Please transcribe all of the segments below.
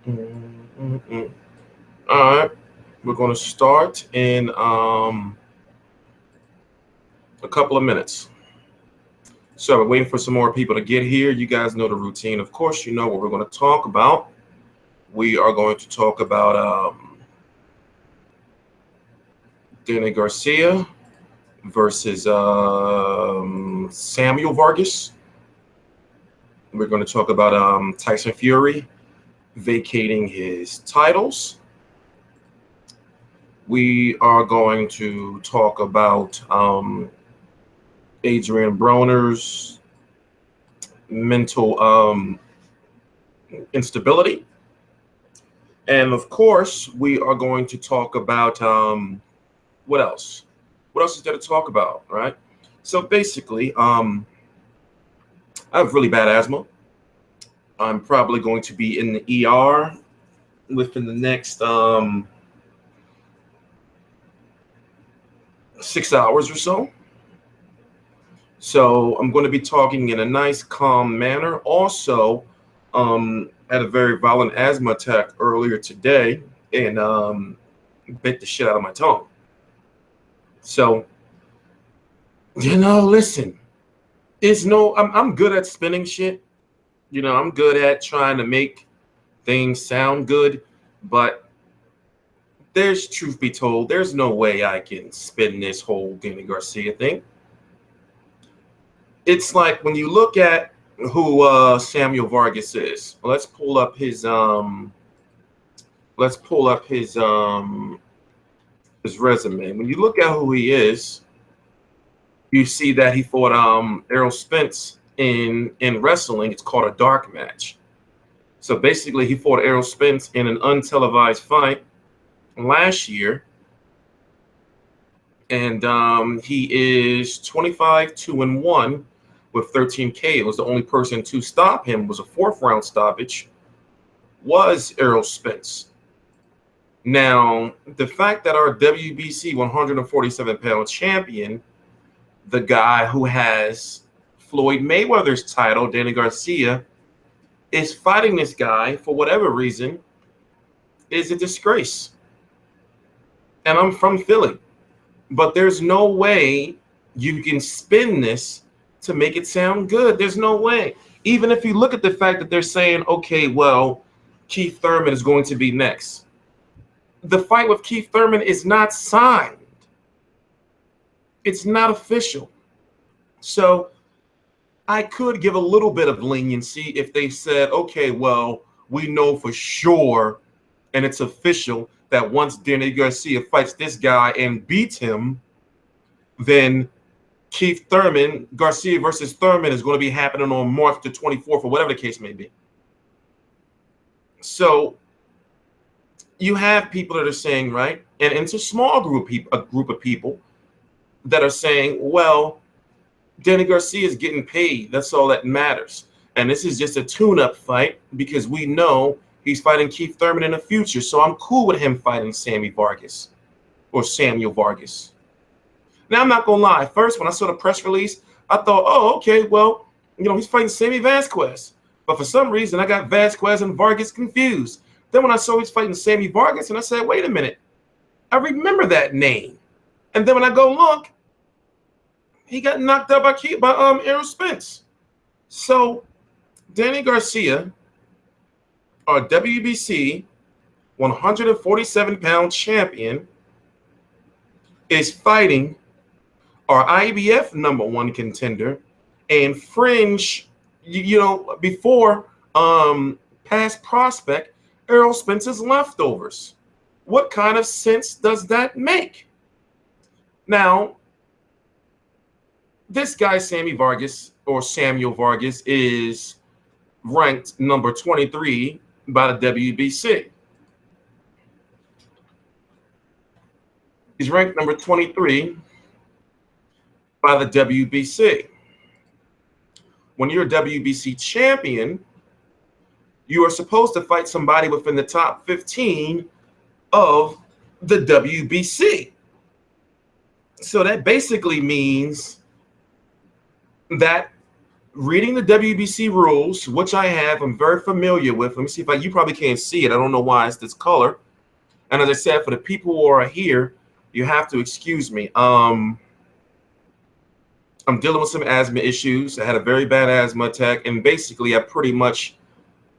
Mm. All right, we're going to start in a couple of minutes. So we're waiting for some more people to get here. You guys know the routine. Of course, you know what we're going to talk about. We are going to talk about Danny Garcia versus Samuel Vargas. We're going to talk about Tyson Fury vacating his titles. We are going to talk about Adrien Broner's mental instability. And of course, we are going to talk about what else? What else is there to talk about, right? So basically, I have really bad asthma. I'm probably going to be in the ER within the next 6 hours or so. So I'm going to be talking in a nice, calm manner. Also, had a very violent asthma attack earlier today and bit the shit out of my tongue. So, listen, I'm good at spinning shit. I'm good at trying to make things sound good, but truth be told, there's no way I can spin this whole Danny Garcia thing. It's like when you look at who Samuel Vargas is. Let's pull up his resume. When you look at who he is, you see that he fought Errol Spence in wrestling. It's called a dark match. So basically, he fought Errol Spence in an untelevised fight last year, and he is 25-2-1 with 13 KOs. The only person to stop him was a 4th round stoppage. Was Errol Spence. Now, the fact that our WBC 147-pound champion, the guy who has Floyd Mayweather's title, Danny Garcia, is fighting this guy for whatever reason is a disgrace. And I'm from Philly, but there's no way you can spin this to make it sound good. There's no way. Even if you look at the fact that they're saying, okay, well, Keith Thurman is going to be next. The fight with Keith Thurman is not signed. It's not official. So I could give a little bit of leniency if they said, okay, well, we know for sure, and it's official, that once Danny Garcia fights this guy and beats him, then Keith Thurman, Garcia versus Thurman, is going to be happening on March the 24th or whatever the case may be. So you have people that are saying, right, and it's a small group of people that are saying, well, Danny Garcia is getting paid. That's all that matters. And this is just a tune-up fight because we know he's fighting Keith Thurman in the future. So I'm cool with him fighting Samuel Vargas. Now, I'm not going to lie. First, when I saw the press release, I thought, oh, okay, well, he's fighting Sammy Vasquez. But for some reason, I got Vasquez and Vargas confused. Then when I saw he's fighting Sammy Vargas, and I said, wait a minute. I remember that name. And then when I go look, he got knocked out by Errol Spence. So Danny Garcia, our WBC 147-pound champion, is fighting our IBF #1 contender and fringe, before past prospect Errol Spence's leftovers. What kind of sense does that make? Now, this guy, Samuel Vargas, is ranked number 23 by the WBC. He's ranked number 23 by the WBC. When you're a WBC champion, you are supposed to fight somebody within the top 15 of the WBC. So that basically means that reading the WBC rules, which I have, I'm very familiar with. Let me see if you probably can't see it. I don't know why it's this color. And as I said, for the people who are here, you have to excuse me. I'm dealing with some asthma issues. I had a very bad asthma attack, and basically I pretty much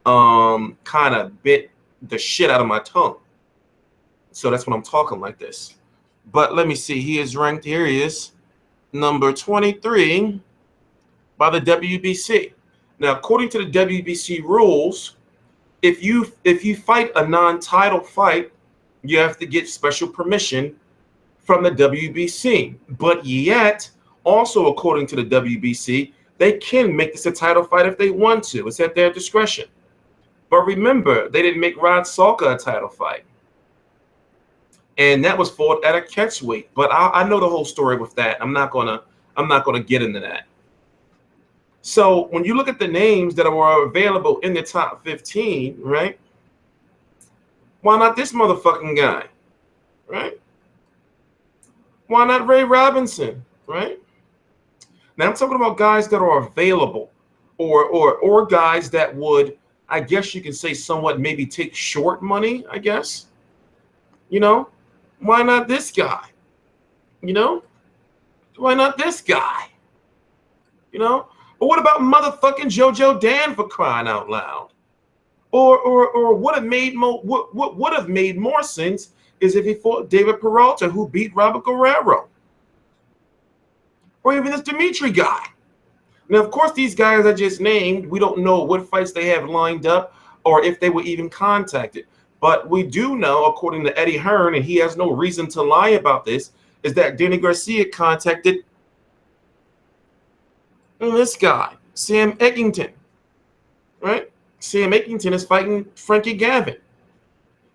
kind of bit the shit out of my tongue. So that's when I'm talking like this. But let me see. He is ranked, here he is, number 23 by the WBC. Now, according to the WBC rules, if you fight a non-title fight, you have to get special permission from the WBC. But yet, also according to the WBC, they can make this a title fight if they want to. It's at their discretion. But remember, they didn't make Rod Salka a title fight. And that was fought at a catchweight. But I know the whole story with that. I'm not gonna get into that. So when you look at the names that were available in the top 15, right? Why not this motherfucking guy, right? Why not Ray Robinson, right? Now I'm talking about guys that are available, or guys that would, I guess you can say, somewhat maybe take short money, I guess. You know, why not this guy? You know, why not this guy? You know, or what about motherfucking JoJo Dan, for crying out loud? Or what have made what would have made more sense is if he fought David Peralta, who beat Robert Guerrero, or even this Dimitri guy. Now, of course, these guys I just named, we don't know what fights they have lined up or if they were even contacted. But we do know, according to Eddie Hearn, and he has no reason to lie about this, is that Danny Garcia contacted this guy, Sam Eggington, right? Sam Eggington is fighting Frankie Gavin.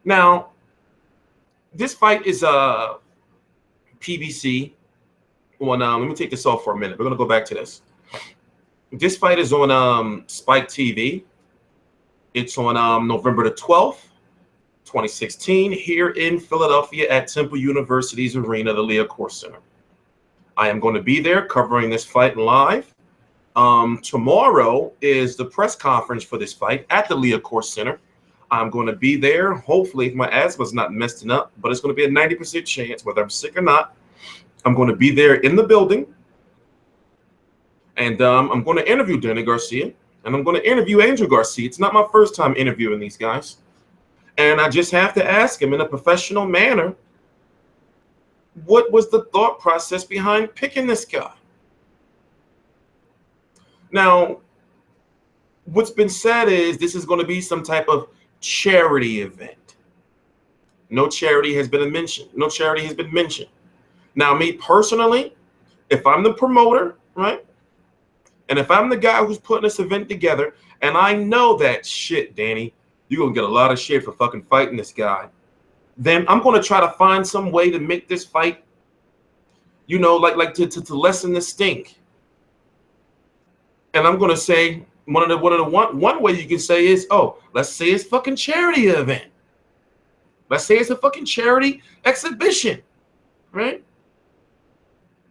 Now, this fight is PBC on, let me take this off for a minute. We're going to go back to this. This fight is on Spike TV. It's on November the 12th, 2016, here in Philadelphia at Temple University's arena, the Liacouras Center. I am going to be there covering this fight live. Tomorrow is the press conference for this fight at the Liacouras Center. I'm going to be there, hopefully, if my asthma's not messing up, but it's going to be a 90% chance, whether I'm sick or not. I'm going to be there in the building, and I'm going to interview Danny Garcia, and I'm going to interview Angel Garcia. It's not my first time interviewing these guys, and I just have to ask him in a professional manner, what was the thought process behind picking this guy? Now, what's been said is this is going to be some type of charity event. No charity has been mentioned. No charity has been mentioned. Now, me personally, if I'm the promoter, right, and if I'm the guy who's putting this event together, and I know that shit, Danny, you're going to get a lot of shit for fucking fighting this guy, then I'm going to try to find some way to make this fight, you know, like to lessen the stink. And I'm going to say, one way you can say is, oh, let's say it's fucking charity event. Let's say it's a fucking charity exhibition, right?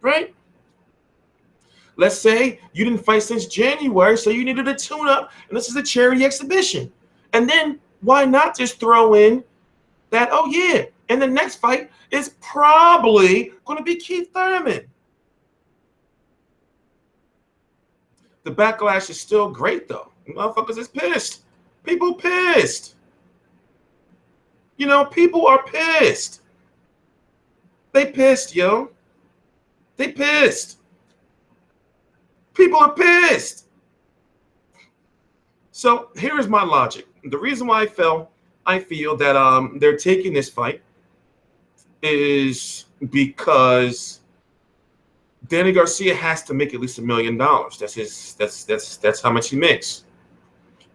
Right? Let's say you didn't fight since January, so you needed a tune-up, and this is a charity exhibition. And then why not just throw in that, oh, yeah, and the next fight is probably going to be Keith Thurman. The backlash is still great, though. Motherfuckers is pissed. People pissed. You know, people are pissed. They pissed, yo. They pissed. People are pissed. So here is my logic. The reason why I feel that they're taking this fight is because Danny Garcia has to make at least $1 million. That's how much he makes.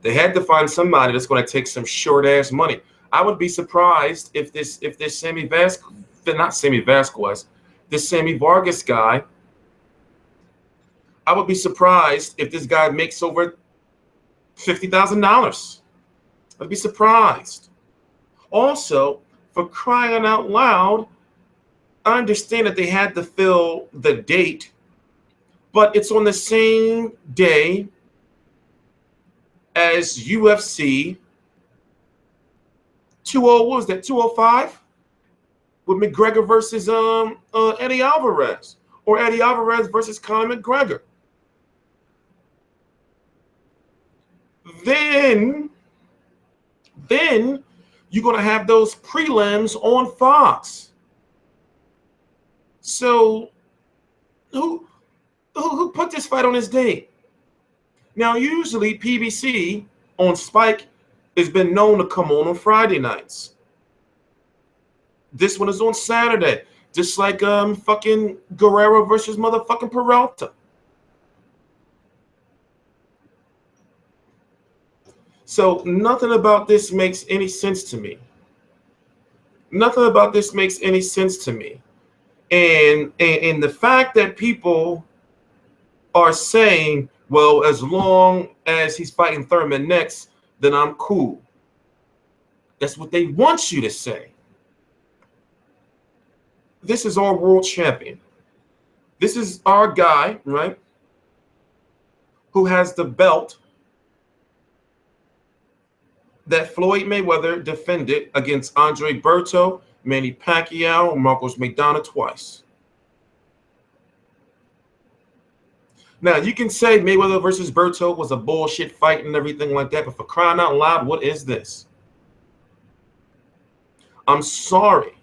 They had to find somebody that's going to take some short ass money. I would be surprised if this Sammy Vargas guy. I would be surprised if this guy makes over $50,000. I'd be surprised. Also, for crying out loud, I understand that they had to fill the date, but it's on the same day as UFC 20, what was that, 205? With McGregor versus Eddie Alvarez, or Eddie Alvarez versus Conor McGregor. Then you're going to have those prelims on Fox. So who put this fight on this date? Now, usually PBC on Spike has been known to come on Friday nights. This one is on Saturday, just like fucking Guerrero versus motherfucking Peralta. So nothing about this makes any sense to me. Nothing about this makes any sense to me. And the fact that people are saying, well, as long as he's fighting Thurman next, then I'm cool. That's what they want you to say. This is our world champion. This is our guy, right, who has the belt that Floyd Mayweather defended against Andre Berto, Manny Pacquiao, and Marcos Maidana twice. Now, you can say Mayweather versus Berto was a bullshit fight and everything like that, but for crying out loud, what is this? I'm sorry.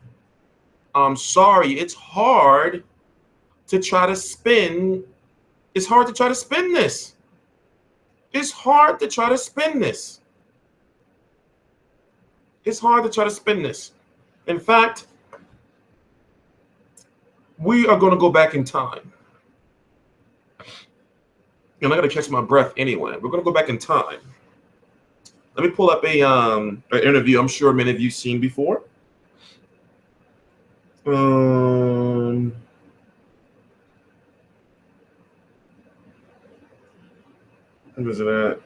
I'm sorry. It's hard to try to spin. It's hard to try to spin this. It's hard to try to spin this. It's hard to try to spin this. In fact, we are going to go back in time. And I got to catch my breath anyway. We're going to go back in time. Let me pull up an interview I'm sure many of you have seen before. Where is it at?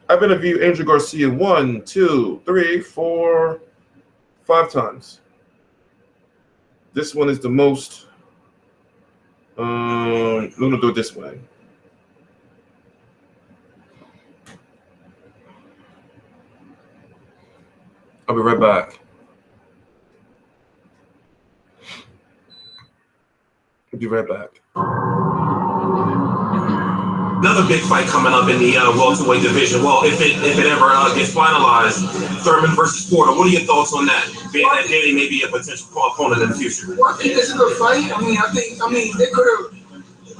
I've interviewed Andrew Garcia 1, 2, 3, 4, 5 times. This one is the most. We're gonna do it this way. I'll be right back. I'll be right back. Another big fight coming up in the welterweight division. Well, if it ever gets finalized, Thurman versus Porter. What are your thoughts on that? Being that Danny may be a potential opponent in the future. Well, I think this is a fight. I mean, they could have.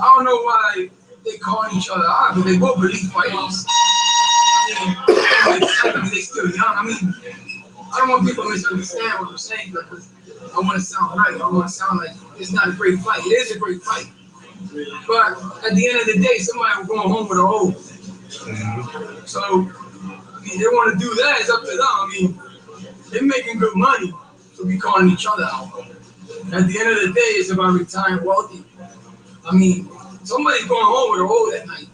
I don't know why they call each other out, but they both elite fighters. I mean, they still young. I mean, I don't want people to misunderstand what I'm saying because I want to sound right. I want to sound like it's not a great fight. It is a great fight. But at the end of the day, somebody will go home with a hole. So, I mean, they want to do that. It's up to them. I mean, they're making good money to be calling each other out. At the end of the day, it's about retiring wealthy. I mean, somebody's going home with a hole that night.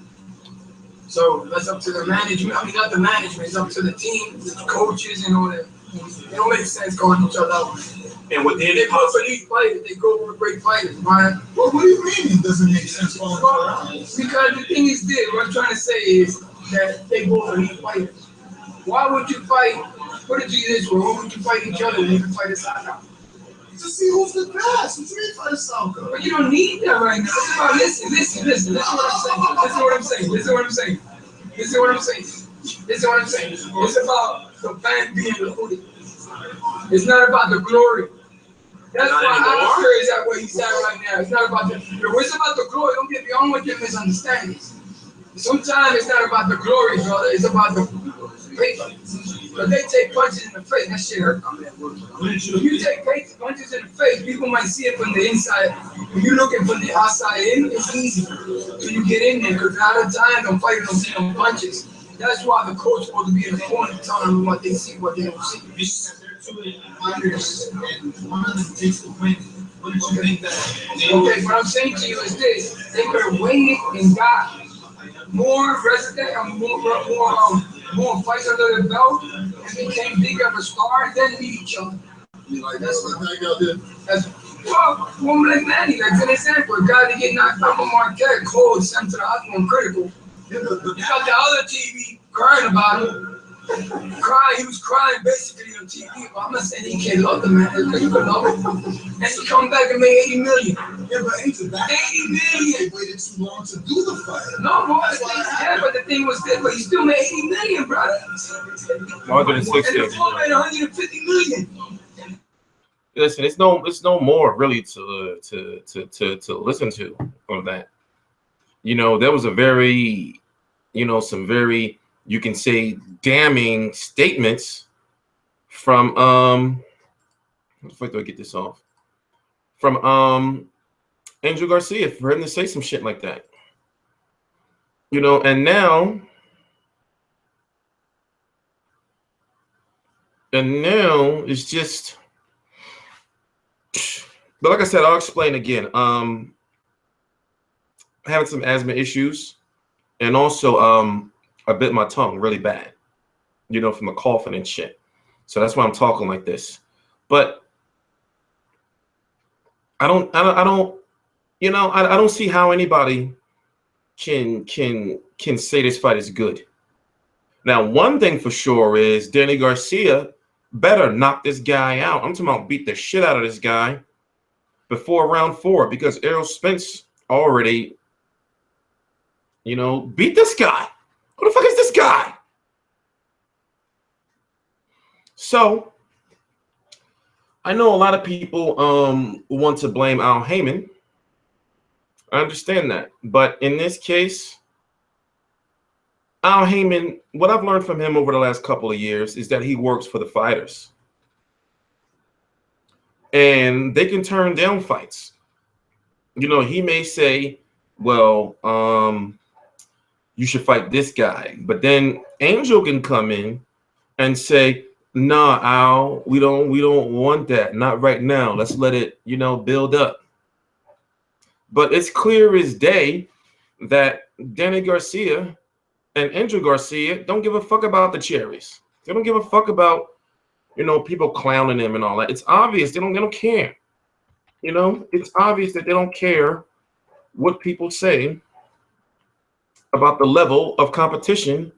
So that's up to the management. I mean, not the management. It's up to the team, the coaches, and all that. It don't make sense calling each other out. And with they go for these fighters, they go for great fighters, man. Well, what do you mean it doesn't make sense? Because the thing is this, what I'm trying to say is that they go for these fighters. Why would you fight, put it to you this way, why would you fight each other when you can fight a soccer? To see who's the best. What you mean fight a soccer? But you don't need that right now. It's about listen. Listen to what I'm saying. It's about the fan being included. It's not about the glory. That's why Oscar is at where he's at right now. It's not about the. It's about the glory. Don't get me on with your misunderstandings. Sometimes it's not about the glory, brother. It's about the face. But they take punches in the face. That shit hurt. When you take punches in the face, people might see it from the inside. When you're looking from the outside in, it's easy. So you get in there because a lot of times I'm fighting them punches. That's why the coach supposed to be in the corner telling them what they see, what they don't see. And one of them takes the win. What did you think that? Okay, what I'm saying to you is this: they could have waited and got more more fights under their belt and became bigger of a star, and then beat each other. Like that's what I got there. That's well, woman like Manny, like for example, a guy that get knocked out by Marquette, cold, sent to the hospital, critical. You got the other TV crying about him. Crying, he was crying basically on TV. But I'm not saying he can't love the man, you can love him. And he come back and made 80 million. Yeah, but 80 million. They waited too long to do the fight. No, bro, but the thing was that, but he still made 80 million, brother. 160. And the floor made 150 million. Listen, it's no more really to listen to from that. You know, there was a very, you know, some very, you can say, damning statements from wait till I get this off. From Angel Garcia for him to say some shit like that. You know, and now it's just, but like I said, I'll explain again. Having some asthma issues, and also I bit my tongue really bad, you know, from the coughing and shit. So that's why I'm talking like this. But I don't you know, I don't see how anybody can say this fight is good. Now, one thing for sure is Danny Garcia better knock this guy out. I'm talking about beat the shit out of this guy before round 4, because Errol Spence already, you know, beat this guy. Who the fuck is this guy? So I know a lot of people want to blame Al Heyman. I understand that. But in this case, Al Heyman, what I've learned from him over the last couple of years is that he works for the fighters. And they can turn down fights. You know, he may say, well, you should fight this guy. But then Angel can come in and say, nah, Al, we don't want that. Not right now. Let's let it, you know, build up. But it's clear as day that Danny Garcia and Angel Garcia don't give a fuck about the cherries. They don't give a fuck about, you know, people clowning him and all that. It's obvious they don't care. You know, it's obvious that they don't care what people say about the level of competition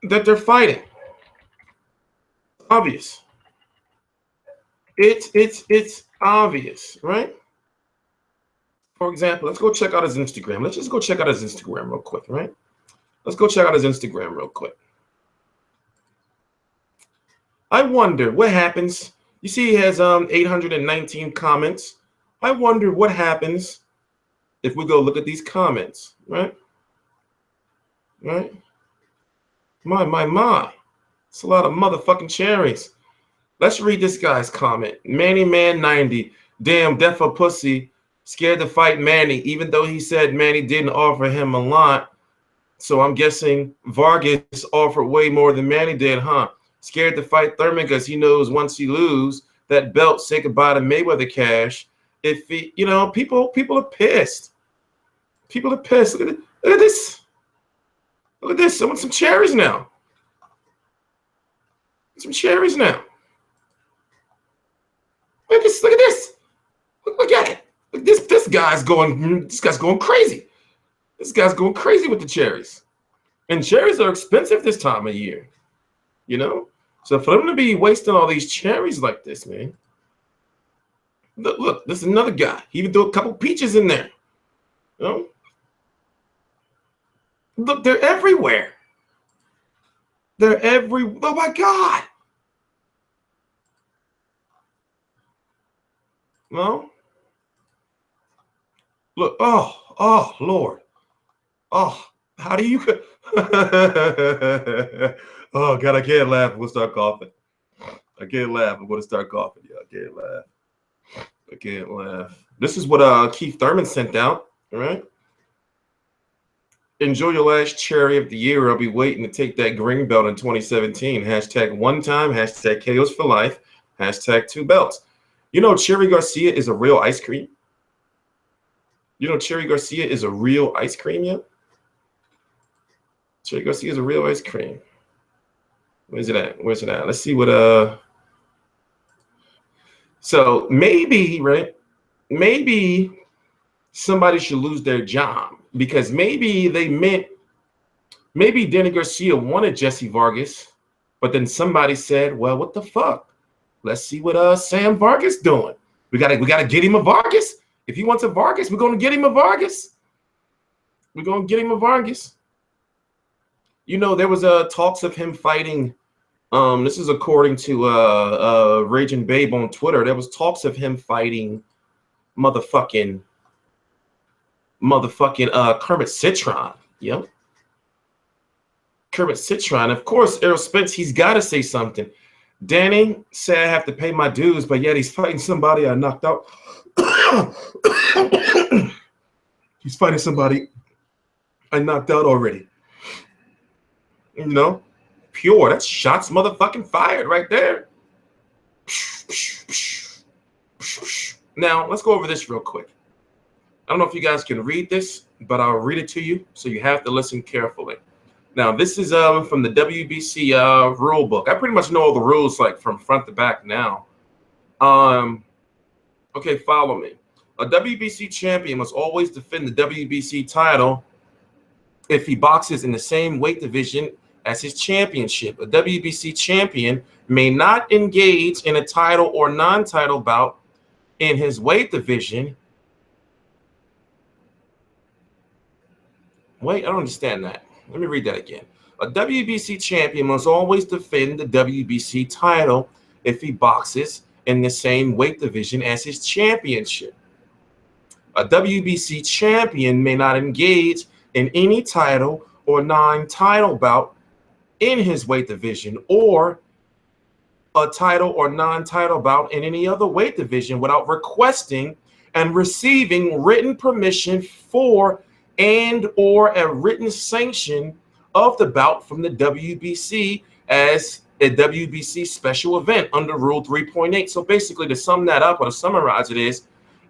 that they're fighting. Obvious. It's obvious, right? For example, let's go check out his Instagram. Let's just go check out his Instagram real quick, right? Let's go check out his Instagram real quick. I wonder what happens. You see he has 819 comments. I wonder what happens if we go look at these comments, right? Right? My. It's a lot of motherfucking cherries. Let's read this guy's comment. Manny Man 90. Damn, deaf a pussy. Scared to fight Manny, even though he said Manny didn't offer him a lot. So I'm guessing Vargas offered way more than Manny did, huh? Scared to fight Thurman because he knows once he lose that belt, say goodbye to Mayweather cash. If he, you know, people are pissed. People are pissed. Look at this. Look at this. I want some cherries now. Some cherries now. Look at this. Look at this. Look at it. Look, this guy's going crazy. This guy's going crazy with the cherries. And cherries are expensive this time of year. You know? So for them to be wasting all these cherries like this, man. Look, this is another guy. He even threw a couple peaches in there. You know? Look, they're everywhere. They're every. Oh my God. No. Look. Oh, Lord. Oh, how do you? Oh God, I can't laugh. I'm gonna start coughing. I can't laugh. I'm gonna start coughing. Yeah, I can't laugh. I can't laugh. This is what Keith Thurman sent out. All right. Enjoy your last cherry of the year. I'll be waiting to take that green belt in 2017. Hashtag one time. Hashtag KOs for life. Hashtag 2 belts. You know, Cherry Garcia is a real ice cream. You know, Cherry Garcia is a real ice cream, yeah? Cherry Garcia is a real ice cream. Where's it at? Where's it at? Let's see what So maybe, right? Maybe somebody should lose their job because maybe Danny Garcia wanted Jesse Vargas, but then somebody said, well, what the fuck? Let's see what Sam Vargas doing. We gotta get him a Vargas. If he wants a Vargas, we're gonna get him a Vargas. We're gonna get him a Vargas. You know, there was talks of him fighting. This is according to Raging Babe on Twitter. There was talks of him fighting motherfucking Kermit Citron. Yep. Kermit Citron. Of course, Errol Spence, he's got to say something. Danny said I have to pay my dues, but yet he's fighting somebody I knocked out. He's fighting somebody I knocked out already. You know? Pure. That's shots motherfucking fired right there. Now, let's go over this real quick. I don't know if you guys can read this, but I'll read it to you, so you have to listen carefully. Now, this is from the WBC rule book. I pretty much know all the rules like from front to back now. Okay, follow me. A WBC champion must always defend the WBC title if he boxes in the same weight division as his championship. A WBC champion may not engage in a title or non-title bout in his weight division. Wait, I don't understand that. Let me read that again. A WBC champion must always defend the WBC title if he boxes in the same weight division as his championship. A WBC champion may not engage in any title or non-title bout in his weight division or a title or non-title bout in any other weight division without requesting and receiving written permission for and or a written sanction of the bout from the WBC as a WBC special event under Rule 3.8. So basically, to sum that up or to summarize it is,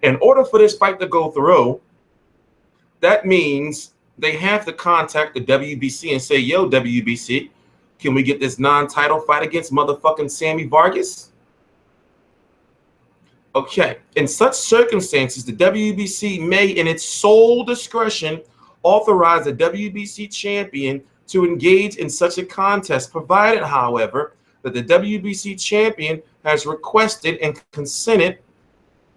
in order for this fight to go through, that means they have to contact the WBC and say, yo, WBC, can we get this non-title fight against motherfucking Sammy Vargas? Okay, in such circumstances, the WBC may, in its sole discretion, authorize a WBC champion to engage in such a contest, provided, however, that the WBC champion has requested and consented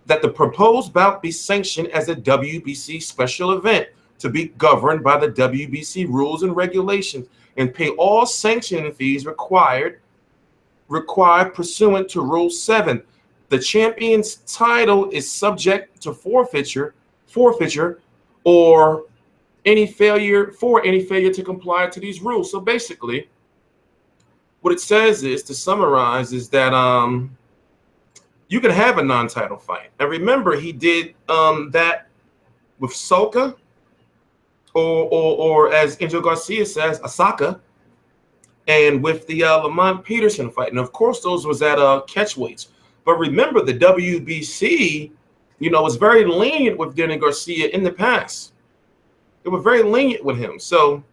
that the proposed bout be sanctioned as a WBC special event to be governed by the WBC rules and regulations and pay all sanctioning fees required pursuant to Rule 7. The champion's title is subject to forfeiture or any failure to comply to these rules. So basically, what it says is, to summarize, is that you can have a non-title fight. And remember, he did that with Soka, or as Angel Garcia says, Asaka, and with the Lamont Peterson fight. And of course, those was at catchweights. But remember, the WBC, was very lenient with Danny Garcia in the past. They were very lenient with him. So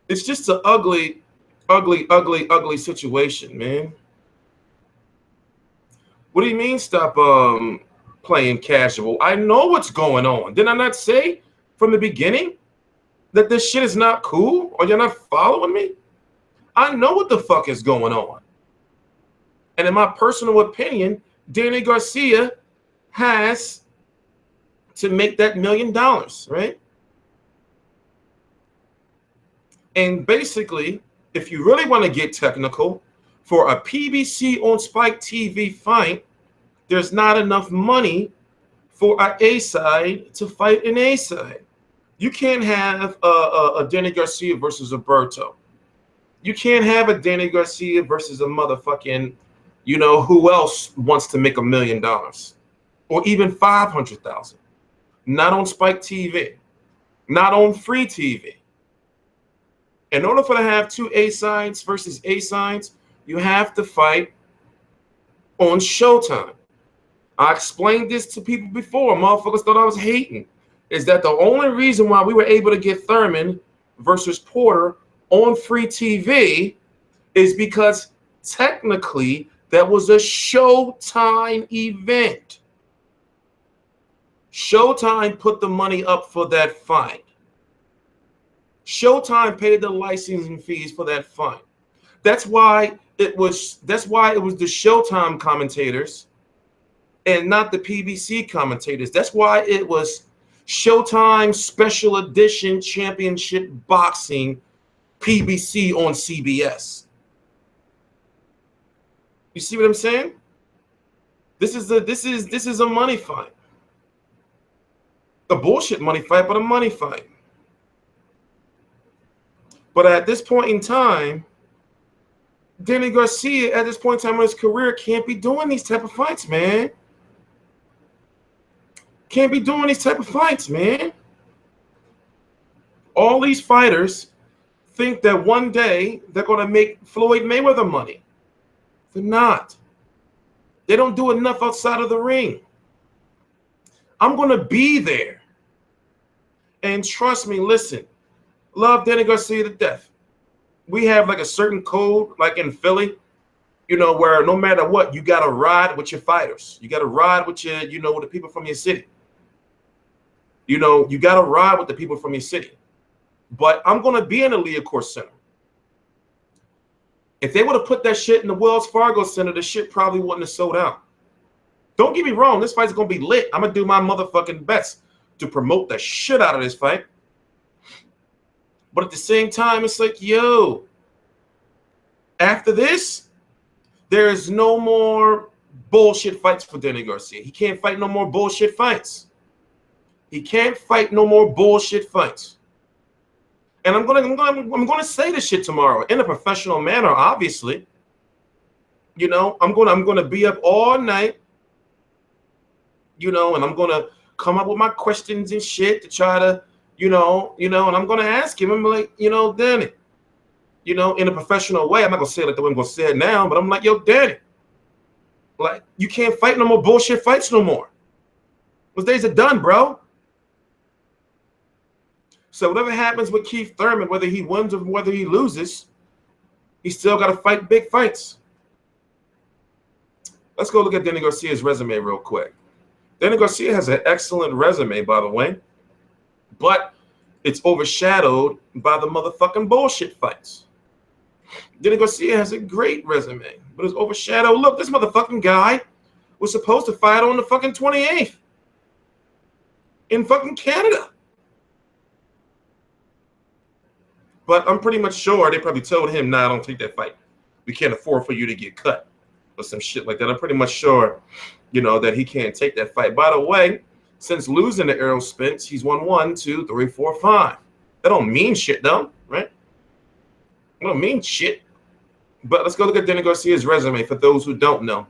it's just an ugly, ugly, ugly, ugly situation, man. What do you mean stop playing casual? I know what's going on. Did I not say from the beginning that this shit is not cool? Or you're not following me? I know what the fuck is going on. And in my personal opinion, Danny Garcia has to make that $1 million, right? And basically, if you really want to get technical, for a PBC on Spike TV fight, there's not enough money for an A side to fight an A side. You can't have a Danny Garcia versus Alberto. You can't have a Danny Garcia versus a motherfucking, who else wants to make $1 million or even 500,000? Not on Spike TV, not on free TV. In order for to have two A sides versus A sides, you have to fight on Showtime. I explained this to people before. Motherfuckers thought I was hating. Is that the only reason why we were able to get Thurman versus Porter on free TV is because technically That was a Showtime event. Showtime put the money up for that fight. Showtime paid the licensing fees for that fight. That's why it was the Showtime commentators and not the PBC commentators. That's why it was Showtime Special Edition Championship Boxing PBC on CBS. You see what I'm saying? This is a money fight. A bullshit money fight, but a money fight. But at this point in time, Danny Garcia, at this point in time in his career, can't be doing these type of fights, man. Can't be doing these type of fights, man. All these fighters think that one day they're going to make Floyd Mayweather money. They're not. They don't do enough outside of the ring. I'm going to be there. And trust me, listen, love Danny Garcia to death. We have like a certain code, like in Philly, you know, where no matter what, you got to ride with your fighters. You got to ride with your, you know, with the people from your city. You know, you got to ride with the people from your city. But I'm going to be in the Liacouras Center. If they would have put that shit in the Wells Fargo Center, the shit probably wouldn't have sold out. Don't get me wrong. This fight's going to be lit. I'm going to do my motherfucking best to promote the shit out of this fight. But at the same time, it's like, yo, after this, there is no more bullshit fights for Danny Garcia. He can't fight no more bullshit fights. He can't fight no more bullshit fights. And I'm gonna say this shit tomorrow in a professional manner, obviously. You know, I'm gonna be up all night, you know, and I'm gonna come up with my questions and shit to try to, you know, and I'm gonna ask him. I'm like, you know, Danny, you know, in a professional way. I'm not gonna say it like the way I'm gonna say it now, but I'm like, yo, Danny, like, you can't fight no more bullshit fights no more. Those days are done, bro. So whatever happens with Keith Thurman, whether he wins or whether he loses, he still got to fight big fights. Let's go look at Danny Garcia's resume real quick. Danny Garcia has an excellent resume, by the way, but it's overshadowed by the motherfucking bullshit fights. Danny Garcia has a great resume, but it's overshadowed. Look, this motherfucking guy was supposed to fight on the fucking 28th in fucking Canada. But I'm pretty much sure they probably told him, nah, don't take that fight. We can't afford for you to get cut or some shit like that. I'm pretty much sure, you know, that he can't take that fight. By the way, since losing to Errol Spence, he's won 1, 2, 3, 4, 5. That don't mean shit, though, right? It don't mean shit. But let's go look at Danny Garcia's resume for those who don't know.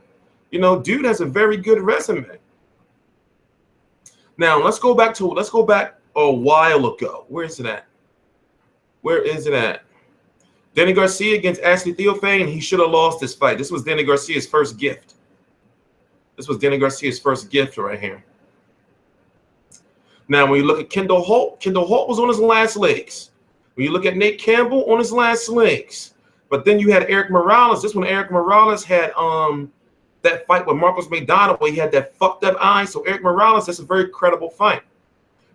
You know, dude has a very good resume. Now, let's go back a while ago. Where is it at? Where is it at? Danny Garcia against Ashley Theophane. He should have lost this fight. This was Danny Garcia's first gift. This was Danny Garcia's first gift right here. Now, when you look at Kendall Holt was on his last legs. When you look at Nate Campbell, on his last legs. But then you had Eric Morales. This one, Eric Morales had that fight with Marcos Maidana where he had that fucked up eye. So Eric Morales, that's a very credible fight.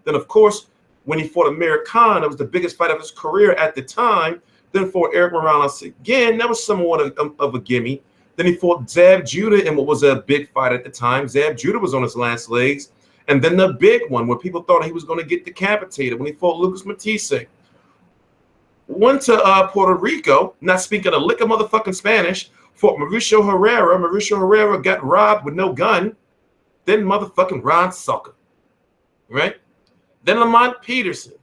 Then, of course, when he fought Amir Khan, it was the biggest fight of his career at the time. Then for Eric Morales again, that was somewhat of a gimme. Then he fought Zab Judah in what was a big fight at the time. Zab Judah was on his last legs. And then the big one where people thought he was going to get decapitated when he fought Lucas Matisse. Went to Puerto Rico, not speaking a lick of motherfucking Spanish, fought Mauricio Herrera. Mauricio Herrera got robbed with no gun. Then motherfucking Ron Sucker, right? Then Lamont Peterson,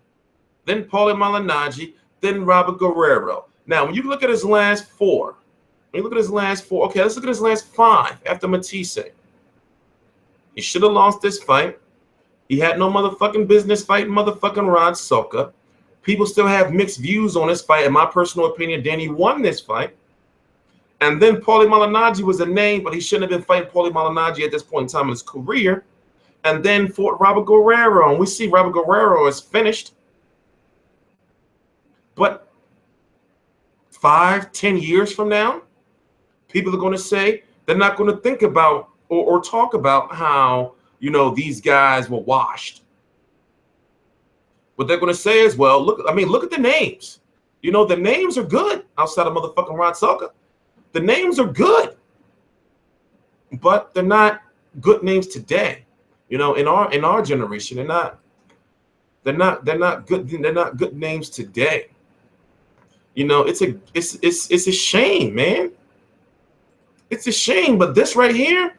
then Paulie Malignaggi, then Robert Guerrero. Now, when you look at his last 4, okay, let's look at his last 5 after Matisse. He should have lost this fight. He had no motherfucking business fighting motherfucking Ron Sucker. People still have mixed views on this fight. In my personal opinion, Danny won this fight. And then Paulie Malignaggi was a name, but he shouldn't have been fighting Paulie Malignaggi at this point in time in his career. And then fought Robert Guerrero. And we see Robert Guerrero is finished. But 5, 10 years from now, people are going to say They're not going to think about or talk about how, you know, these guys were washed. What they're going to say is, well, look at the names. You know, the names are good outside of motherfucking Rod Salka. The names are good, but they're not good names today. You know, in our generation, they're not good names today. You know, it's a shame, man. It's a shame. But this right here,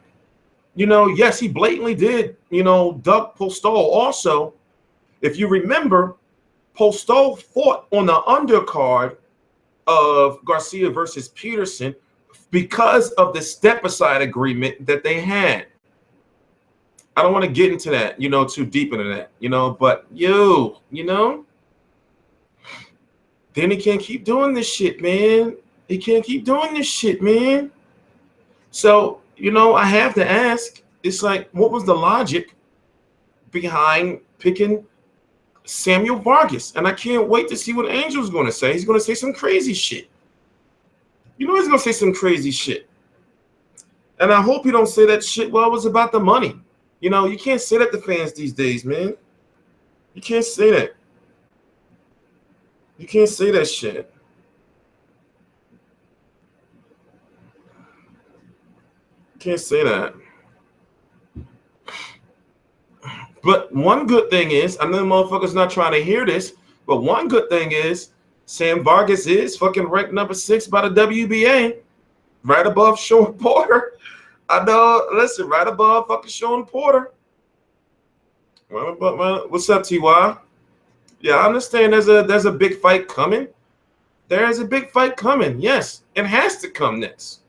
you know, yes, he blatantly did, you know, Doug Postol also. If you remember, Postol fought on the undercard of Garcia versus Peterson because of the step-aside agreement that they had. I don't want to get into that, you know, too deep into that, you know, but you know, then he can't keep doing this shit, man. He can't keep doing this shit, man. So, you know, I have to ask, it's like, what was the logic behind picking Samuel Vargas? And I can't wait to see what Angel's going to say. He's going to say some crazy shit. You know he's going to say some crazy shit. And I hope he don't say that shit, well, it was about the money. You know, you can't say that to fans these days, man. You can't say that. You can't say that shit. You can't say that. But one good thing is, I know the motherfuckers not trying to hear this, but one good thing is Sam Vargas is fucking ranked number 6 by the WBA, right above Sean Porter. I know, listen, right above fucking Sean Porter. What's up, TY? Yeah, I understand there's a big fight coming. There is a big fight coming, yes. It has to come next.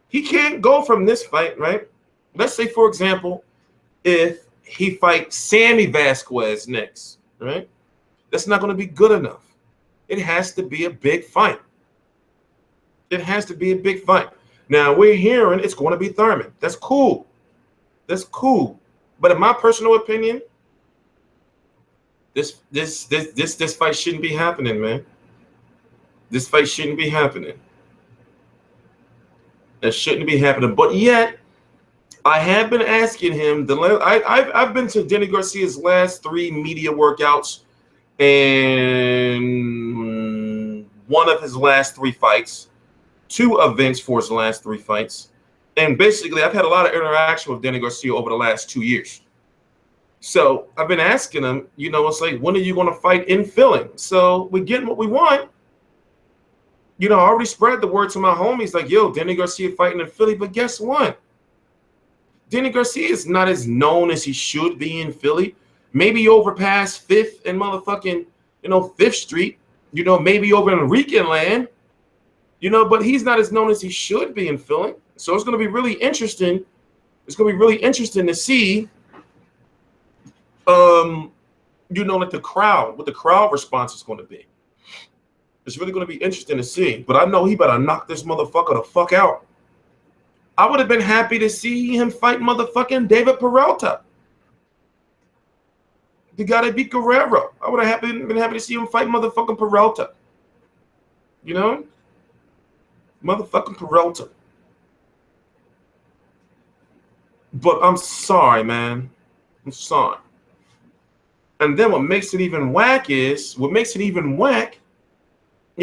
He can't go from this fight, right? Let's say, for example, if he fights Sammy Vasquez next, right? That's not going to be good enough. It has to be a big fight. It has to be a big fight. Now, we're hearing it's going to be Thurman. That's cool. That's cool. But in my personal opinion, this fight shouldn't be happening, man. This fight shouldn't be happening. That shouldn't be happening. But yet, I have been asking him. I've been to Denny Garcia's last 3 media workouts and one of his last 3 fights, 2 events for his last 3 fights. And basically, I've had a lot of interaction with Denny Garcia over the last 2 years. So I've been asking him, you know, it's like, when are you going to fight in Philly? So we're getting what we want. You know, I already spread the word to my homies, like, yo, Denny Garcia fighting in Philly. But guess what? Denny Garcia is not as known as he should be in Philly. Maybe over past 5th and motherfucking, you know, 5th Street. You know, maybe over in Rican land. You know, but he's not as known as he should be in Philly. So it's going to be really interesting. It's going to be really interesting to see, you know, like what the crowd response is going to be. It's really going to be interesting to see. But I know he better knock this motherfucker the fuck out. I would have been happy to see him fight motherfucking David Peralta. The guy that beat Guerrero. I would have been happy to see him fight motherfucking Peralta. You know? Motherfucking Peralta. But I'm sorry, man. I'm sorry. And then what makes it even whack, you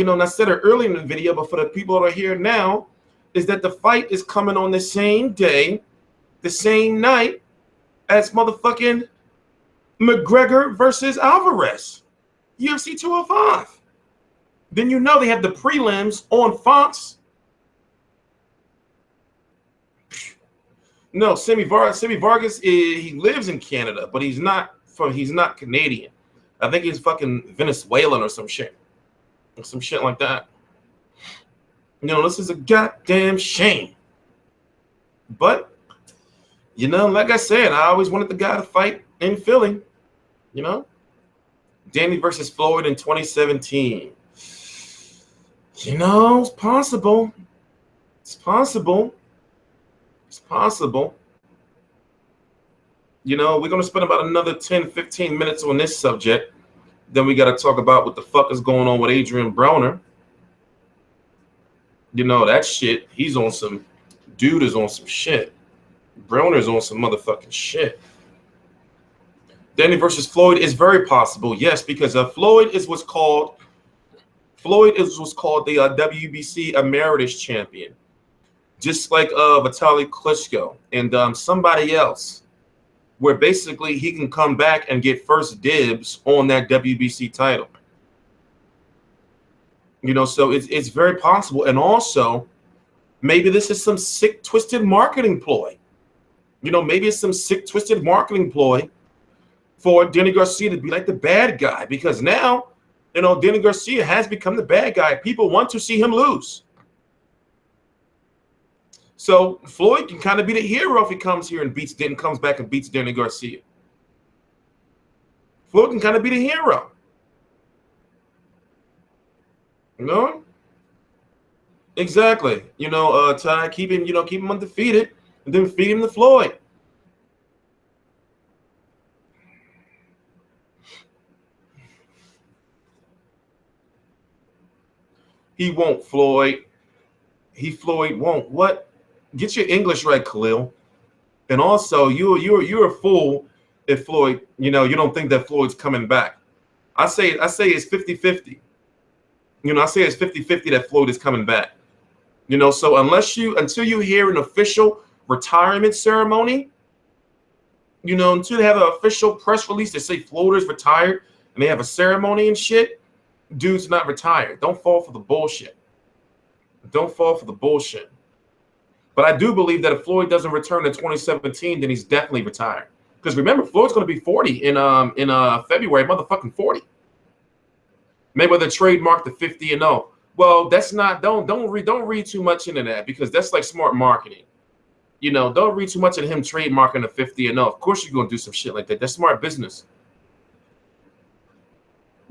know, and I said it early in the video, but for the people that are here now, is that the fight is coming on the same day, the same night as motherfucking McGregor versus Alvarez, UFC 205. Then you know they have the prelims on Fox. No, Sammy Vargas, he lives in Canada, but he's not Canadian. I think he's fucking Venezuelan or some shit. Or some shit like that. You know, this is a goddamn shame. But, you know, like I said, I always wanted the guy to fight in Philly. You know? Danny versus Floyd in 2017. You know, it's possible. It's possible. It's possible. You know, we're going to spend about another 10, 15 minutes on this subject. Then we got to talk about what the fuck is going on with Adrien Broner. You know, that shit, he's on some dude is on some shit. Broner's on some motherfucking shit. Danny versus Floyd is very possible, yes, because Floyd is what's called the WBC Emeritus Champion, just like Vitaly Klitschko and somebody else, where basically he can come back and get first dibs on that WBC title. You know, so it's very possible, and also maybe this is some sick, twisted marketing ploy. You know, maybe it's some sick, twisted marketing ploy for Danny Garcia to be like the bad guy, because now, you know, Danny Garcia has become the bad guy. People want to see him lose. So Floyd can kind of be the hero if he comes here and comes back and beats Danny Garcia. Floyd can kind of be the hero. You know? Exactly. You know, Ty, keep him undefeated and then feed him to Floyd. He won't, Floyd. Floyd won't. What? Get your English right, Khalil. And also, you're a fool if Floyd, you know, you don't think that Floyd's coming back. I say it's 50-50. You know, I say it's 50-50 that Floyd is coming back. You know, so until you hear an official retirement ceremony, you know, until they have an official press release that say Floyd is retired and they have a ceremony and shit, dude's not retired. Don't fall for the bullshit. Don't fall for the bullshit. But I do believe that if Floyd doesn't return in 2017, then he's definitely retired. Because remember, Floyd's going to be 40 in February, motherfucking 40. Mayweather trademarked the 50-0. Well, that's not. Don't read too much into that, because that's like smart marketing. You know, don't read too much into him trademarking the 50-0. Of course, you're going to do some shit like that. That's smart business.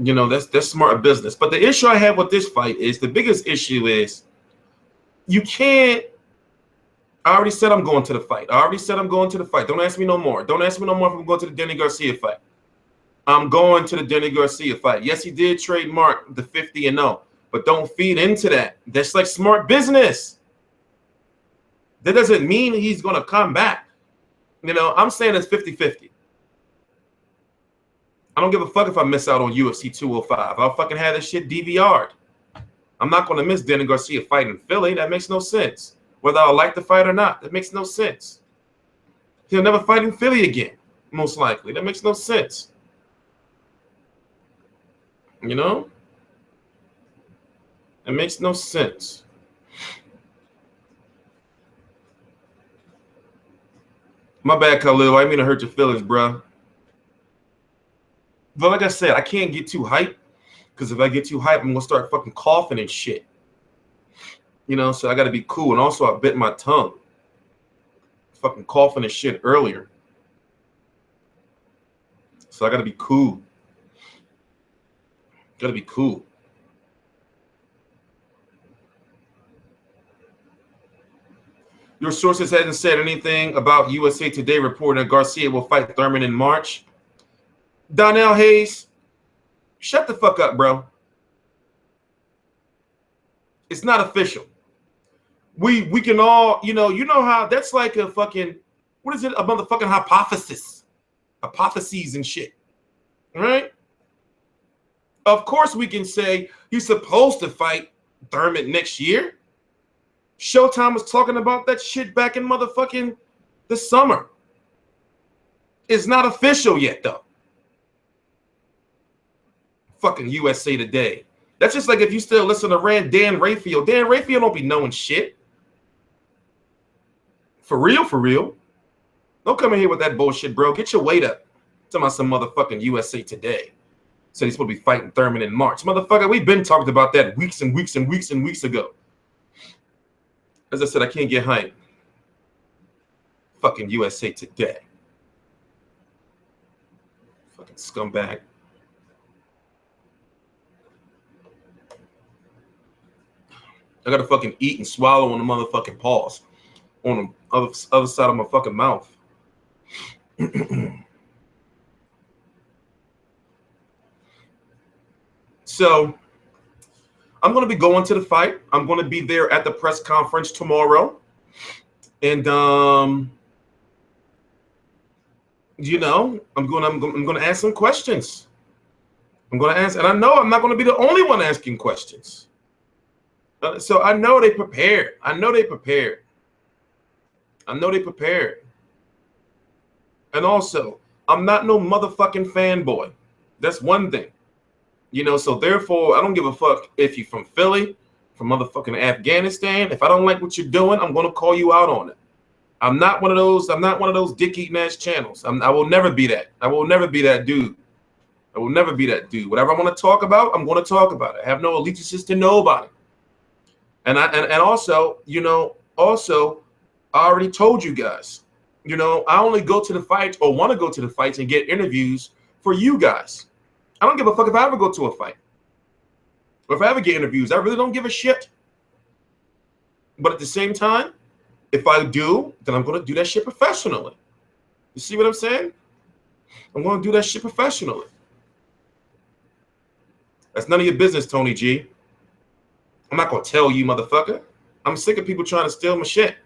You know, that's smart business. But the issue I have with this fight is, the biggest issue is, you can't. I already said I'm going to the fight. Don't ask me no more. Don't ask me no more if I'm going to the Danny Garcia fight. I'm going to the Danny Garcia fight. Yes, he did trademark the 50-0, but don't feed into that. That's like smart business. That doesn't mean he's going to come back. You know, I'm saying it's 50-50. I don't give a fuck if I miss out on UFC 205. I'll fucking have this shit DVR'd. I'm not going to miss Danny Garcia fight in Philly. That makes no sense. Whether I like the fight or not, that makes no sense. He'll never fight in Philly again, most likely. That makes no sense. You know? It makes no sense. My bad, Khalil. I didn't mean to hurt your feelings, bro. But like I said, I can't get too hyped, because if I get too hyped, I'm going to start fucking coughing and shit. You know, so I got to be cool. And also, I bit my tongue. Fucking coughing and shit earlier. So I got to be cool. Got to be cool. Your sources hasn't said anything about USA Today reporting that Garcia will fight Thurman in March. Donnell Hayes, shut the fuck up, bro. It's not official. We can all, you know how that's like a fucking, what is it? A motherfucking hypothesis. Hypotheses and shit. Right? Of course we can say he's supposed to fight Thurman next year. Showtime was talking about that shit back in motherfucking the summer. It's not official yet, though. Fucking USA Today. That's just like if you still listen to Dan Rayfield. Dan Rayfield don't be knowing shit. For real, for real. Don't come in here with that bullshit, bro. Get your weight up. Talking about some motherfucking USA Today. Said he's supposed to be fighting Thurman in March. Motherfucker, we've been talking about that weeks and weeks and weeks and weeks ago. As I said, I can't get hyped. Fucking USA Today. Fucking scumbag. I gotta fucking eat and swallow on the motherfucking paws. On the other side of my fucking mouth. So, I'm going to be going to the fight. I'm going to be there at the press conference tomorrow. And you know, I'm going to ask some questions. I'm going to ask, and I know I'm not going to be the only one asking questions. So I know they prepared. I know they prepared. And also, I'm not no motherfucking fanboy. That's one thing. You know, so therefore, I don't give a fuck if you're from Philly, from motherfucking Afghanistan. If I don't like what you're doing, I'm going to call you out on it. I'm not one of those dick-eating ass channels. I will never be that. I will never be that dude. Whatever I want to talk about, I'm going to talk about it. I have no allegiances to nobody. And also, you know, I already told you guys, you know, I only go to the fights or want to go to the fights and get interviews for you guys. I don't give a fuck if I ever go to a fight. Or if I ever get interviews, I really don't give a shit. But at the same time, if I do, then I'm going to do that shit professionally. You see what I'm saying? I'm going to do that shit professionally. That's none of your business, Tony G. I'm not going to tell you, motherfucker. I'm sick of people trying to steal my shit.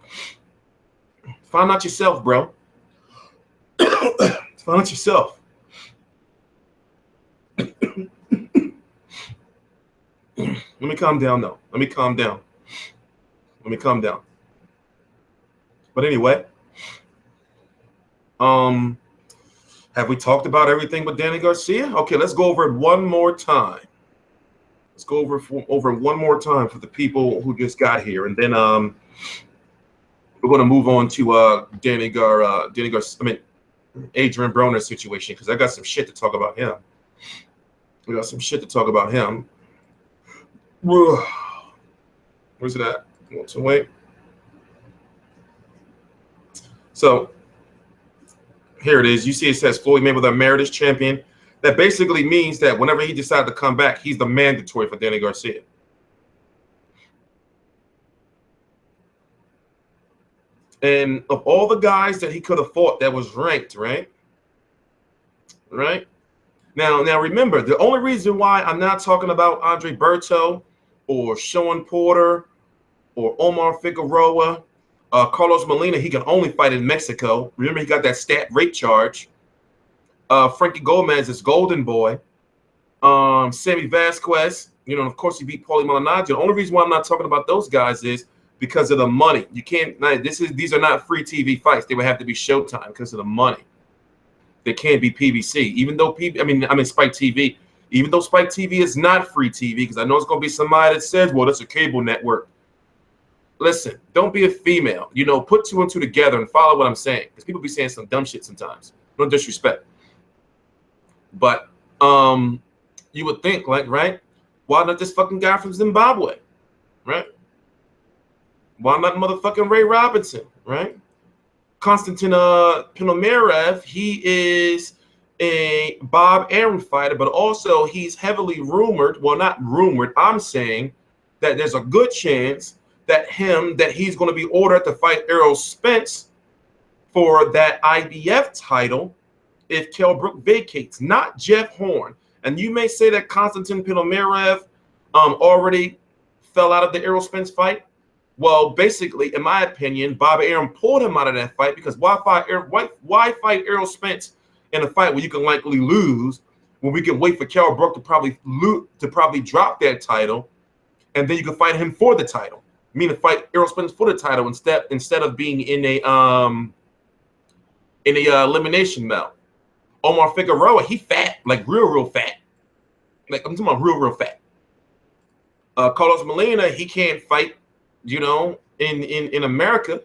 Find out yourself, bro. Find out yourself. Let me calm down, though. Let me calm down. But anyway, have we talked about everything with Danny Garcia? Okay, let's go over it one more time. Let's go over one more time for the people who just got here, and then we're going to move on to Adrien Broner's situation, because I got some shit to talk about him. Where's it at? Wait. So here it is. You see it says Floyd Mayweather Emeritus Champion. That basically means that whenever he decides to come back, he's the mandatory for Danny Garcia. And of all the guys that he could have fought that was ranked, right? Now remember, the only reason why I'm not talking about Andre Berto or Sean Porter or Omar Figueroa, Carlos Molina, he can only fight in Mexico. Remember, he got that stat rape charge. Frankie Gomez is Golden Boy. Sammy Vasquez, you know, and of course he beat Paulie Malignaggi. The only reason why I'm not talking about those guys is because of the money. You can't. These are not free TV fights. They would have to be Showtime because of the money. They can't be PBC, even though Spike TV. Even though Spike TV is not free TV, because I know it's going to be somebody that says, well, that's a cable network. Listen, don't be a female. You know, put two and two together and follow what I'm saying, because people be saying some dumb shit sometimes. No disrespect. But you would think, like, right? Why not this fucking guy from Zimbabwe, right? Why not motherfucking Ray Robinson, right? Konstantin Pinomarev, he is a Bob Arum fighter, but also he's heavily rumored. Well, not rumored. I'm saying that there's a good chance that he's going to be ordered to fight Errol Spence for that IBF title if Kell Brook vacates, not Jeff Horn. And you may say that Konstantin Pinomarev already fell out of the Errol Spence fight. Well, basically, in my opinion, Bob Arum pulled him out of that fight, because why fight Errol Spence in a fight where you can likely lose, when we can wait for Kell Brook to probably drop that title, and then you can fight him for the title. I mean, to fight Errol Spence for the title instead of being in a elimination bout. Omar Figueroa, he fat, like real fat. Like, I'm talking about real fat. Carlos Molina, he can't fight, you know, in America.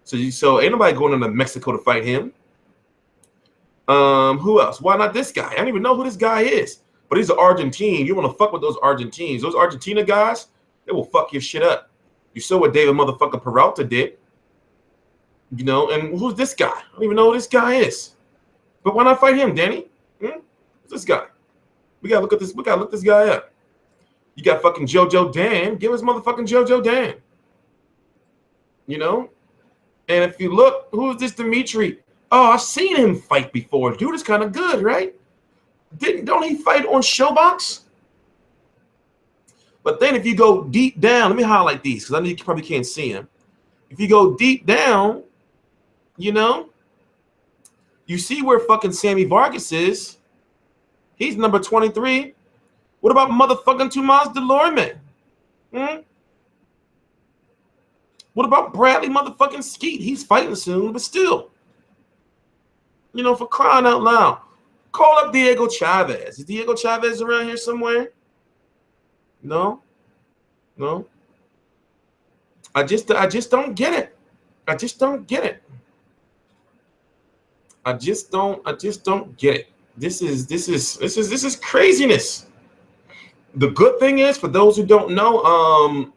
So ain't nobody going into Mexico to fight him. Who else? Why not this guy? I don't even know who this guy is. But he's an Argentine. You want to fuck with those Argentines. Those Argentina guys, they will fuck your shit up. You saw what David motherfucking Peralta did. You know, and who's this guy? I don't even know who this guy is. But why not fight him, Danny? Who's this guy? We gotta look at this. We gotta look this guy up. You got fucking JoJo Dan. Give us motherfucking JoJo Dan. You know? And if you look, who is this Dimitri? Oh, I've seen him fight before. Dude is kind of good, right? Don't he fight on Showbox? But then if you go deep down, let me highlight these, because I know you probably can't see him. if you go deep down, you know, you see where fucking Sammy Vargas is. He's number 23. What about motherfucking Tomas Delorme? What about Bradley motherfucking Skeet? He's fighting soon, but still. You know, for crying out loud. Call up Diego Chavez. Is Diego Chavez around here somewhere? No? No? I just don't get it. I just don't get it. I just don't get it. This is craziness. The good thing is, for those who don't know,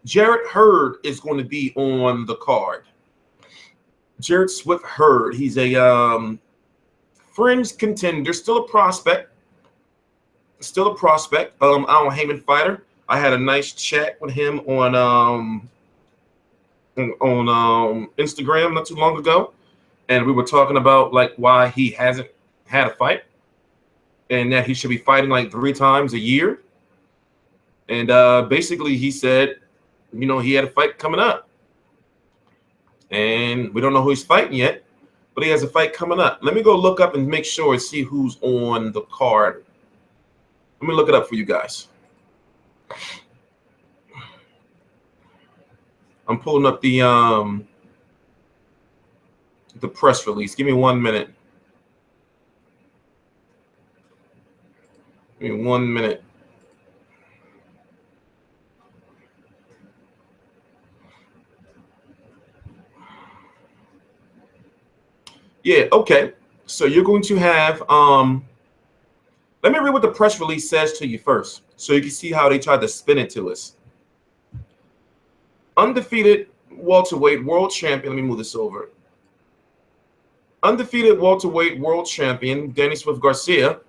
Jarrett Hurd is going to be on the card. Jarrett Swift Hurd. He's a fringe contender, still a prospect. Still a prospect. Al Heyman fighter. I had a nice chat with him on Instagram not too long ago, and we were talking about like why he hasn't had a fight, and that he should be fighting like 3 times a year. And basically, he said, you know, he had a fight coming up, and we don't know who he's fighting yet, but he has a fight coming up. Let me go look up and make sure and see who's on the card. Let me look it up for you guys. I'm pulling up the press release. Give me 1 minute. Give me 1 minute. Yeah, okay. So you're going to have let me read what the press release says to you first, so you can see how they tried to spin it to us. Undefeated welterweight world champion. Let me move this over. Undefeated welterweight world champion Danny Swift Garcia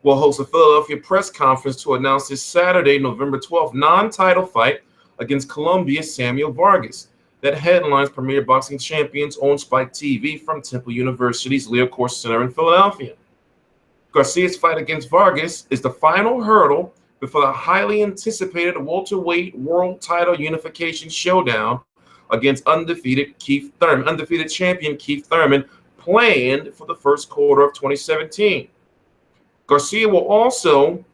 will host a Philadelphia press conference to announce his Saturday, November 12th, non-title fight against Colombia's Samuel Vargas that headlines Premier Boxing Champions on Spike TV from Temple University's Liacouras Center in Philadelphia. Garcia's fight against Vargas is the final hurdle before the highly anticipated welterweight world title unification showdown against undefeated champion Keith Thurman, planned for the first quarter of 2017. Garcia will also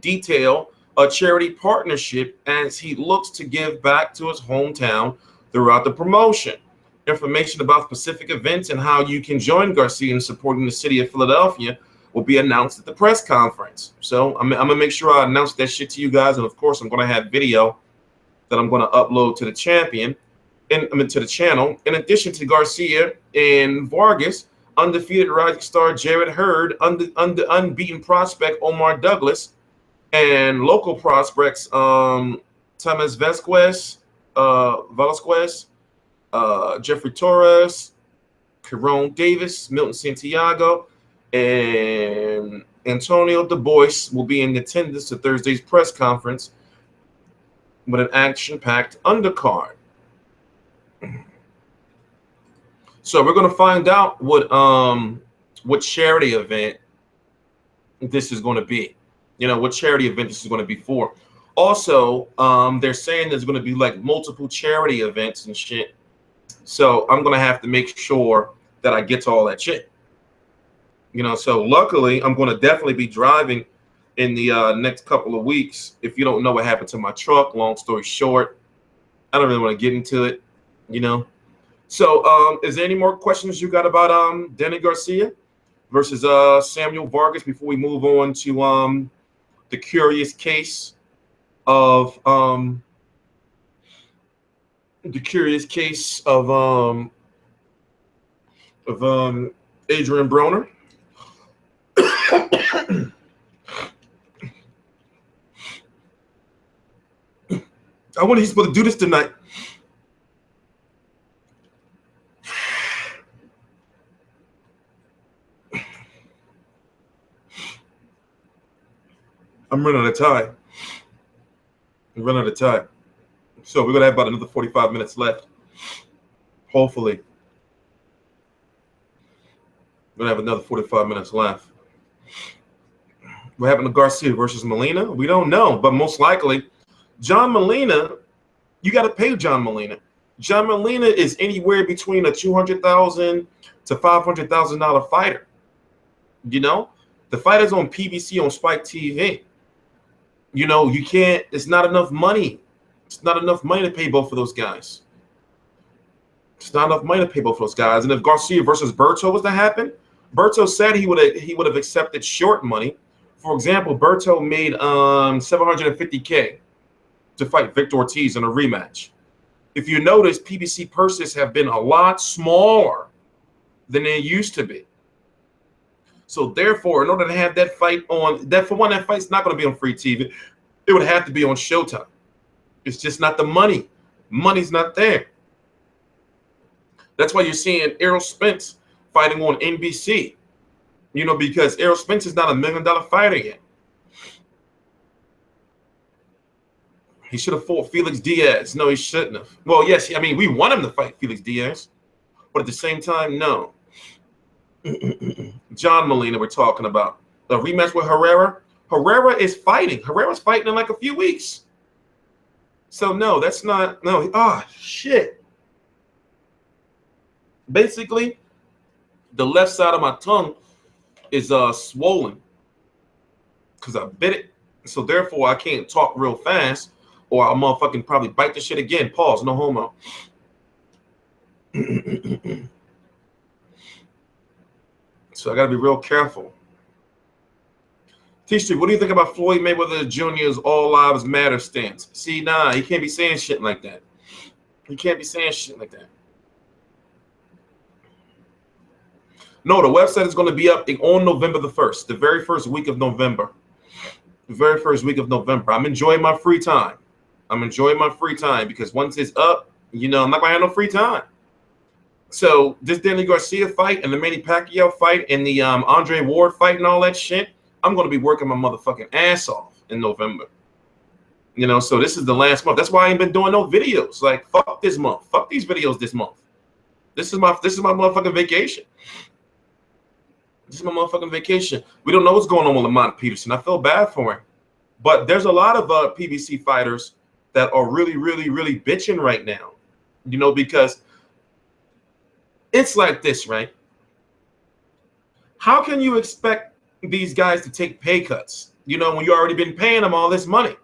detail a charity partnership as he looks to give back to his hometown throughout the promotion. Information about specific events and how you can join Garcia in supporting the city of Philadelphia will be announced at the press conference. So I'm going to make sure I announce that shit to you guys. And of course, I'm going to have video that I'm going to upload to the to the channel. In addition to Garcia and Vargas, undefeated rising star Jarrett Hurd, unbeaten prospect Omar Douglas, and local prospects Thomas Velasquez, Jeffrey Torres, Tyrone Davis, Milton Santiago, and Antonio Du Bois will be in attendance to Thursday's press conference with an action-packed undercard. So we're going to find out what charity event this is going to be. You know, what charity event this is going to be for. Also, they're saying there's going to be like multiple charity events and shit. So I'm going to have to make sure that I get to all that shit. You know, so luckily, I'm going to definitely be driving in the next couple of weeks. If you don't know what happened to my truck, long story short, I don't really want to get into it, you know. So is there any more questions you got about Danny Garcia versus Samuel Vargas before we move on to the curious case of Adrien Broner? I wonder he's supposed to do this tonight. I'm running out of time. So we're going to have about another 45 minutes left. Hopefully. We're going to have another 45 minutes left. What happened to Garcia versus Molina? We don't know, but most likely, John Molina, You got to pay John Molina. John Molina is anywhere between a $200,000 to $500,000 fighter. You know, the fighters on PBC on Spike TV. You know, you can't. It's not enough money. It's not enough money to pay both of those guys. It's not enough money to pay both of those guys. And if Garcia versus Berto was to happen, Berto said he would have accepted short money. For example, Berto made $750K to fight Victor Ortiz in a rematch. If you notice, PBC purses have been a lot smaller than they used to be. So therefore, in order to have that fight on, that fight's not going to be on free TV. It would have to be on Showtime. It's just not the money. Money's not there. That's why you're seeing Errol Spence fighting on NBC. You know, because Errol Spence is not $1 million fighter yet. He should have fought Felix Diaz. No, he shouldn't have. Well, yes, I mean, we want him to fight Felix Diaz. But at the same time, no. John Molina we're talking about. The rematch with Herrera. Herrera is fighting. Herrera's fighting in like a few weeks. So, no, that's not. No. Ah, shit. Basically, the left side of my tongue is swollen because I bit it. So, therefore, I can't talk real fast or I'll motherfucking probably bite the shit again. Pause. No homo. So, I got to be real careful. T-Street, what do you think about Floyd Mayweather Jr.'s All Lives Matter stance? See, nah, he can't be saying shit like that. He can't be saying shit like that. No, the website is going to be up on November the 1st, the very first week of November. The very first week of November. I'm enjoying my free time. I'm enjoying my free time because once it's up, you know, I'm not going to have no free time. So this Danny Garcia fight and the Manny Pacquiao fight and the Andre Ward fight and all that shit, I'm going to be working my motherfucking ass off in November. You know, so this is the last month. That's why I ain't been doing no videos. Like, fuck this month. Fuck these videos this month. This is my motherfucking vacation. This is my motherfucking vacation. We don't know what's going on with Lamont Peterson. I feel bad for him. But there's a lot of PBC fighters that are really, really, really bitching right now. You know, because it's like this, right? How can you expect these guys to take pay cuts, you know, when you already been paying them all this money?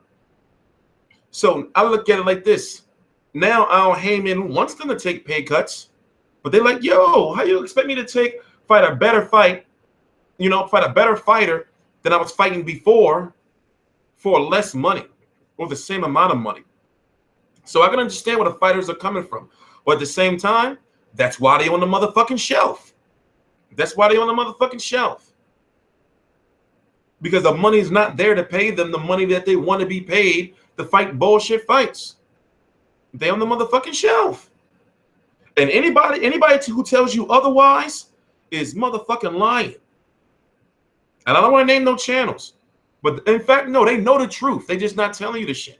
So I look at it like this. Now Al Heyman wants them to take pay cuts, but they're like, yo, how you expect me to fight a better fight, you know, fight a better fighter than I was fighting before for less money or the same amount of money? So I can understand where the fighters are coming from. But at the same time, that's why they on the motherfucking shelf. That's why they on the motherfucking shelf. Because the money's not there to pay them the money that they want to be paid to fight bullshit fights. They on the motherfucking shelf. And anybody who tells you otherwise is motherfucking lying. And I don't want to name no channels. But in fact, no, they know the truth. They just not telling you the shit.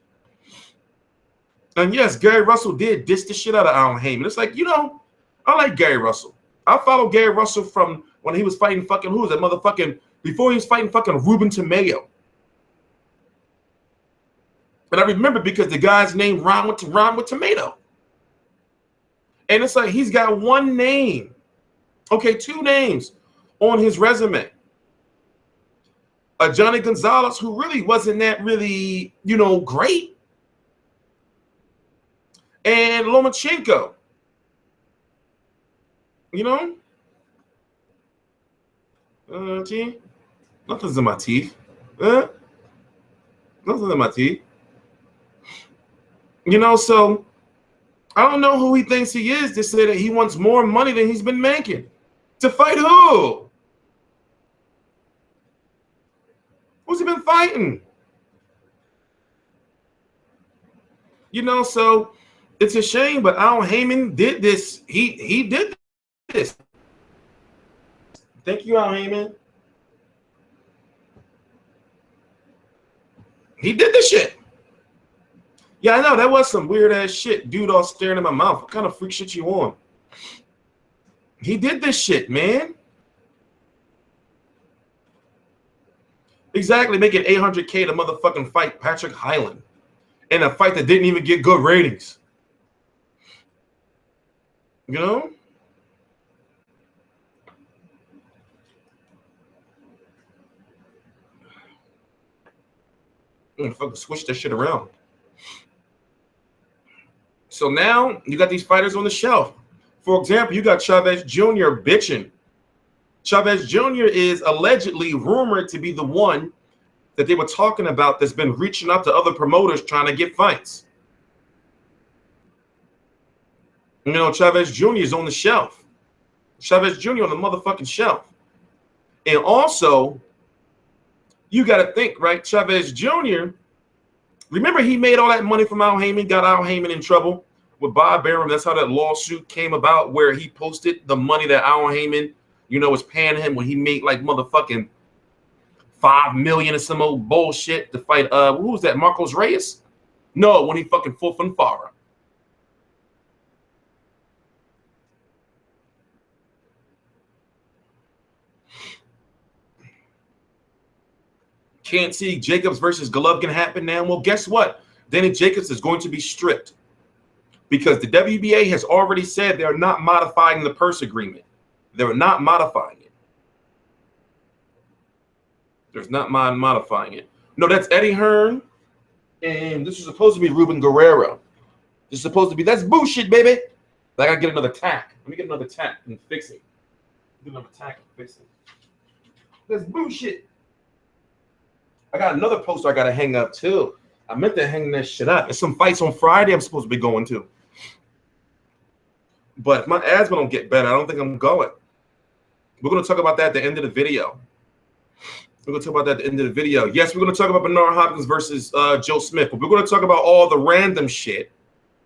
And yes, Gary Russell did diss the shit out of Al Heyman. It's like, you know, I like Gary Russell. I follow Gary Russell from when he was fighting fucking, who was that motherfucking, before he was fighting fucking Ruben Tamayo. And I remember because the guy's name rhymed with tomato. And it's like he's got one name. Okay, two names on his resume. Johnny Gonzalez, who really wasn't that really, you know, great. And Lomachenko. You know? Gee, nothing's in my teeth. Nothing's in my teeth. You know, so I don't know who he thinks he is to say that he wants more money than he's been making. To fight who? Who's he been fighting? You know, so it's a shame, but Al Heyman did this. He did this. Thank you, Al Heyman. He did this shit. Yeah, I know. That was some weird-ass shit. Dude all staring in my mouth. What kind of freak shit you on? He did this shit, man. Exactly. Making $800K to motherfucking fight Patrick Hyland. in a fight that didn't even get good ratings. You know? I'm gonna fucking switch that shit around. So now you got these fighters on the shelf. For example, you got Chavez Jr. bitching. Chavez Jr. is allegedly rumored to be the one that they were talking about that's been reaching out to other promoters trying to get fights. You know, Chavez Jr. is on the shelf. Chavez Jr. on the motherfucking shelf. And also, you got to think, right? Chavez Jr., remember he made all that money from Al Heyman, got Al Heyman in trouble with Bob Arum. That's how that lawsuit came about, where he posted the money that Al Heyman, you know, was paying him when he made like motherfucking $5 million or some old bullshit to fight, who was that, Marcos Reyes? No, when he fucking fought Farah. Can't see Jacobs versus Golovkin happen now. Well, guess what? Danny Jacobs is going to be stripped because the WBA has already said they're not modifying the purse agreement. They're not modifying it. There's not modifying it. No, that's Eddie Hearn, and this is supposed to be Ruben Guerrero. This is supposed to be, that's bullshit, baby. I gotta get another tack. Let me get another tack and fix it. Get another tack and fix it. That's bullshit. I got another poster I gotta hang up too. I meant to hang that shit up. There's some fights on Friday I'm supposed to be going to. But if my asthma don't get better, I don't think I'm going. We're gonna talk about that at the end of the video. We're gonna talk about that at the end of the video. Yes, we're gonna talk about Bernard Hopkins versus Joe Smith, but we're gonna talk about all the random shit,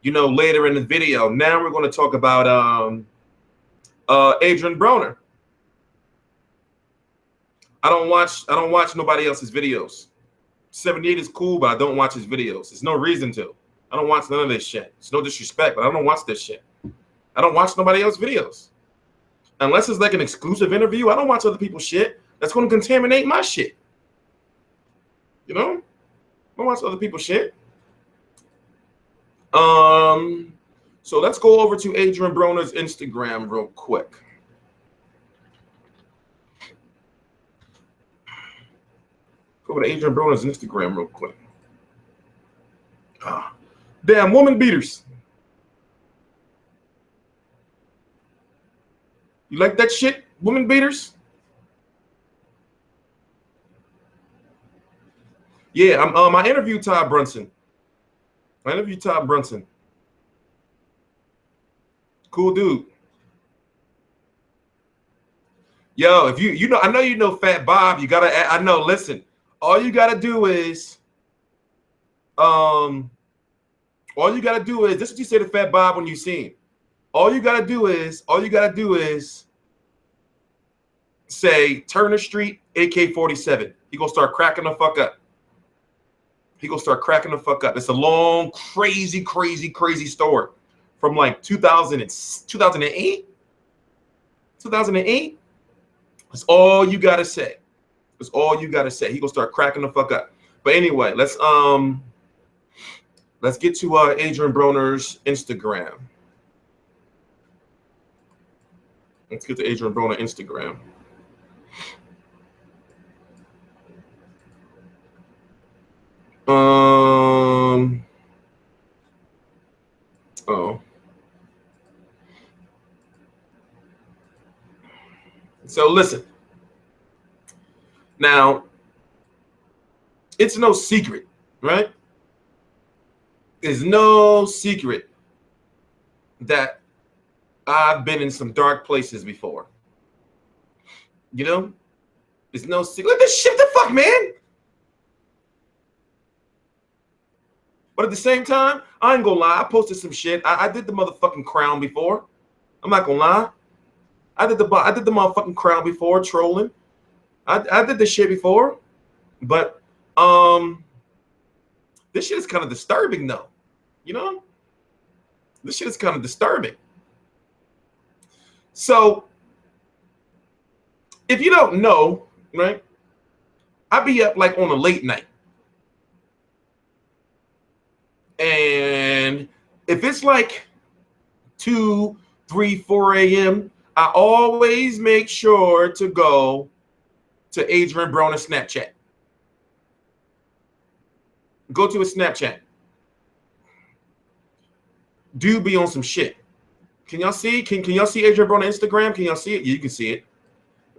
you know, later in the video. Now we're gonna talk about Adrien Broner. I don't watch nobody else's videos. 78 is cool, but I don't watch his videos. There's no reason to. I don't watch none of this shit. It's no disrespect, but I don't watch this shit. I don't watch nobody else's videos. Unless it's like an exclusive interview, I don't watch other people's shit. That's going to contaminate my shit. You know? I don't watch other people's shit. So let's go over to Adrien Broner's Instagram real quick. Go over to Adrien Broner's Instagram real quick. Damn, woman beaters. You like that shit, woman beaters? Yeah, I interviewed Ty Brunson. Cool dude. Yo, if you know, I know you know Fat Bob. You gotta, I know. Listen, all you gotta do is, this is what you say to Fat Bob when you see him. All you gotta do is say Turner Street, AK-47. He gonna start cracking the fuck up. It's a long, crazy story from like 2008. That's all you gotta say. He gonna start cracking the fuck up. But anyway, let's get to Adrien Broner's Instagram. Let's get to Adrien Broner Instagram. So listen. Now, it's no secret, right? It's no secret that I've been in some dark places before. You know? It's no secret. Look at this shit, the fuck, man. But at the same time, I ain't gonna lie. I posted some shit. I did the motherfucking crown before. I'm not gonna lie. I did the motherfucking crown before, trolling. I did this shit before. But this shit is kind of disturbing though. You know? This shit is kind of disturbing. So if you don't know, right? I be up like on a late night. And if it's like 2, 3, 4 a.m., I always make sure to go to Adrien Broner Snapchat. Go to his Snapchat. Dude be on some shit. Can y'all see? Can y'all see Adrien Broner Instagram? Can y'all see it? Yeah, you can see it.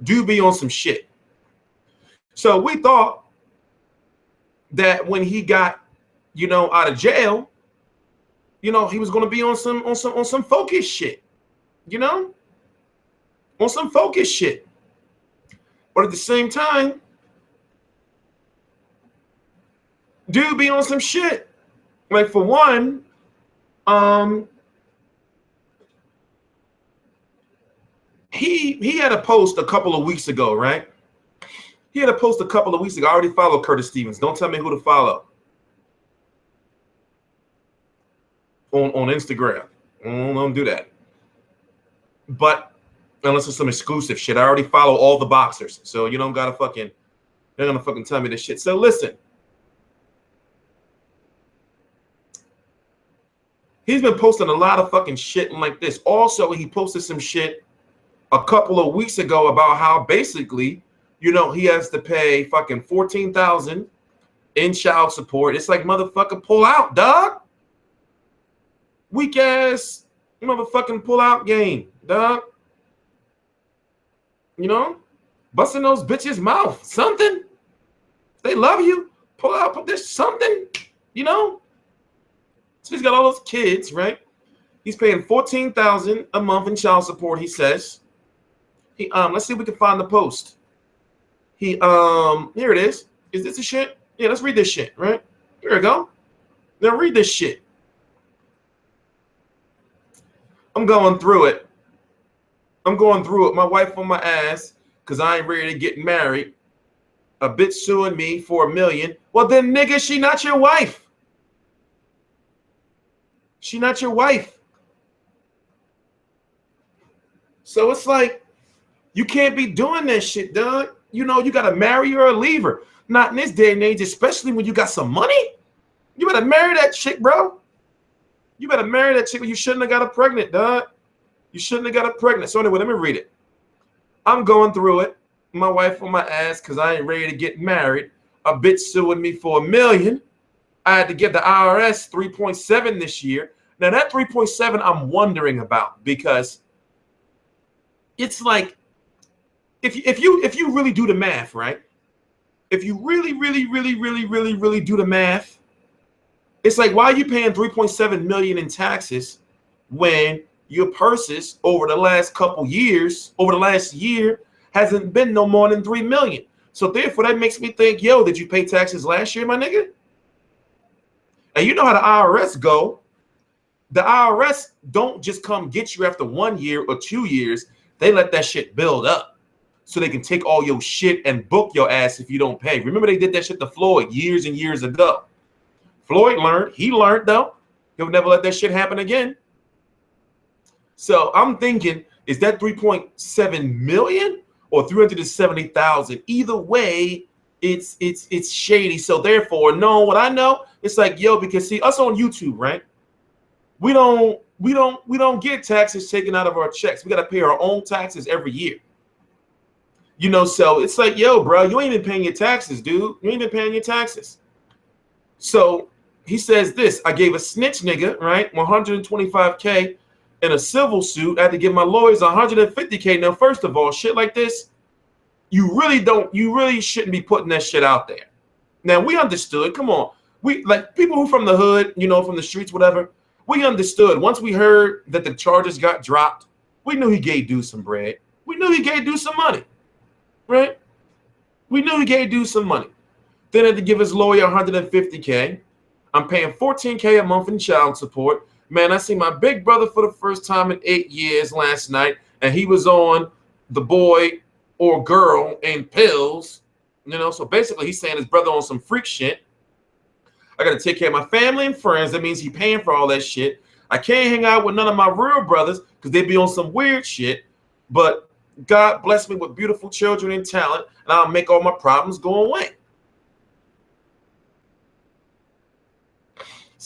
Dude be on some shit. So we thought that when he got, out of jail, he was going to be on some focus shit, on some focus shit. But at the same time, dude be on some shit. Like, for one, he had a post a couple of weeks ago, right? He had a post a couple of weeks ago. I already follow Curtis Stevens. Don't tell me who to follow on Instagram. Don't do that. But unless it's some exclusive shit, I already follow all the boxers. So you don't gotta fucking, they're gonna fucking tell me this shit. So listen. He's been posting a lot of fucking shit like this. Also, he posted some shit a couple of weeks ago about how basically, he has to pay fucking $14,000 in child support. It's like, motherfucker, pull out, dog. Weak ass motherfucking pull out game, dog. Busting those bitches' mouth. Something. They love you. Pull out, put this something, So he's got all those kids, right? He's paying $14,000 a month in child support, he says. Let's see if we can find the post. Here it is. Is this the shit? Yeah, let's read this shit, right? Here we go. Now read this shit. I'm going through it. My wife on my ass because I ain't ready to get married. A bitch suing me for $1 million. Well, then, nigga, she not your wife. She not your wife. So it's like, you can't be doing that shit, dog. You got to marry her or leave her. Not in this day and age, especially when you got some money. You better marry that chick, bro. You better marry that chick. You shouldn't have got her pregnant, dog. You shouldn't have got her pregnant. So anyway, let me read it. I'm going through it. My wife on my ass because I ain't ready to get married. A bitch suing me for $1 million. I had to give the IRS 3.7 this year. Now that 3.7 I'm wondering about because it's like, if you really do the math, right? If you really do the math, it's like, why are you paying 3.7 million in taxes when your purses over the last couple years, over the last year, hasn't been no more than 3 million? So therefore, that makes me think, yo, did you pay taxes last year, my nigga? And you know how the IRS go. The IRS don't just come get you after 1 year or 2 years. They let that shit build up so they can take all your shit and book your ass if you don't pay. Remember they did that shit to Floyd years and years ago. Floyd learned. He learned, though. He'll never let that shit happen again. So I'm thinking, is that 3.7 million or 370,000? Either way, it's shady. So therefore, no, what I know, it's like, yo, because see, us on YouTube, right? We don't get taxes taken out of our checks. We got to pay our own taxes every year. So it's like, yo, bro, you ain't even paying your taxes, dude. You ain't even paying your taxes. So he says this, I gave a snitch nigga, right, $125K in a civil suit. I had to give my lawyers $150K. Now, first of all, shit like this, you really shouldn't be putting that shit out there. Now, we understood. Come on. We, like, people who from the hood, from the streets, whatever, we understood. Once we heard that the charges got dropped, we knew he gave dude some bread. We knew he gave dude some money, right? We knew he gave dude some money. Then had to give his lawyer $150K. I'm paying $14K a month in child support. Man, I see my big brother for the first time in 8 years last night, and he was on the boy or girl and pills, So basically, he's saying his brother on some freak shit. I got to take care of my family and friends. That means he's paying for all that shit. I can't hang out with none of my real brothers because they be on some weird shit. But God bless me with beautiful children and talent, and I'll make all my problems go away.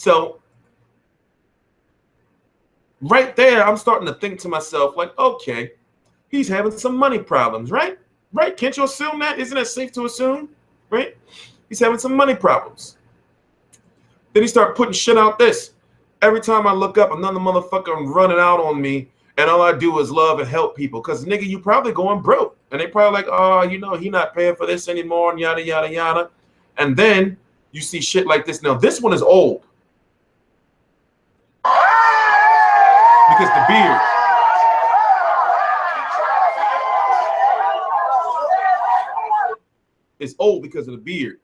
So right there, I'm starting to think to myself, like, okay, he's having some money problems, right? Right? Can't you assume that? Isn't it safe to assume? Right? He's having some money problems. Then he started putting shit out this. Every time I look up, another motherfucker running out on me, and all I do is love and help people. Because, nigga, you probably going broke. And they probably like, oh, you know, he not paying for this anymore, and yada, yada, yada. And then you see shit like this. Now, this one is old. Because the beard. Is old because of the beard.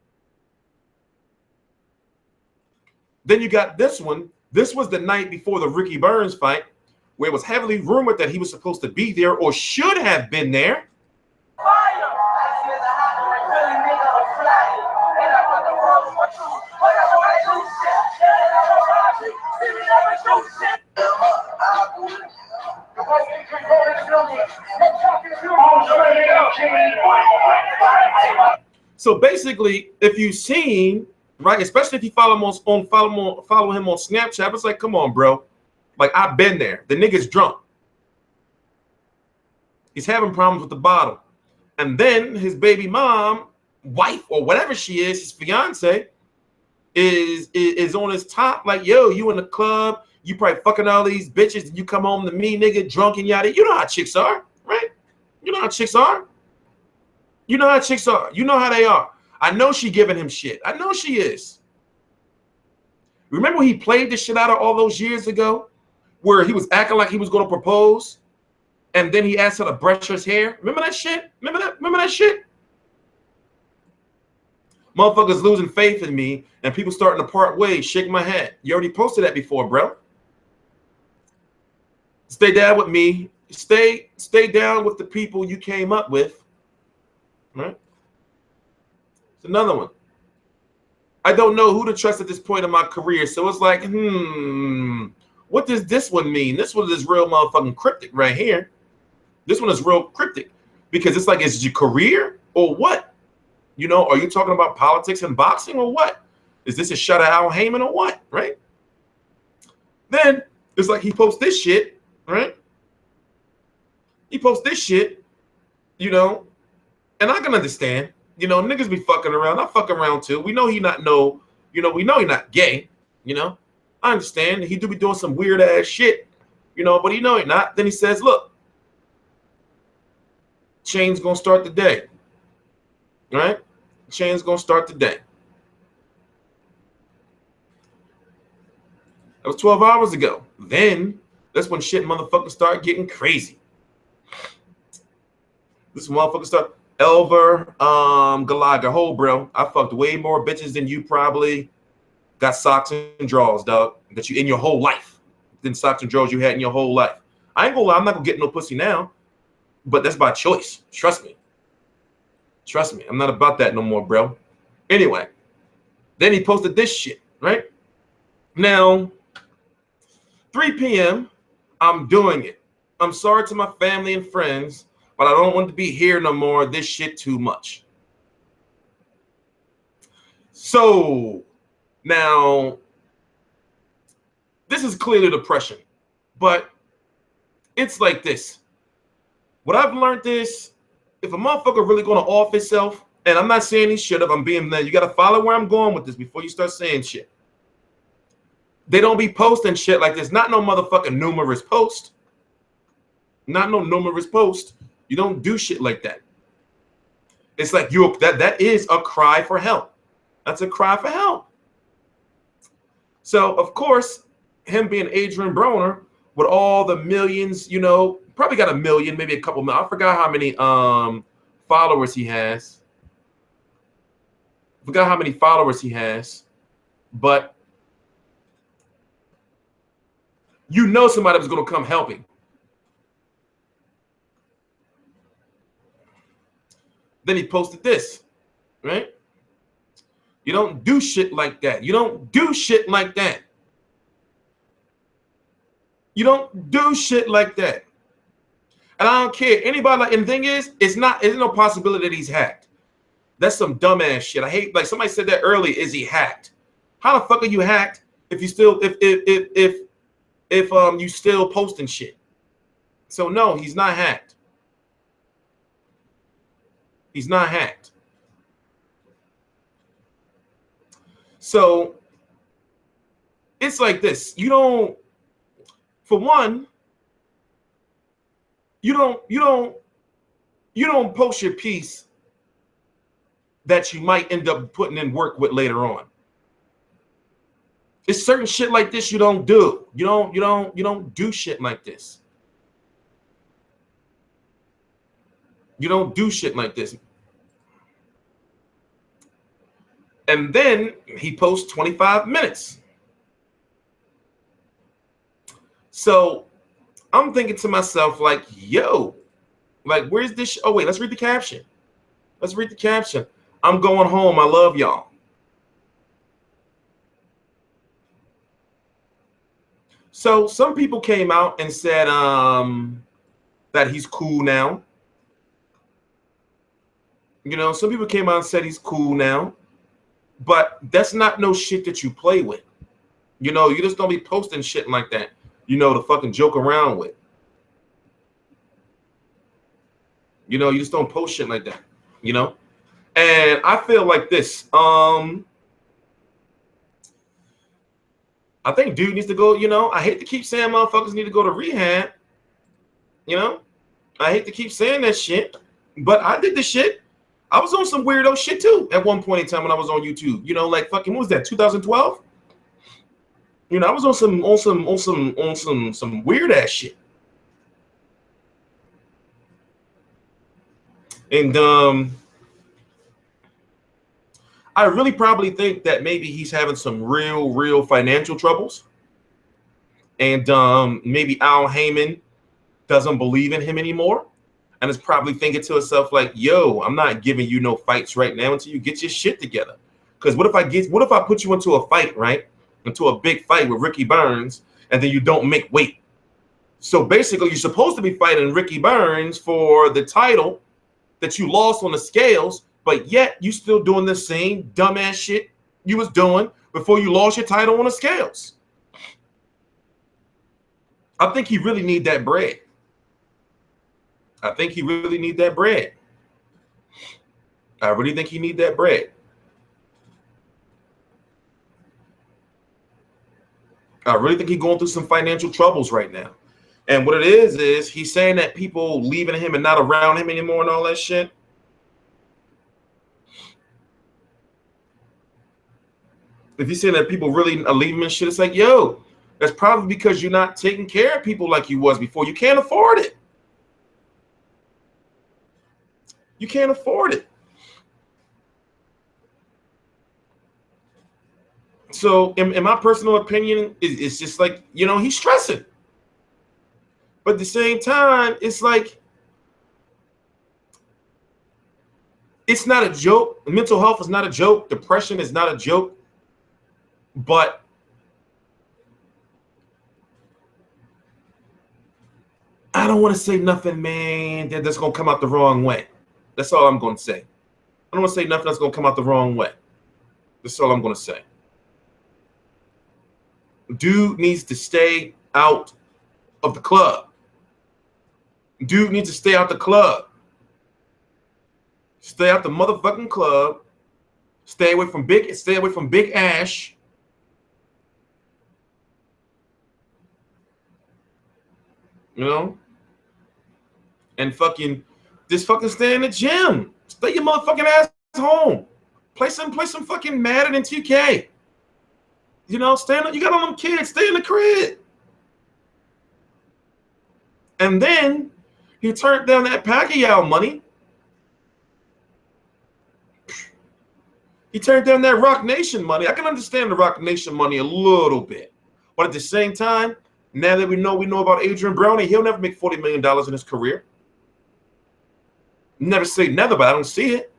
Then you got this one. This was the night before the Ricky Burns fight, where it was heavily rumored that he was supposed to be there or should have been there. So basically, if you've seen, right, especially if you follow him on Snapchat, it's like, come on, bro. Like, I've been there. The nigga's drunk. He's having problems with the bottle. And then his baby mom, wife, or whatever she is, his fiance, is on his top, like, yo, you in the club, you probably fucking all these bitches, and you come home to me, nigga, drunk and yada. You know how chicks are, right? You know how chicks are. You know how chicks are. You know how they are. I know she giving him shit. I know she is. Remember when he played the shit out of all those years ago, where he was acting like he was going to propose, and then he asked her to brush his hair? Remember that shit? Remember that? Remember that shit? Motherfuckers losing faith in me, and people starting to part ways, shake my head. You already posted that before, bro. Stay down with me. Stay down with the people you came up with. Right? It's another one. I don't know who to trust at this point in my career. So it's like, what does this one mean? This one is real motherfucking cryptic right here. This one is real cryptic. Because it's like, is it your career or what? You know, are you talking about politics and boxing or what? Is this a shot at Al Heyman or what? Right? Then it's like he posts this shit, right? He posts this shit, you know, and I can understand, you know, niggas be fucking around. I fuck around too. We know he not we know he not gay, you know. I understand. He do be doing some weird ass shit, you know, but he know he not. Then he says, look, Chain's gonna start the day. Right? Chain's gonna start the day. That was 12 hours ago. Then that's when shit motherfuckers start getting crazy. This motherfucker start Elver, Gallagher, ho, bro. I fucked way more bitches than you probably got socks and drawers, dog. That you in your whole life. Than socks and drawers you had in your whole life. I ain't gonna lie, I'm not gonna get no pussy now, but that's by choice. Trust me. Trust me, I'm not about that no more, bro. Anyway, then he posted this shit, right? Now, 3 p.m., I'm doing it. I'm sorry to my family and friends, but I don't want to be here no more. This shit too much. So, now, this is clearly depression, but it's like this. What I've learned is, if a motherfucker really going to off himself, and I'm not saying he should have, I'm being there. You got to follow where I'm going with this before you start saying shit. They don't be posting shit like this. Not no motherfucking numerous post. Not no numerous post. You don't do shit like that. It's like that is a cry for help. That's a cry for help. So, of course, him being Adrien Broner with all the millions, you know, probably got a million, maybe a couple million. I forgot how many followers he has. Forgot how many followers he has. But you know somebody was going to come helping. Then he posted this, right? You don't do shit like that. You don't do shit like that. You don't do shit like that. And I don't care. Anybody like, and the thing is, there's no possibility that he's hacked. That's some dumbass shit. I hate, like somebody said that earlier, is he hacked? How the fuck are you hacked if you still if you still posting shit. So no, he's not hacked. He's not hacked. So it's like this. You don't, for one, you don't post your piece that you might end up putting in work with later on. It's certain shit like this you don't do. You don't do shit like this. You don't do shit like this. And then he posts 25 minutes. So I'm thinking to myself, like, yo, like, where's this? Oh, wait, let's read the caption. Let's read the caption. I'm going home. I love y'all. So some people came out and said that he's cool now. You know, some people came out and said he's cool now. But that's not no shit that you play with. You know, you just don't be posting shit like that, you know, to fucking joke around with. You know, you just don't post shit like that, you know? And I feel like this. I think dude needs to go, you know, I hate to keep saying motherfuckers need to go to rehab. You know? I hate to keep saying that shit, but I did this shit. I was on some weirdo shit too at one point in time when I was on YouTube. You know, like fucking, what was that, 2012? You know, I was on some weird ass shit. And I really probably think that maybe he's having some real financial troubles. And maybe Al Heyman doesn't believe in him anymore. And is probably thinking to herself like, yo, I'm not giving you no fights right now until you get your shit together. Because what if I put you into a fight, right? Into a big fight with Ricky Burns, and then you don't make weight. So basically, you're supposed to be fighting Ricky Burns for the title that you lost on the scales, but yet you still doing the same dumbass shit you was doing before you lost your title on the scales. I think he really need that bread. I think he really need that bread. I really think he need that bread. I really think he's going through some financial troubles right now. And what it is he's saying that people leaving him and not around him anymore and all that shit. If you're saying that people really are leaving him and shit, it's like, yo, that's probably because you're not taking care of people like you was before. You can't afford it. You can't afford it. So in my personal opinion, it's just like, you know, he's stressing. But at the same time, it's like, it's not a joke. Mental health is not a joke. Depression is not a joke. But I don't want to say nothing, man, that's going to come out the wrong way. That's all I'm going to say. I don't want to say nothing that's going to come out the wrong way. That's all I'm going to say. Dude needs to stay out of the club. Dude needs to stay out the club. Stay out the motherfucking club. Stay away from Big Ash. You know? And fucking just fucking stay in the gym. Stay your motherfucking ass home. Play some fucking Madden and 2K. You know, you got all them kids, stay in the crib. And then he turned down that Pacquiao money. He turned down that Rock Nation money. I can understand the Rock Nation money a little bit. But at the same time, now that we know about Adrien Broner, he'll never make $40 million in his career. Never say never, but I don't see it.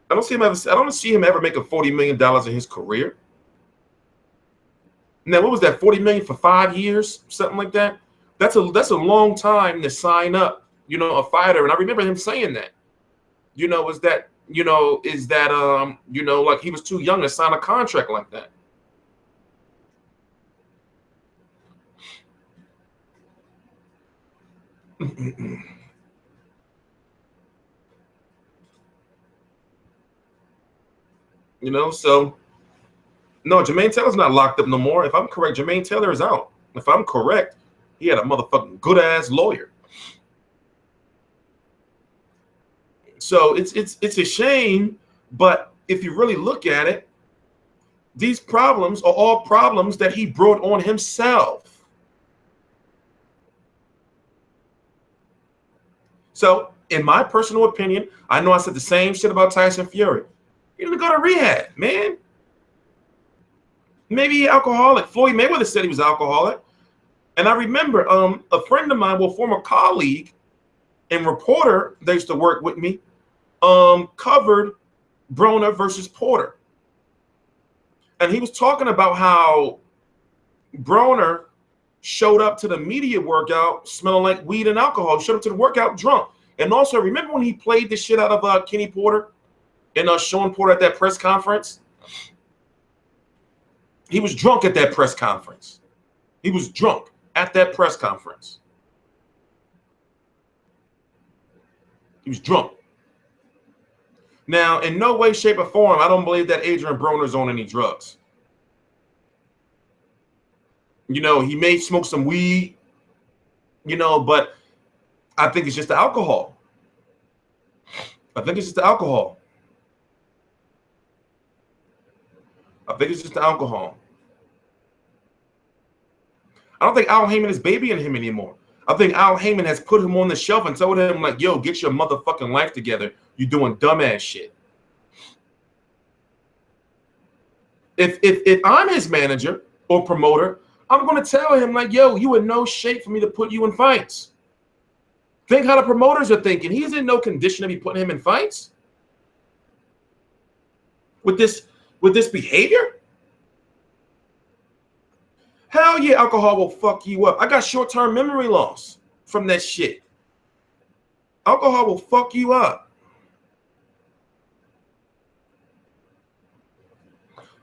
I don't see him ever making $40 million in his career. Now, what was that? $40 million for 5 years, something like that. That's a long time to sign up, you know, a fighter. And I remember him saying that. You know, like he was too young to sign a contract like that. You know, so no, Jermaine Taylor's not locked up no more. If I'm correct, Jermaine Taylor is out. If I'm correct, he had a motherfucking good ass lawyer. So it's a shame, but if you really look at it, these problems are all problems that he brought on himself. So, in my personal opinion, I know I said the same shit about Tyson Fury. You need to go to rehab, man. Maybe he's alcoholic. Floyd Mayweather said he was alcoholic. And I remember a friend of mine, well, former colleague and reporter that used to work with me, covered Broner versus Porter. And he was talking about how Broner showed up to the media workout smelling like weed and alcohol. Showed up to the workout drunk. And also, remember when he played the shit out of Kenny Porter and Sean Porter at that press conference? He was drunk at that press conference. He was drunk at that press conference. He was drunk. Now, in no way, shape, or form, I don't believe that Adrien Broner's on any drugs. You know, he may smoke some weed, you know, but I think it's just the alcohol. I think it's just the alcohol. I think it's just the alcohol. I don't think Al Heyman is babying him anymore. I think Al Heyman has put him on the shelf and told him, like, yo, get your motherfucking life together. You're doing dumbass shit. If I'm his manager or promoter, I'm going to tell him, like, yo, you in no shape for me to put you in fights. Think how the promoters are thinking. He's in no condition to be putting him in fights. With this behavior? Hell yeah, alcohol will fuck you up. I got short-term memory loss from that shit. Alcohol will fuck you up.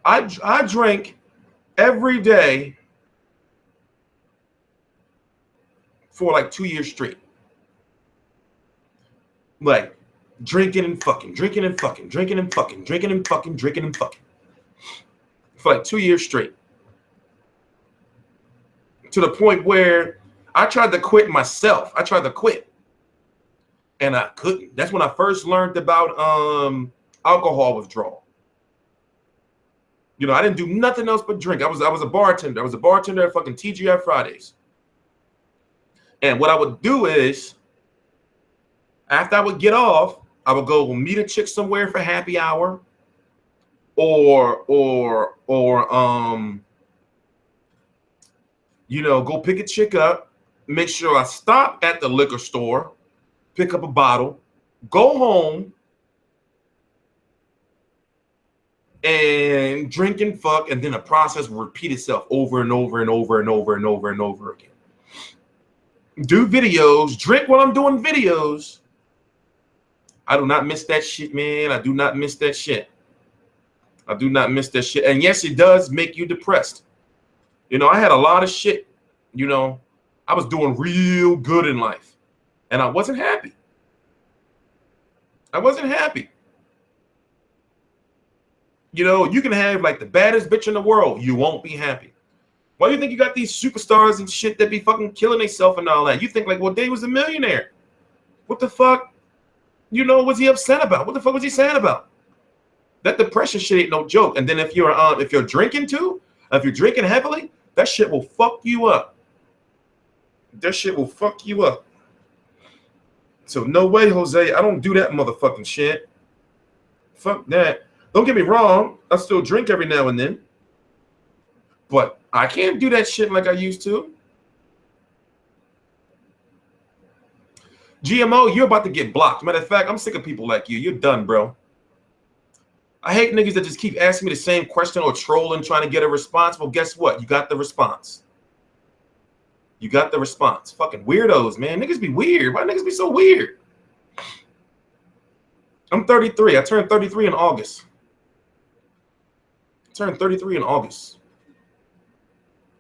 I drink every day for like 2 years straight. Like drinking and fucking, drinking and fucking, drinking and fucking, drinking and fucking, drinking and fucking. For like 2 years straight. To the point where I tried to quit myself. I tried to quit. And I couldn't. That's when I first learned about alcohol withdrawal. You know, I didn't do nothing else but drink. I was a bartender. I was a bartender at fucking TGI Fridays. And what I would do is, after I would get off, I would go meet a chick somewhere for happy hour, or you know, go pick a chick up, make sure I stop at the liquor store, pick up a bottle, go home, and drink and fuck, and then the process will repeat itself over and over and over and over and over and over again. Do videos, drink while I'm doing videos. I do not miss that shit, man. I do not miss that shit. I do not miss that shit. And yes, it does make you depressed. You know, I had a lot of shit. You know, I was doing real good in life, and I wasn't happy. I wasn't happy. You know, you can have like the baddest bitch in the world. You won't be happy. Why do you think you got these superstars and shit that be fucking killing themselves and all that? You think like, well, Dave was a millionaire. What the fuck? You know, was he upset about? What the fuck was he sad about? That depression shit ain't no joke. And then if you're drinking too, if you're drinking heavily, that shit will fuck you up. That shit will fuck you up. So no way, Jose. I don't do that motherfucking shit. Fuck that. Don't get me wrong. I still drink every now and then. But I can't do that shit like I used to. GMO, you're about to get blocked. Matter of fact, I'm sick of people like you. You're done, bro. I hate niggas that just keep asking me the same question or trolling, trying to get a response. Well, guess what? You got the response. You got the response. Fucking weirdos, man. Niggas be weird. Why niggas be so weird? I'm 33. I turned 33 in August. I turned 33 in August.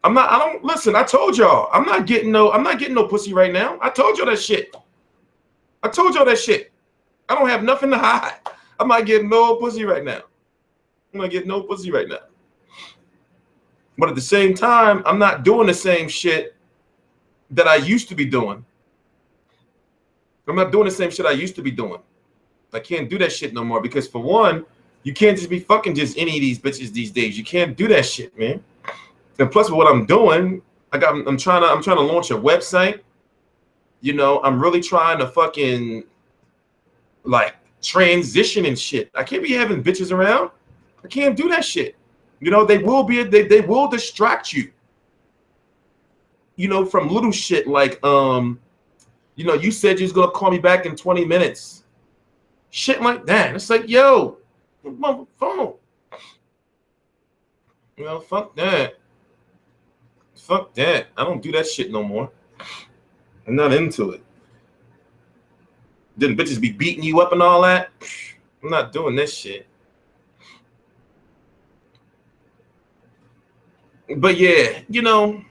I don't listen. I told y'all I'm not getting no pussy right now. I told y'all that shit. I told y'all that shit. I don't have nothing to hide. I'm not getting no pussy right now. I'm not getting no pussy right now. But at the same time, I'm not doing the same shit that I used to be doing. I'm not doing the same shit I used to be doing. I can't do that shit no more because for one, you can't just be fucking just any of these bitches these days. You can't do that shit, man. And plus, with what I'm doing, I'm trying to launch a website. You know, I'm really trying to fucking like transition and shit. I can't be having bitches around. I can't do that shit. You know, they will distract you. You know, from little shit like you know, you said you was gonna call me back in 20 minutes. Shit like that. It's like, yo, my phone. You know, fuck that. Fuck that. I don't do that shit no more. I'm not into it. Didn't bitches be beating you up and all that? I'm not doing this shit. But yeah, you know,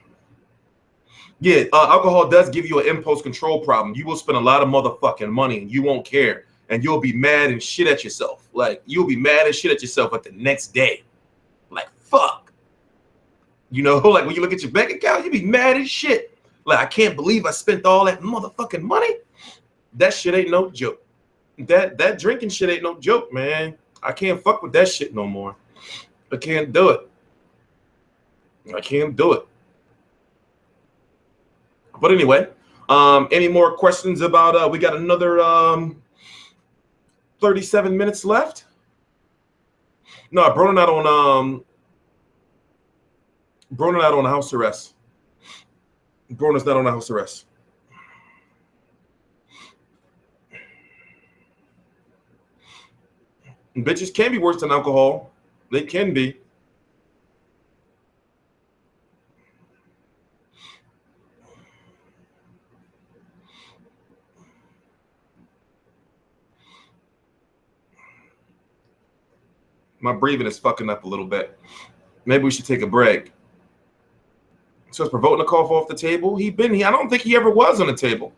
yeah, alcohol does give you an impulse control problem. You will spend a lot of motherfucking money and you won't care. And you'll be mad and shit at yourself. Like, you'll be mad and shit at yourself at the next day. Like, fuck. You know, like when you look at your bank account, you be mad as shit. Like, I can't believe I spent all that motherfucking money. That shit ain't no joke. That drinking shit ain't no joke, man. I can't fuck with that shit no more. I can't do it. I can't do it. But anyway, any more questions about we got another 37 minutes left? No, Broner not on house arrest. Broner's not on house arrest. And bitches can be worse than alcohol. They can be. My breathing is fucking up a little bit. Maybe we should take a break. So is Provodnikov off the table? I don't think he ever was on the table.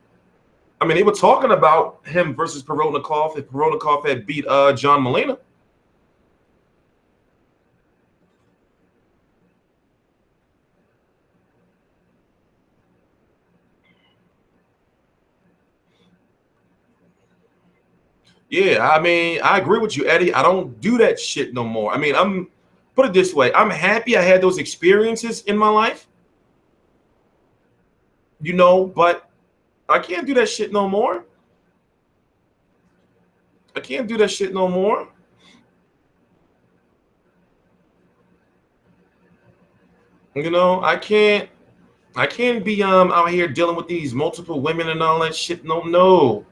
I mean, they were talking about him versus Provodnikov if Provodnikov had beat John Molina. Yeah, I mean, I agree with you, Eddie. I don't do that shit no more. I mean, put it this way. I'm happy I had those experiences in my life. You know, but I can't do that shit no more. I can't do that shit no more. You know, I can't be out here dealing with these multiple women and all that shit. No.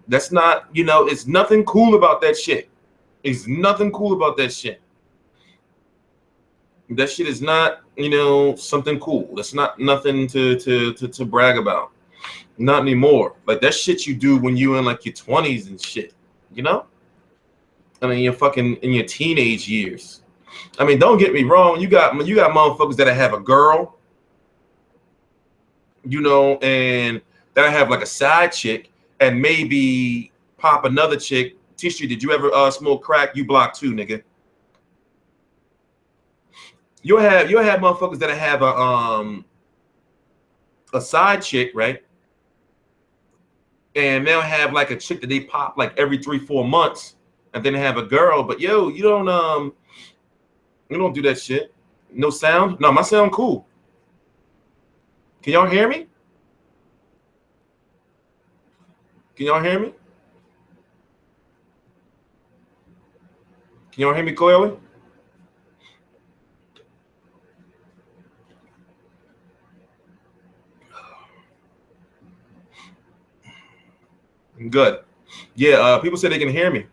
That's not, you know, it's nothing cool about that shit. It's nothing cool about that shit. That shit is not, you know, something cool. That's not nothing to brag about. Not anymore. Like that shit you do when you in like your 20s and shit, you know? I mean, you're fucking in your teenage years. I mean, don't get me wrong. You got motherfuckers that have a girl, you know, and that have like a side chick and maybe pop another chick. Tissue, did you ever smoke crack? You block too, nigga. You'll have motherfuckers that have a side chick, right? And they'll have like a chick that they pop like every 3-4 months, and then they have a girl. But yo, you don't do that shit. No sound? No, my sound cool. Can y'all hear me? Can y'all hear me? Can y'all hear me clearly? Good. Yeah, people say they can hear me.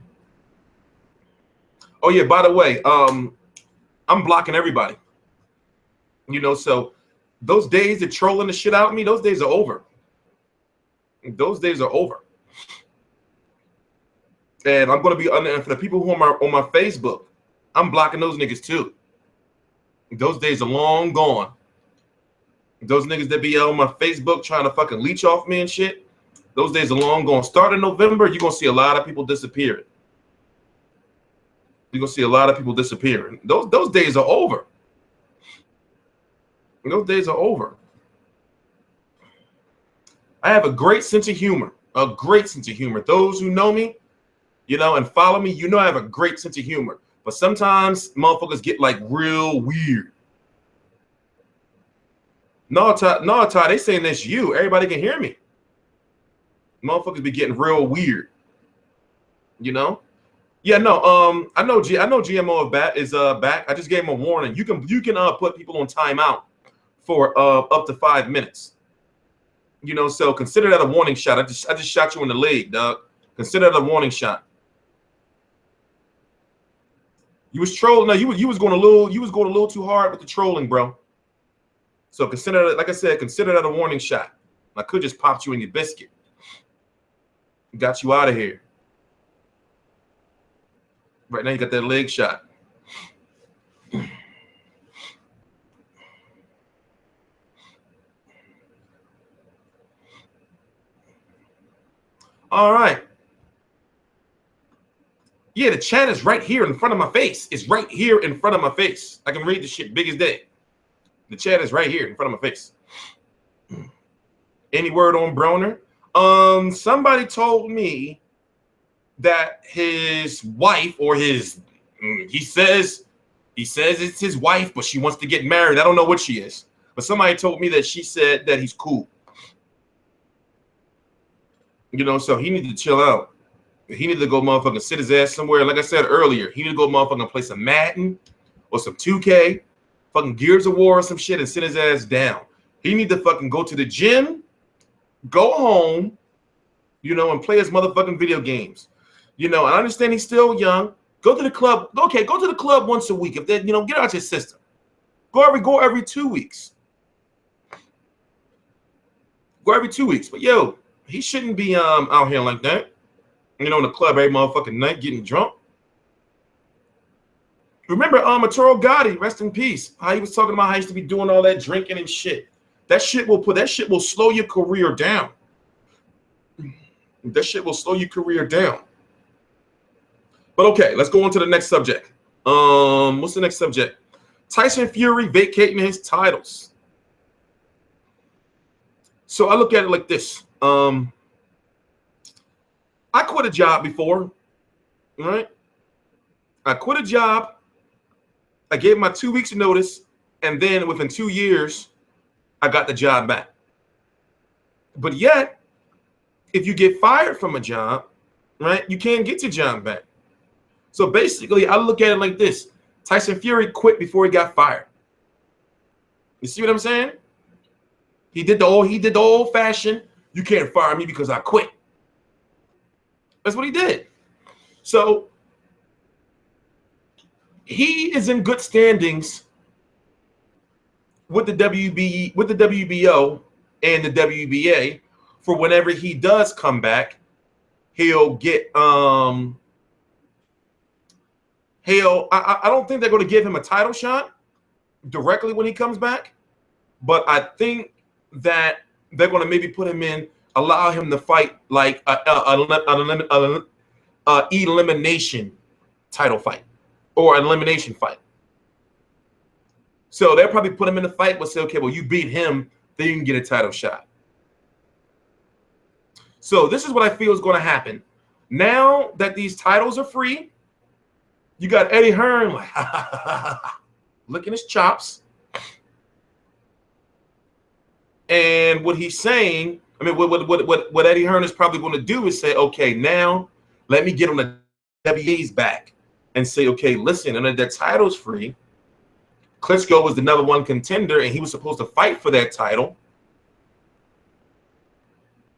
Oh yeah, by the way, I'm blocking everybody. You know, so those days of trolling the shit out of me, those days are over. Those days are over. And I'm gonna be for the people who are on my Facebook, I'm blocking those niggas too. Those days are long gone. Those niggas that be on my Facebook trying to fucking leech off me and shit, those days are long gone. Start in November, you're going to see a lot of people disappearing. You're going to see a lot of people disappearing. Those days are over. Those days are over. I have a great sense of humor. A great sense of humor. Those who know me, you know, and follow me, you know I have a great sense of humor. But sometimes motherfuckers get like real weird. No, Todd, they saying that's you. Everybody can hear me. Motherfuckers be getting real weird. You know? Yeah, no. I know GMO is back. I just gave him a warning. You can put people on timeout for up to 5 minutes. You know, so consider that a warning shot. I just shot you in the leg, dog. Consider that a warning shot. You was trolling. No, you was going a little too hard with the trolling, bro. So consider that, like I said, consider that a warning shot. I could just popped you in your biscuit. Got you out of here. Right now you got that leg shot. All right. Yeah, the chat is right here in front of my face. It's right here in front of my face. I can read the shit big as day. The chat is right here in front of my face. Any word on Broner? Somebody told me that his wife or his he says it's his wife, but she wants to get married. I don't know what she is. But somebody told me that she said that he's cool. You know, so he needs to chill out. He needs to go motherfucking sit his ass somewhere. Like I said earlier, he need to go motherfucking play some Madden or some 2K, fucking Gears of War or some shit and sit his ass down. He need to fucking go to the gym, go home, you know, and play his motherfucking video games. You know, I understand he's still young. Go to the club. Okay, go to the club once a week. If that, you know, get out your system. Go every 2 weeks. Go every 2 weeks. But yo, he shouldn't be out here like that. You know, in the club every motherfucking night getting drunk. Remember Arturo Gotti, rest in peace. How he was talking about how he used to be doing all that drinking and shit. That shit will slow your career down. That shit will slow your career down. But okay, let's go on to the next subject. What's the next subject? Tyson Fury vacating his titles. So I look at it like this. I quit a job before, right? I quit a job. I gave my 2 weeks notice, and then within 2 years, I got the job back. But yet, if you get fired from a job, right, you can't get your job back. So basically, I look at it like this. Tyson Fury quit before he got fired. You see what I'm saying? He did the old-fashioned, you can't fire me because I quit. That's what he did. So he is in good standings with the WBO and the WBA for whenever he does come back, he'll get I don't think they're going to give him a title shot directly when he comes back, but I think that they're going to maybe put him in, allow him to fight like a elimination title fight or an elimination fight. So they'll probably put him in the fight, but say, okay, well, you beat him, then you can get a title shot. So this is what I feel is going to happen. Now that these titles are free, you got Eddie Hearn like licking his chops. And what he's saying, I mean, what Eddie Hearn is probably going to do is say, okay, now let me get on the WBA's back and say, okay, listen, and that title's free. Klitschko was the number one contender, and he was supposed to fight for that title.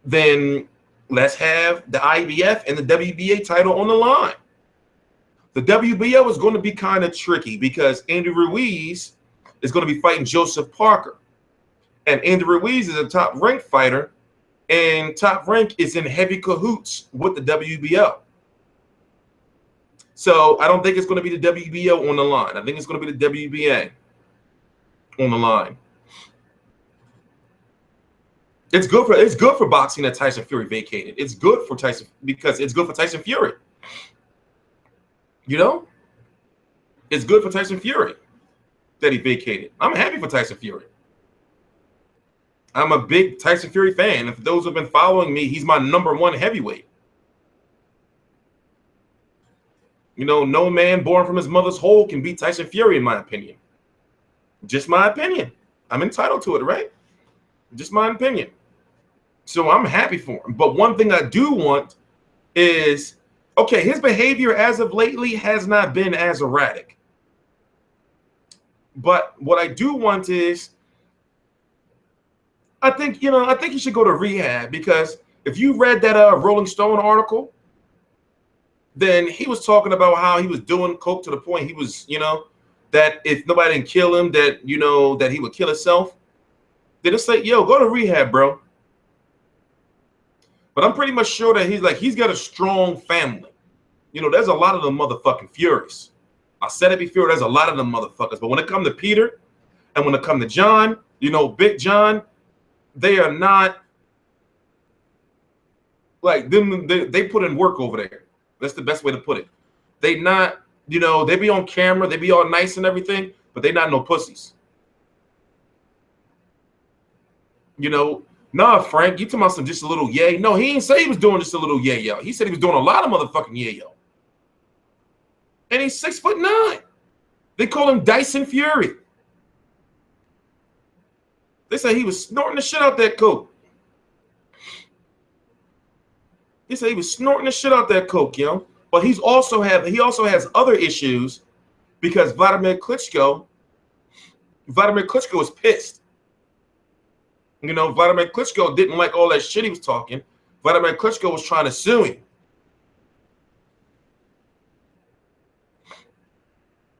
Then let's have the IBF and the WBA title on the line. The WBO is going to be kind of tricky because Andy Ruiz is going to be fighting Joseph Parker. And Andy Ruiz is a top-ranked fighter, and Top Rank is in heavy cahoots with the WBO. So I don't think it's going to be the WBO on the line. I think it's going to be the WBA on the line. It's good for boxing that Tyson Fury vacated. It's good for Tyson because it's good for Tyson Fury. You know? It's good for Tyson Fury that he vacated. I'm happy for Tyson Fury. I'm a big Tyson Fury fan. If those who have been following me, he's my #1 heavyweight. You know, no man born from his mother's hole can beat Tyson Fury, in my opinion. Just my opinion. I'm entitled to it, right? Just my opinion. So I'm happy for him. But one thing I do want is, okay, his behavior as of lately has not been as erratic. But what I do want is, I think he should go to rehab, because if you read that Rolling Stone article, then he was talking about how he was doing coke to the point he was, that if nobody didn't kill him, that, that he would kill himself. Then it's like, yo, go to rehab, bro. But I'm pretty much sure that he's got a strong family. There's a lot of them motherfucking Furies. I said it before, there's a lot of them motherfuckers. But when it comes to Peter and when it comes to John, Big John, they are not like them. They put in work over there. That's the best way to put it. They not, they be on camera, they be all nice and everything, but they not no pussies. Nah, Frank, you talking about just a little yay? No, he didn't say he was doing just a little yayo. He said he was doing a lot of motherfucking yayo. And he's 6'9". They call him Dyson Fury. They say he was snorting the shit out that coke. He said he was snorting the shit out that coke, But he also has other issues because Vladimir Klitschko was pissed. Vladimir Klitschko didn't like all that shit he was talking. Vladimir Klitschko was trying to sue him.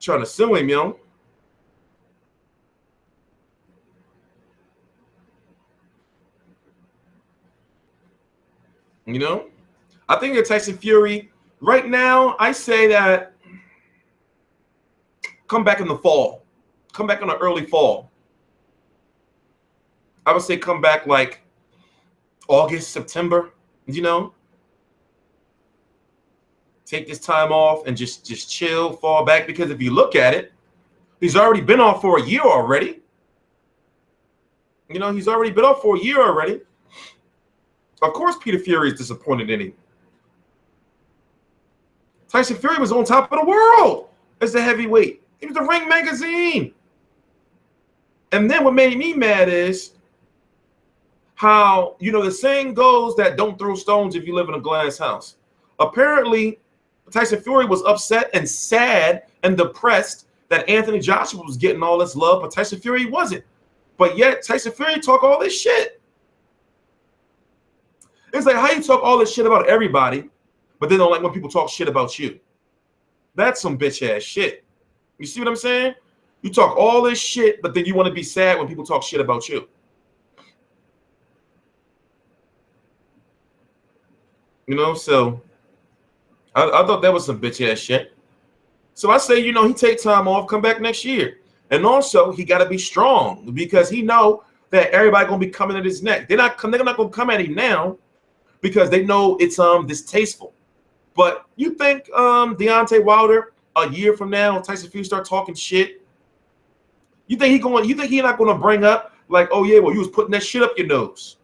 Trying to sue him, I think that Tyson Fury, right now, I say that come back in the fall. Come back in the early fall. I would say come back like August, September, Take this time off and just chill, fall back. Because if you look at it, he's already been off for a year already. He's already been off for a year already. Of course, Peter Fury is disappointed in him. Tyson Fury was on top of the world as the heavyweight. He was the Ring magazine. And then what made me mad is how, the saying goes that don't throw stones if you live in a glass house. Apparently, Tyson Fury was upset and sad and depressed that Anthony Joshua was getting all this love, but Tyson Fury wasn't. But yet, Tyson Fury talk all this shit. It's like, how you talk all this shit about everybody, but then don't like when people talk shit about you. That's some bitch-ass shit. You see what I'm saying? You talk all this shit, but then you want to be sad when people talk shit about you. So I thought that was some bitch-ass shit. So I say, he take time off, come back next year. And also, he got to be strong because he know that everybody going to be coming at his neck. They're not going to come at him now because they know it's distasteful. But you think Deontay Wilder a year from now, Tyson Fury start talking shit? You think he not going to bring up like, oh yeah, well you was putting that shit up your nose?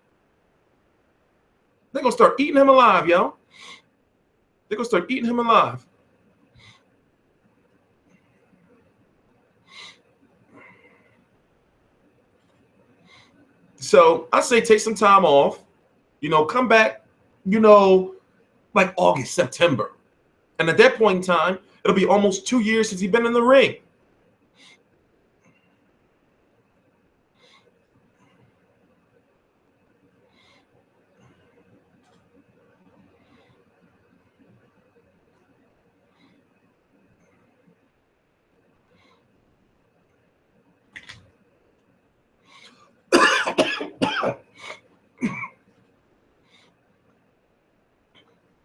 They're going to start eating him alive, yo. They're going to start eating him alive. So I say take some time off, come back, like August, September. And at that point in time, it'll be almost 2 years since he's been in the ring.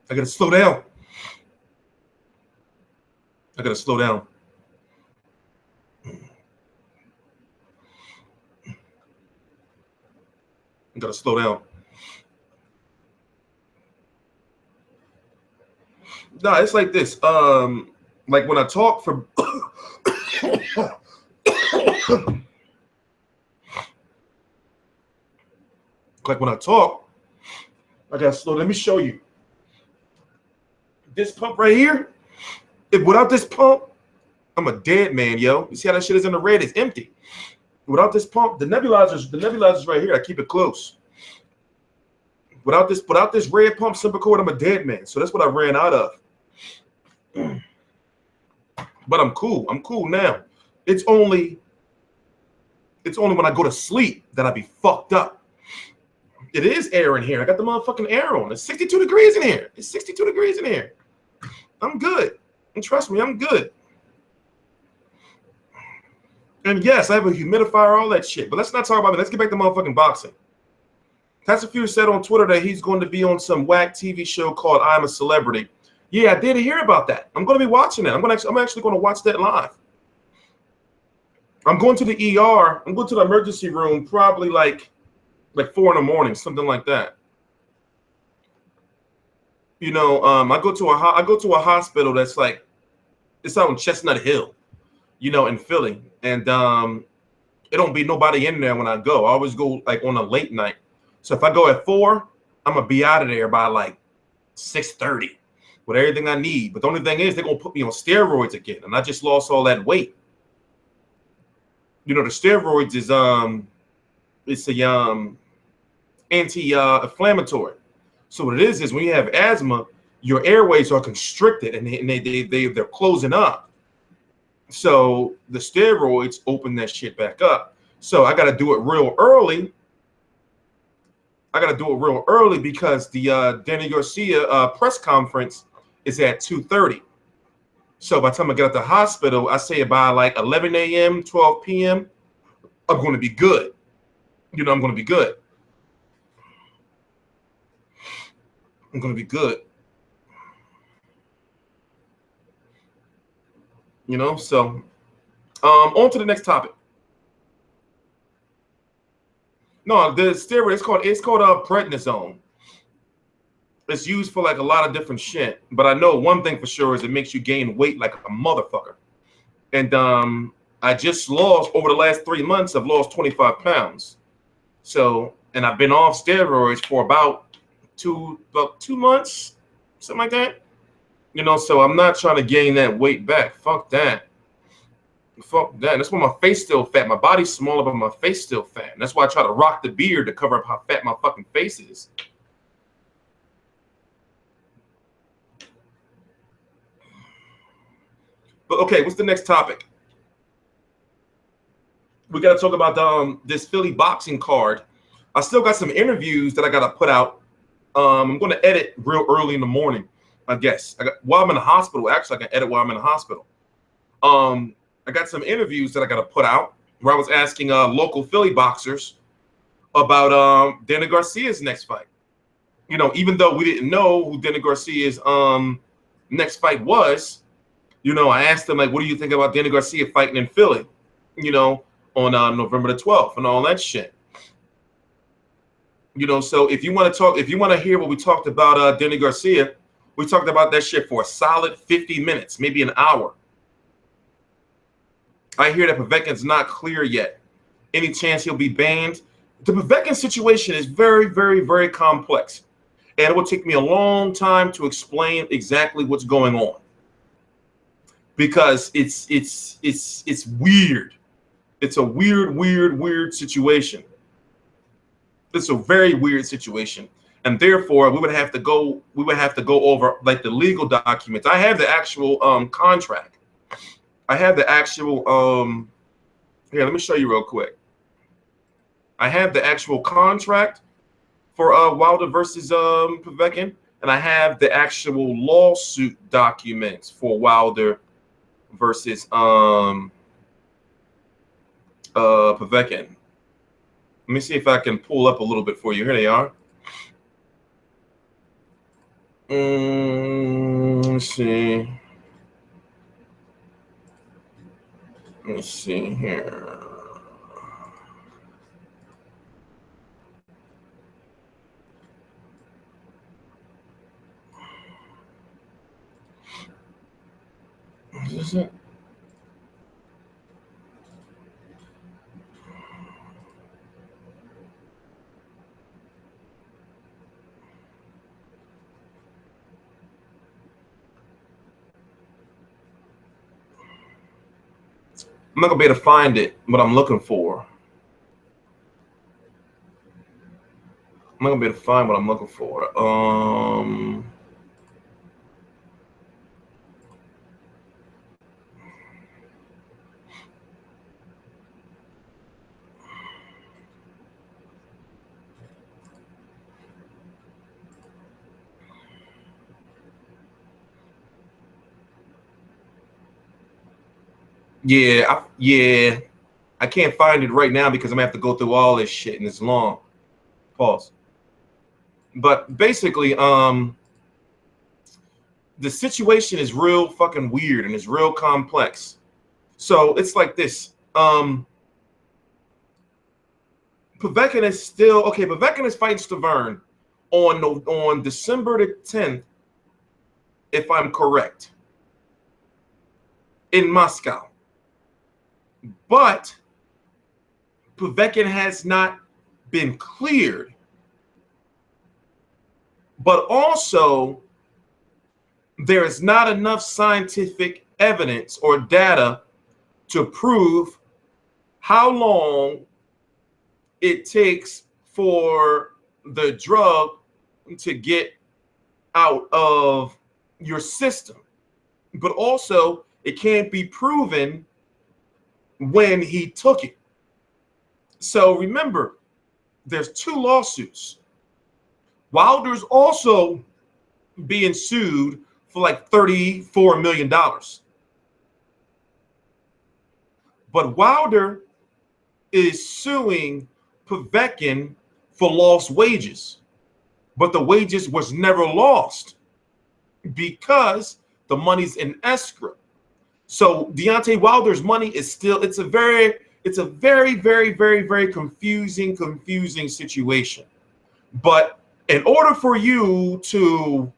I gotta slow down. I gotta slow down. I gotta slow down. No, it's like this. Like when I talk for like when I talk, I gotta slow. Let me show you. This pump right here. If without this pump, I'm a dead man, yo. You see how that shit is in the red? It's empty. Without this pump, the nebulizers right here, I keep it close. Without this red pump simple cord, I'm a dead man. So that's what I ran out of. But I'm cool. I'm cool now. It's only when I go to sleep that I be fucked up. It is air in here. I got the motherfucking air on. It's 62 degrees in here. It's 62 degrees in here. I'm good. And trust me, I'm good. And yes, I have a humidifier, all that shit. But let's not talk about it. Let's get back to motherfucking boxing. Tyson Fury said on Twitter that he's going to be on some whack TV show called I'm a Celebrity. Yeah, I did hear about that. I'm going to be watching that. I'm actually going to watch that live. I'm going to the ER. I'm going to the emergency room probably like 4 in the morning, something like that. You know, I go to a hospital that's like, it's out on Chestnut Hill, you know, in Philly, and it don't be nobody in there when I go. I always go like on a late night. So if I go at 4, I'm gonna be out of there by like 6:30 with everything I need. But the only thing is they're gonna put me on steroids again, and I just lost all that weight. You know, the steroids is it's a anti-inflammatory. So what it is when you have asthma, your airways are constricted and they're closing up. So the steroids open that shit back up. So I got to do it real early. Because the Danny Garcia press conference is at 2:30. So by the time I get at the hospital, I say by like 11 a.m., 12 p.m., I'm going to be good. You know, I'm going to be good. I'm going to be good. You know, so on to the next topic. No, the steroid, it's called prednisone. It's used for like a lot of different shit. But I know one thing for sure is it makes you gain weight like a motherfucker. And I just lost, over the last 3 months, I've lost 25 pounds. So, and I've been off steroids for about two months, something like that. You know, so I'm not trying to gain that weight back. Fuck that. Fuck that. That's why my face still fat. My body's smaller, but my face still fat. And that's why I try to rock the beard to cover up how fat my fucking face is. But okay, what's the next topic? We got to talk about this Philly boxing card. I still got some interviews that I got to put out. I'm going to edit real early in the morning, I guess. While I'm in the hospital. Actually, I can edit while I'm in the hospital. I got some interviews that I got to put out where I was asking local Philly boxers about Danny Garcia's next fight. You know, even though we didn't know who Danny Garcia's next fight was, you know, I asked them, like, what do you think about Danny Garcia fighting in Philly, you know, on November the 12th and all that shit. You know, so if you want to hear what we talked about Danny Garcia, we talked about that shit for a solid 50 minutes, maybe an hour. I hear that Povetkin's not clear yet. Any chance he'll be banned? The Povetkin situation is very, very, very complex. And it will take me a long time to explain exactly what's going on. Because it's weird. It's a weird situation. It's a very weird situation. And therefore, we would have to go over like the legal documents. I have the actual contract. I have the actual here, let me show you real quick. I have the actual contract for Wilder versus Povetkin, and I have the actual lawsuit documents for Wilder versus Povetkin. Let me see if I can pull up a little bit for you. Here they are. Let's see. Let me see here. I'm not gonna be able to find it, what I'm looking for. I'm not gonna be able to find what I'm looking for. Yeah, I can't find it right now because I'm gonna have to go through all this shit and it's long. Pause. But basically, the situation is real fucking weird and it's real complex. So it's like this. Povetkin is still okay. Povetkin is fighting Stavern on December the 10th, if I'm correct, in Moscow. But Povetkin has not been cleared. But also, there is not enough scientific evidence or data to prove how long it takes for the drug to get out of your system. But also, it can't be proven when he took it. So remember, there's 2 lawsuits. Wilder's also being sued for like $34 million. But Wilder is suing Povetkin for lost wages. But the wages was never lost because the money's in escrow. So Deontay Wilder's money is still, it's a very, very confusing situation. But in order for you to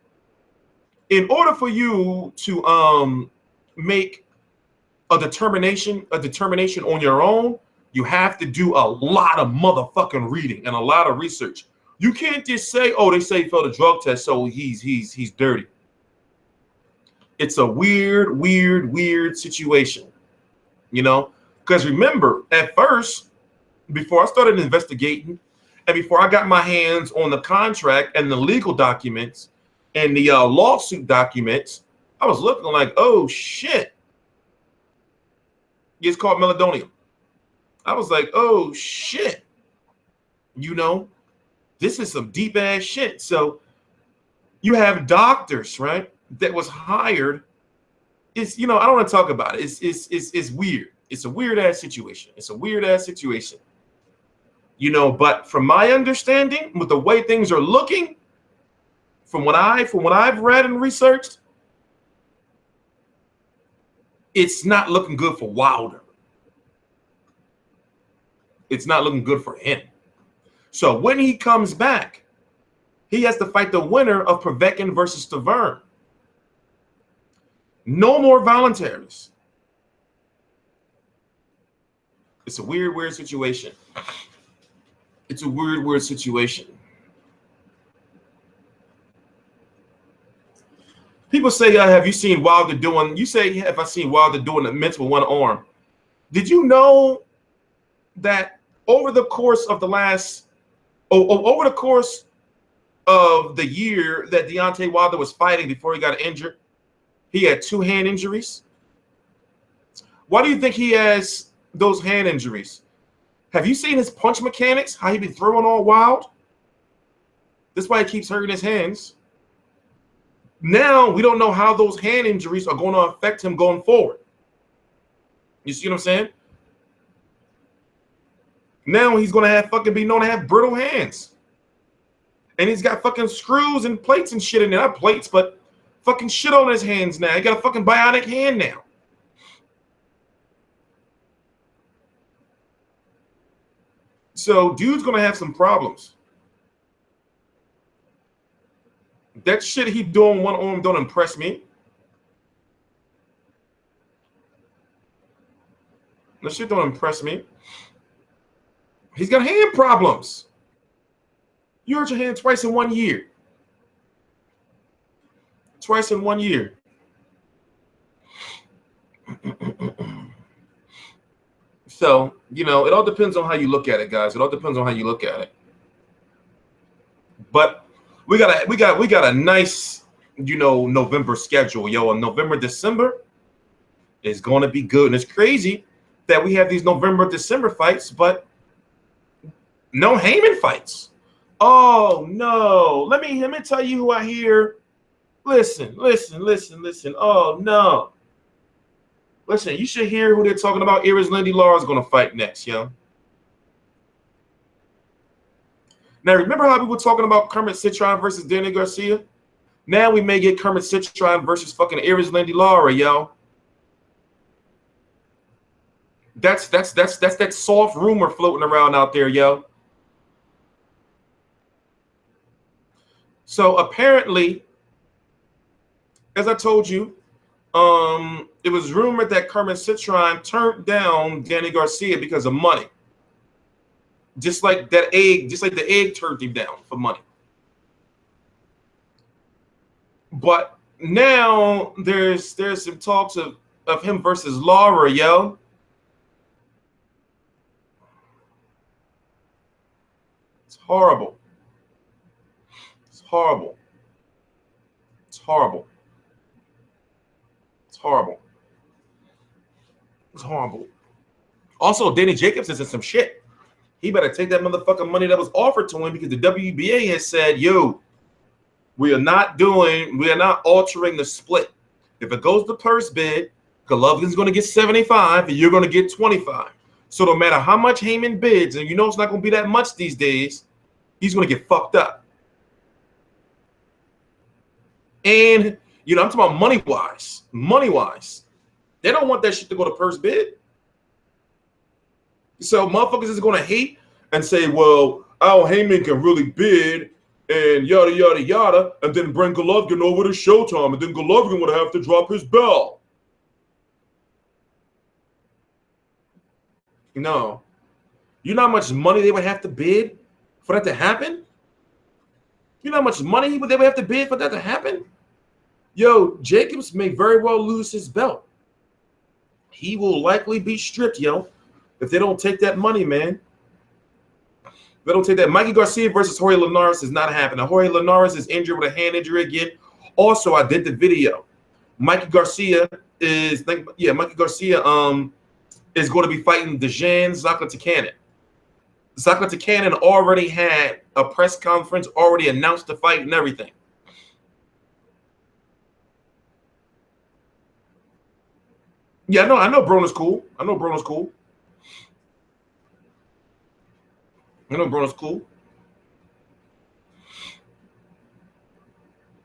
make a determination on your own, you have to do a lot of motherfucking reading and a lot of research. You can't just say, oh, they say he failed a drug test, so he's dirty. It's a weird situation, you know? Because remember, at first, before I started investigating and before I got my hands on the contract and the legal documents and the lawsuit documents, I was looking like, oh, shit. It's called meldonium. I was like, oh, shit. You know, this is some deep-ass shit. So you have doctors, right, that was hired. It's, you know, I don't want to talk about it. It's weird. It's a weird-ass situation. You know, but from my understanding, with the way things are looking, from what I've read and researched, it's not looking good for Wilder. It's not looking good for him. So when he comes back, he has to fight the winner of Povetkin versus Stavern. No more voluntaries. It's a weird situation. It's a weird situation. People say, have you seen Wilder doing, you say, have I seen Wilder doing the mitts with one arm? Did you know that over the course of the year that Deontay Wilder was fighting before he got injured, he had 2 hand injuries? Why do you think he has those hand injuries? Have you seen his punch mechanics? How he be throwing all wild? That's why he keeps hurting his hands. Now we don't know how those hand injuries are going to affect him going forward. You see what I'm saying? Now he's going to be known to have brittle hands. And he's got fucking screws and plates and shit in there. Not plates, but fucking shit on his hands now. He got a fucking bionic hand now. So dude's going to have some problems. That shit he doing one arm don't impress me. That shit don't impress me. He's got hand problems. You hurt your hand twice in 1 year. Twice in 1 year. So, you know, it all depends on how you look at it, guys. It all depends on how you look at it. But we got a nice, you know, November schedule, yo. And November, December is going to be good. And it's crazy that we have these November, December fights, but no Heyman fights. Oh no! Let me tell you who I hear. Listen. Oh no! Listen, you should hear who they're talking about. Ismael is going to fight next, yo. Now, remember how we were talking about Kermit Citron versus Danny Garcia? Now we may get Kermit Citron versus fucking Ismael, yo. That's that soft rumor floating around out there, yo. So apparently, as I told you, it was rumored that Kermit Citron turned down Danny Garcia because of money. Just like the egg turned him down for money. But now there's some talks of him versus Lara, yo. It's horrible. It's horrible. It's horrible. It's horrible. It's horrible. Also, Danny Jacobs is in some shit. He better take that motherfucking money that was offered to him because the WBA has said, yo, we are not altering the split. If it goes to purse bid, Golovkin's going to get 75 and you're going to get 25. So no matter how much Heyman bids, and you know it's not going to be that much these days, he's going to get fucked up. And, you know, I'm talking about money-wise. Money-wise. They don't want that shit to go to purse bid. So motherfuckers is going to hate and say, well, Al Heyman can really bid and yada, yada, yada, and then bring Golovkin over to Showtime, and then Golovkin would have to drop his bell. No. You know how much money they would have to bid for that to happen? You know how much money they would have to bid for that to happen? Yo, Jacobs may very well lose his belt. He will likely be stripped, yo, if they don't take that money, man. If they don't take that. Mikey Garcia versus Jorge Linares is not happening. Jorge Linares is injured with a hand injury again. Also, I did the video. Mikey Garcia is going to be fighting Dejan Zakatikanen. Zakatikanen already had a press conference, already announced the fight and everything. Yeah, I know Broner's cool. I know Broner's cool.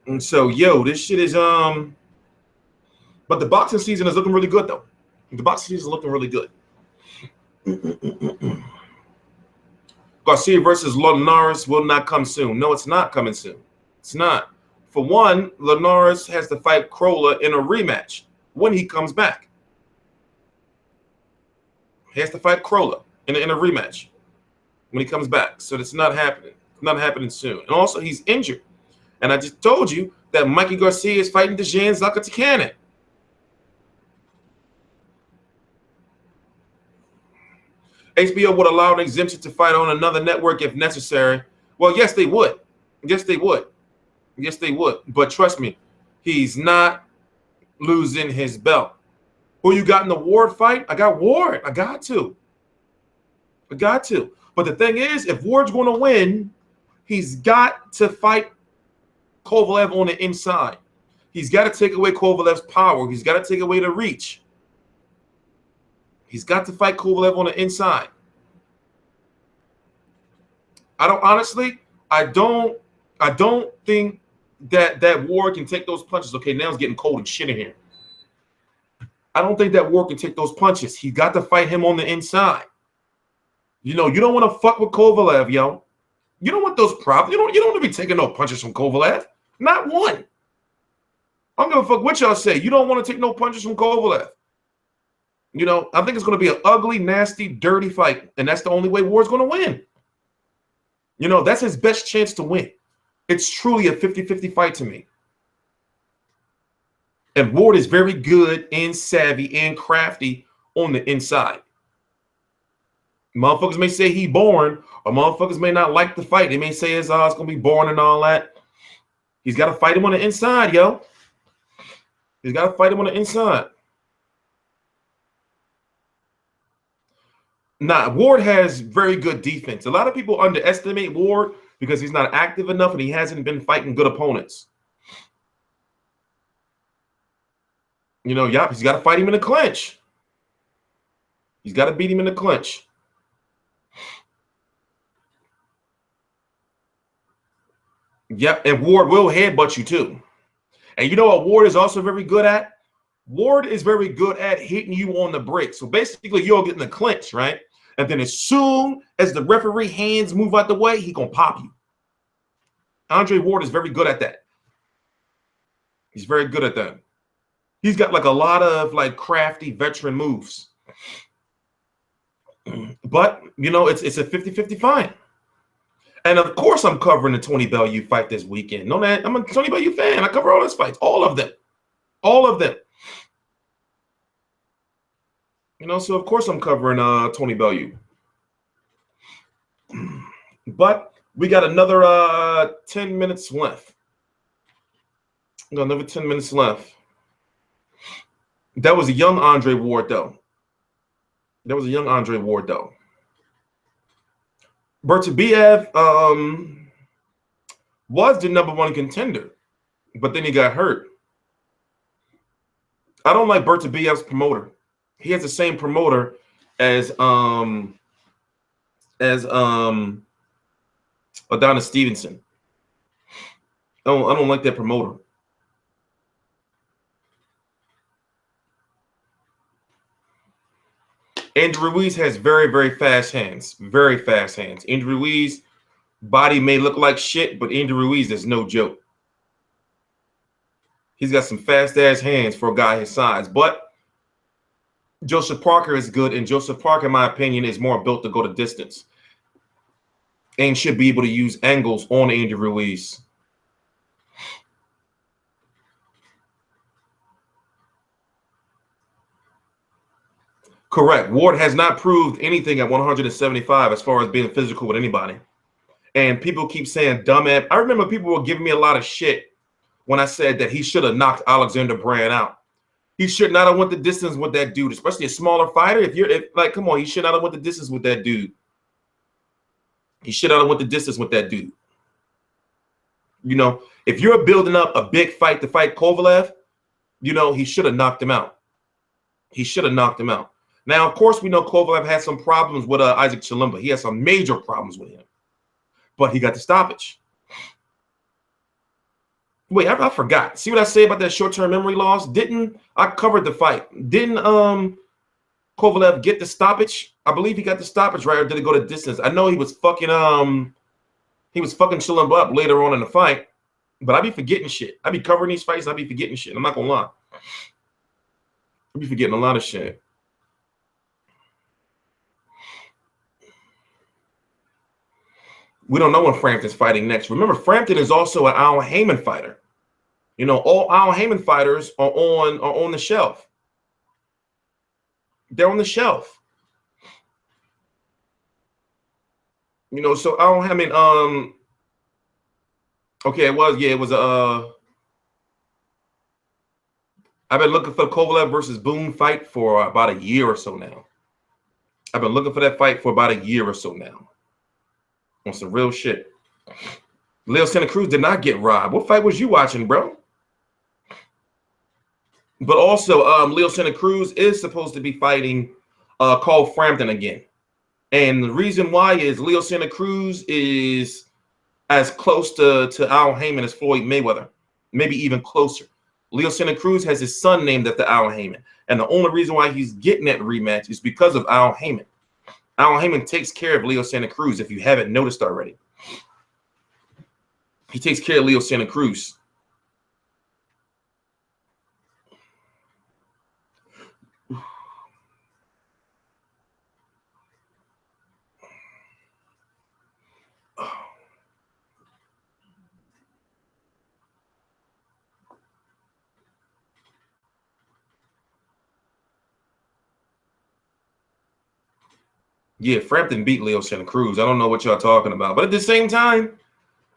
And so, yo, this shit is but the boxing season is looking really good though. The boxing season is looking really good. Garcia versus Linares will not come soon. No, it's not coming soon. It's not. For one, Linares has to fight Crolla in a rematch when he comes back. He has to fight Crolla in a rematch when he comes back. So it's not happening. It's not happening soon. And also, he's injured. And I just told you that Mikey Garcia is fighting Dejan Zakatikanen. HBO would allow an exemption to fight on another network if necessary. Well, yes, they would. Yes, they would. Yes, they would. But trust me, he's not losing his belt. Who you got in the Ward fight? I got Ward. I got to. But the thing is, if Ward's going to win, he's got to fight Kovalev on the inside. He's got to take away Kovalev's power. He's got to take away the reach. He's got to fight Kovalev on the inside. I don't think that Ward can take those punches. Okay, now it's getting cold and shit in here. I don't think that Ward can take those punches. He got to fight him on the inside. You know, you don't want to fuck with Kovalev, yo. You don't want those problems. You don't want to be taking no punches from Kovalev. Not one. I'm gonna fuck what y'all say. You don't want to take no punches from Kovalev. You know, I think it's going to be an ugly, nasty, dirty fight, and that's the only way Ward's going to win. You know, that's his best chance to win. It's truly a 50-50 fight to me. And Ward is very good and savvy and crafty on the inside. Motherfuckers may say he boring, or motherfuckers may not like the fight. They may say it's gonna be boring and all that. He's got to fight him on the inside, yo. He's got to fight him on the inside. Nah, Ward has very good defense. A lot of people underestimate Ward because he's not active enough and he hasn't been fighting good opponents. You know, he's got to fight him in the clinch. He's got to beat him in the clinch. Yep, and Ward will headbutt you too. And you know what Ward is also very good at? Ward is very good at hitting you on the break. So basically, you'll get in the clinch, right? And then as soon as the referee hands move out the way, he gonna pop you. Andre Ward is very good at that. He's very good at that. He's got like a lot of like crafty veteran moves. But, you know, it's a 50-50 fight. And of course, I'm covering the Tony Bellew fight this weekend. No, man, I'm a Tony Bellew fan. I cover all his fights, all of them. All of them. You know, so of course I'm covering Tony Bellew. But we got another 10 minutes left. We got another 10 minutes left. That was a young Andre Ward, though. Bertabiev was the #1 contender, but then he got hurt. I don't like Bertabiev's promoter. He has the same promoter as Adonis Stevenson. I don't like that promoter. Andrew Ruiz has very, very fast hands. Very fast hands. Andrew Ruiz, body may look like shit, but Andrew Ruiz is no joke. He's got some fast-ass hands for a guy his size. But Joseph Parker is good, and Joseph Parker, in my opinion, is more built to go the distance and should be able to use angles on Andrew Ruiz. Correct. Ward has not proved anything at 175 as far as being physical with anybody. And people keep saying dumbass. I remember people were giving me a lot of shit when I said that he should have knocked Alexander Brand out. He should not have went the distance with that dude, especially a smaller fighter. Come on, he should not have went the distance with that dude. He should not have went the distance with that dude. You know, if you're building up a big fight to fight Kovalev, you know, he should have knocked him out. He should have knocked him out. Now, of course, we know Kovalev had some problems with Isaac Chilemba. He had some major problems with him. But he got the stoppage. Wait, I forgot. See what I say about that short-term memory loss? I covered the fight. Didn't Kovalev get the stoppage? I believe he got the stoppage, right? Or did it go to distance? I know he was fucking Chilemba up later on in the fight. But I be forgetting shit. I be covering these fights. I be forgetting shit. I'm not gonna lie. I be forgetting a lot of shit. We don't know when Frampton's fighting next. Remember, Frampton is also an Al Heyman fighter. You know, all Al Heyman fighters are on the shelf. They're on the shelf. You know, so Al Heyman, okay, it was I've been looking for the Kovalev versus Boone fight for about a year or so now. I've been looking for that fight for about a year or so now. On some real shit. Leo Santa Cruz did not get robbed. What fight was you watching, bro? But also, Leo Santa Cruz is supposed to be fighting Cole Frampton again. And the reason why is Leo Santa Cruz is as close to Al Heyman as Floyd Mayweather. Maybe even closer. Leo Santa Cruz has his son named after Al Heyman. And the only reason why he's getting that rematch is because of Al Heyman. Al Heyman takes care of Leo Santa Cruz, if you haven't noticed already. He takes care of Leo Santa Cruz. Yeah, Frampton beat Leo Santa Cruz. I don't know what y'all talking about. But at the same time,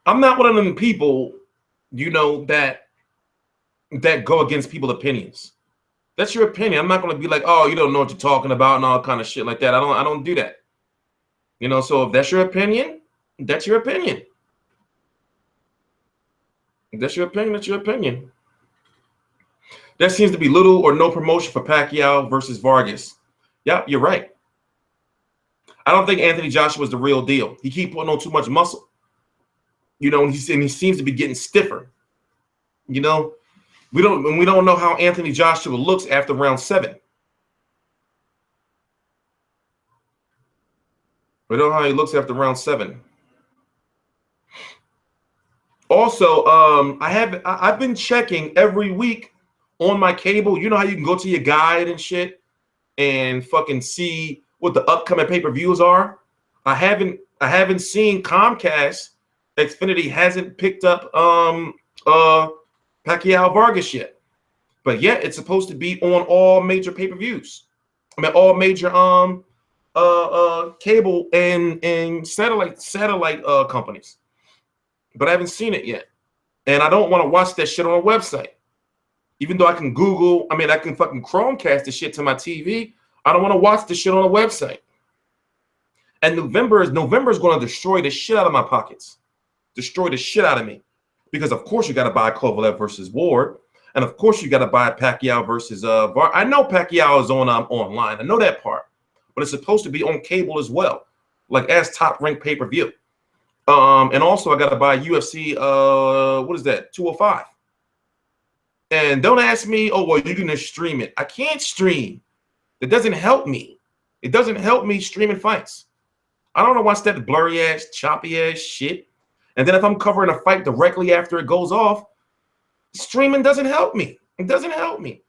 I'm not one of them people, you know, that go against people's opinions. That's your opinion. I'm not going to be like, oh, you don't know what you're talking about and all kind of shit like that. I don't do that. You know, so if that's your opinion, that's your opinion. If that's your opinion, that's your opinion. There seems to be little or no promotion for Pacquiao versus Vargas. Yep, you're right. I don't think Anthony Joshua is the real deal. He keeps putting on too much muscle. You know, and he seems to be getting stiffer. You know, we don't know how Anthony Joshua looks after round 7. We don't know how he looks after round 7. Also, I've been checking every week on my cable. You know how you can go to your guide and shit and fucking see what the upcoming pay-per-views are. I haven't seen Comcast. Xfinity hasn't picked up Pacquiao Vargas yet. But yet it's supposed to be on all major pay-per-views. I mean all major cable and satellite companies. But I haven't seen it yet. And I don't want to watch that shit on a website. Even though I can Google, I can fucking Chromecast the shit to my TV. I don't want to watch the shit on a website. And November is going to destroy the shit out of my pockets. Destroy the shit out of me. Because of course you got to buy Kovalev versus Ward. And of course you got to buy Pacquiao versus Var. I know Pacquiao is on online. I know that part. But it's supposed to be on cable as well. Like as top ranked pay-per-view. And also I got to buy UFC, what is that? 205. And don't ask me, oh, well, you're going to stream it. I can't stream. It doesn't help me. It doesn't help me streaming fights. I don't want to watch that blurry ass, choppy ass shit. And then if I'm covering a fight directly after it goes off, streaming doesn't help me. It doesn't help me.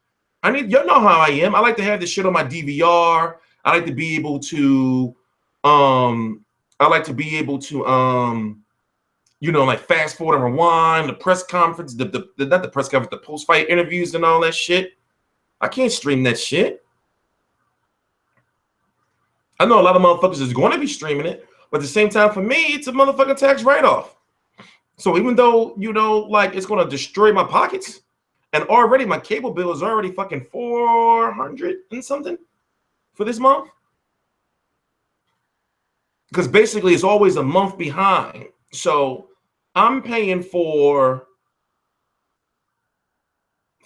You know how I am. I like to have this shit on my DVR. I like to be able to, you know, like fast forward and rewind, the press conference, not the press conference, the post-fight interviews and all that shit. I can't stream that shit. I know a lot of motherfuckers is going to be streaming it, but at the same time, for me, it's a motherfucking tax write-off. So even though, you know, like it's going to destroy my pockets, and already my cable bill is already fucking $400 and something for this month. Because basically it's always a month behind. So I'm paying for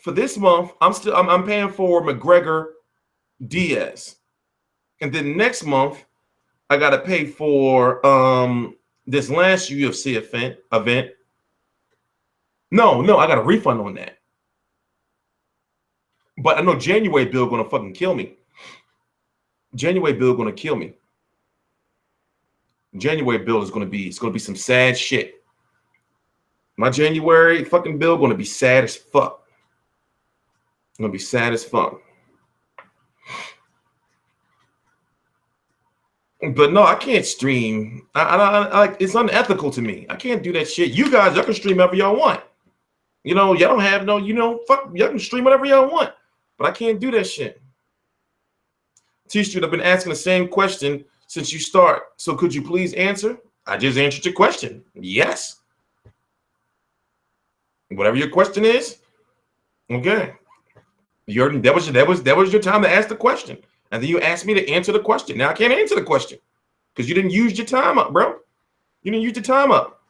this month, I'm paying for McGregor Diaz. And then next month, I gotta pay for this last UFC event. No, I got a refund on that. But I know January bill gonna fucking kill me. January bill gonna kill me. January bill is gonna be some sad shit. My January fucking bill gonna be sad as fuck. Gonna be sad as fuck. But no, I can't stream. I it's unethical to me. I can't do that shit. You guys, y'all can stream whatever y'all want. You know, y'all don't have no, you know, fuck, y'all can stream whatever y'all want. But I can't do that shit. T-Street, I've been asking the same question since you start. So could you please answer? I just answered your question. Yes. Whatever your question is. Okay. That was your time to ask the question. And then you asked me to answer the question. Now I can't answer the question because you didn't use your time up, bro. You didn't use your time up.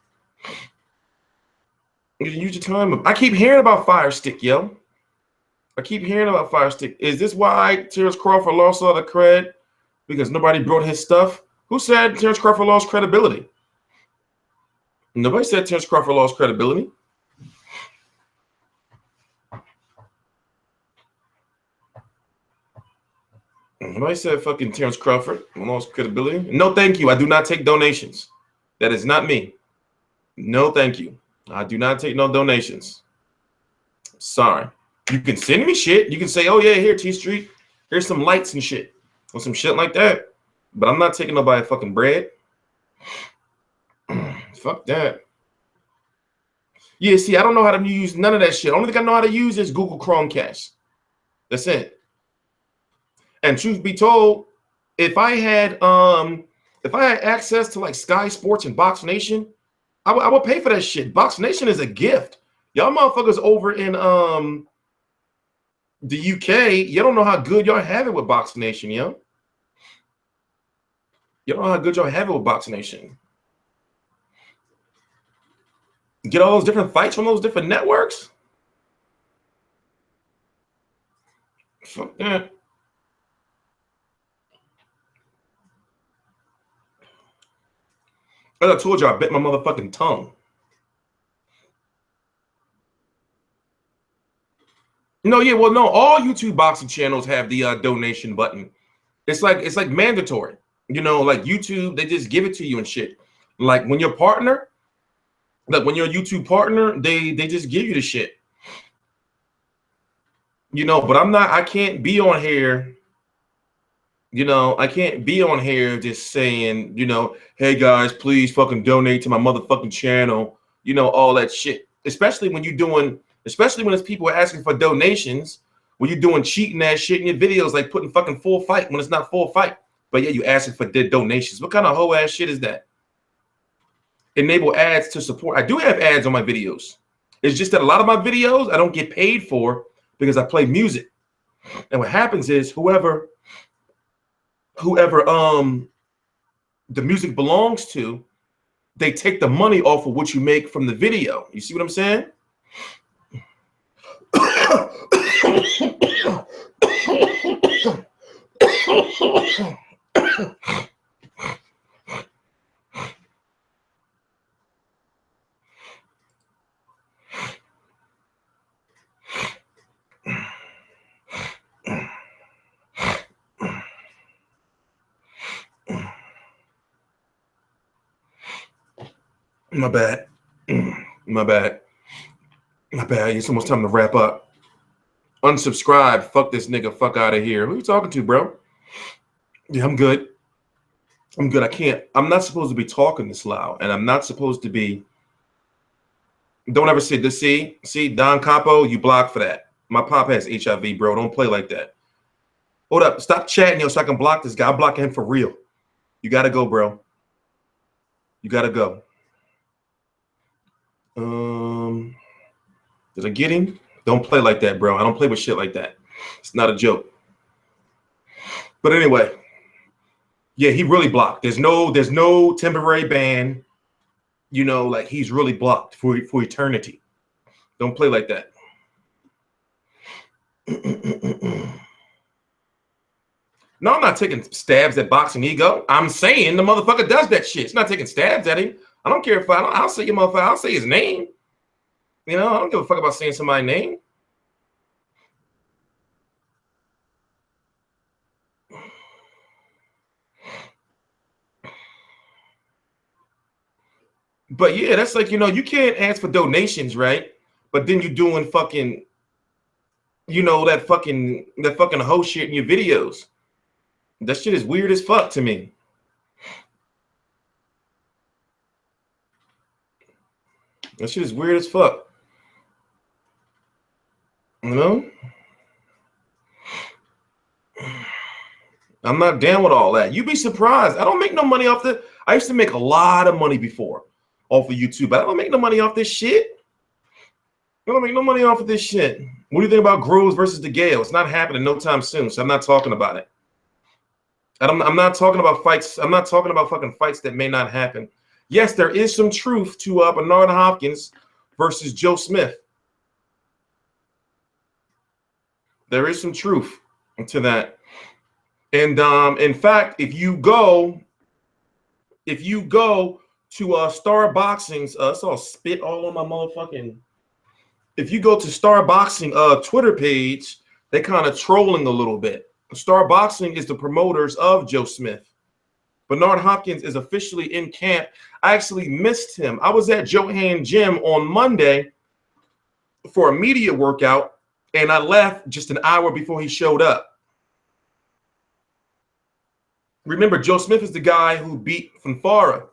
You didn't use your time up. I keep hearing about Fire Stick, yo. I keep hearing about Fire Stick. Is this why Terrence Crawford lost all the cred? Because nobody brought his stuff? Who said Terrence Crawford lost credibility? Nobody said Terrence Crawford lost credibility. Nobody said fucking Terrence Crawford lost credibility. No, thank you. I do not take donations. That is not me. No, thank you. I do not take no donations. Sorry. You can send me shit. You can say, oh, yeah, here, T-Street. Here's some lights and shit. Or some shit like that. But I'm not taking nobody fucking bread. Fuck that. Yeah, see, I don't know how to use none of that shit. Only thing I know how to use is Google Chromecast. That's it. And truth be told, if I had access to like Sky Sports and Box Nation, I would pay for that shit. Box Nation is a gift. Y'all motherfuckers over in the UK, you don't know how good y'all have it with Box Nation, yo. You don't know how good y'all have it with Box Nation. Get all those different fights from those different networks. Fuck that. As I told you, I bit my motherfucking tongue. No, yeah, well, no, all YouTube boxing channels have the donation button. It's like mandatory. You know, like YouTube, they just give it to you and shit. Like when you're a partner, like when you're a YouTube partner, they just give you the shit. You know, but I can't be on here. You know, I can't be on here just saying, you know, hey guys, please fucking donate to my motherfucking channel. You know, all that shit. Especially when it's people asking for donations, when you're doing cheating ass shit in your videos, like putting fucking full fight when it's not full fight. But yeah, you asking for donations. What kind of hoe ass shit is that? Enable ads to support. I do have ads on my videos. It's just that a lot of my videos I don't get paid for because I play music. And what happens is whoever the music belongs to, they take the money off of what you make from the video. You see what I'm saying? My bad. My bad. My bad. It's almost time to wrap up. Unsubscribe. Fuck this nigga. Fuck out of here. Who you talking to, bro? Yeah, I'm good. I'm good. I'm not supposed to be talking this loud, and I'm not supposed to be. Don't ever say this. See, Don Capo, you blocked for that. My pop has HIV, bro. Don't play like that. Hold up. Stop chatting, yo, so I can block this guy. I'm blocking him for real. You gotta go, bro. You gotta go. Did I get him? Don't play like that, bro. I don't play with shit like that. It's not a joke. But anyway, yeah, he really blocked. There's no temporary ban. You know, like he's really blocked for eternity. Don't play like that. No, I'm not taking stabs at Boxing Ego. I'm saying the motherfucker does that shit. It's not taking stabs at him. I don't care if I'll say your motherfucker. I'll say his name. You know, I don't give a fuck about saying somebody's name. But yeah, that's like, you know, you can't ask for donations, right? But then you're doing fucking, you know, that fucking hoe shit in your videos. That shit is weird as fuck to me. That shit is weird as fuck. You know? I'm not down with all that. You'd be surprised. I don't make no money off the. I used to make a lot of money before off of YouTube, but I don't make no money off this shit. I don't make no money off of this shit. What do you think about Groves versus DeGale? It's not happening no time soon, so I'm not talking about it. I'm not talking about fights. I'm not talking about fucking fights that may not happen. Yes, there is some truth to Bernard Hopkins versus Joe Smith. There is some truth to that. And in fact, if you go to Star Boxing's, I saw spit all on my motherfucking. If you go to Star Boxing Twitter page, they kind of trolling a little bit. Star Boxing is the promoters of Joe Smith. Bernard Hopkins is officially in camp. I actually missed him. I was at Johan Gym on Monday for a media workout, and I left just an hour before he showed up. Remember, Joe Smith is the guy who beat Fanfara.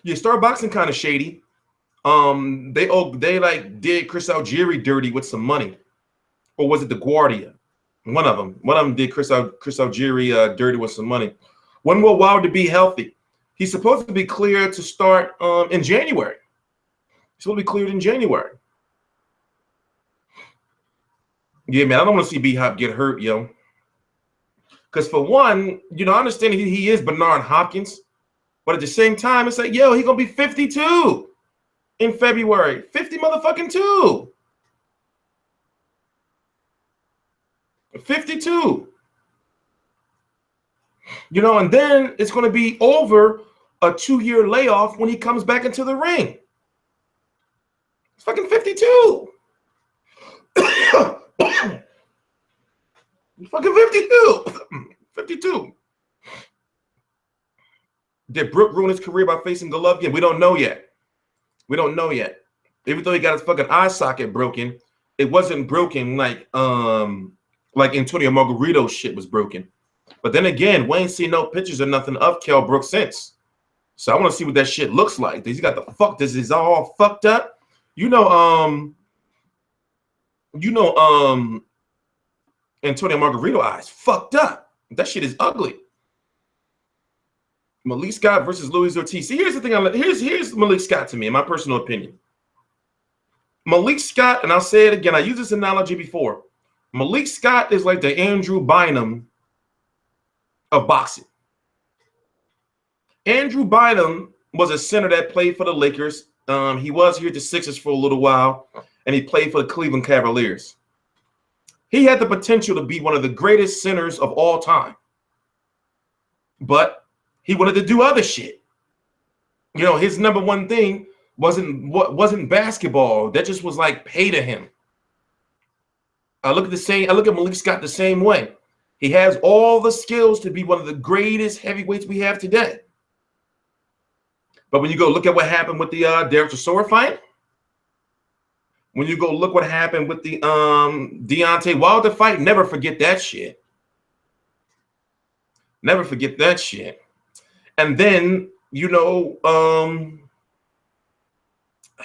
Yeah, Star Boxing kind of shady. They like did Chris Algieri dirty with some money, or was it the Guardia? One of them did Chris Algieri dirty with some money. When will Wilder be healthy? He's supposed to be cleared to start in January. He's supposed to be cleared in January. Yeah, man, I don't want to see B-Hop get hurt, yo. Because for one, you know, I understand he is Bernard Hopkins, but at the same time, it's like, yo, he's going to be 52 in February. 50 motherfucking 2. 52. You know, and then it's going to be over a 2-year layoff when he comes back into the ring. It's fucking 52. Fucking 52. 52. Did Brook ruin his career by facing Golovkin? We don't know yet. We don't know yet. Even though he got his fucking eye socket broken, it wasn't broken like Antonio Margarito's shit was broken. But then again, we ain't seen no pictures or nothing of Kell Brook since. So I want to see what that shit looks like. He's got the fuck. This is all fucked up. Antonio Margarito eyes fucked up. That shit is ugly. Malik Scott versus Luis Ortiz. See, here's the thing. Here's Malik Scott to me, in my personal opinion. Malik Scott, and I'll say it again. I used this analogy before. Malik Scott is like the Andrew Bynum of boxing. Andrew Bynum was a center that played for the Lakers. He was here at the Sixers for a little while, and he played for the Cleveland Cavaliers. He had the potential to be one of the greatest centers of all time, but he wanted to do other shit. You know, his number one thing wasn't basketball. That just was like pay to him. I look at Malik Scott the same way. He has all the skills to be one of the greatest heavyweights we have today. But when you go look at what happened with the Derek Chisora fight, when you go look what happened with the Deontay Wilder fight, never forget that shit. Never forget that shit. And then, you know,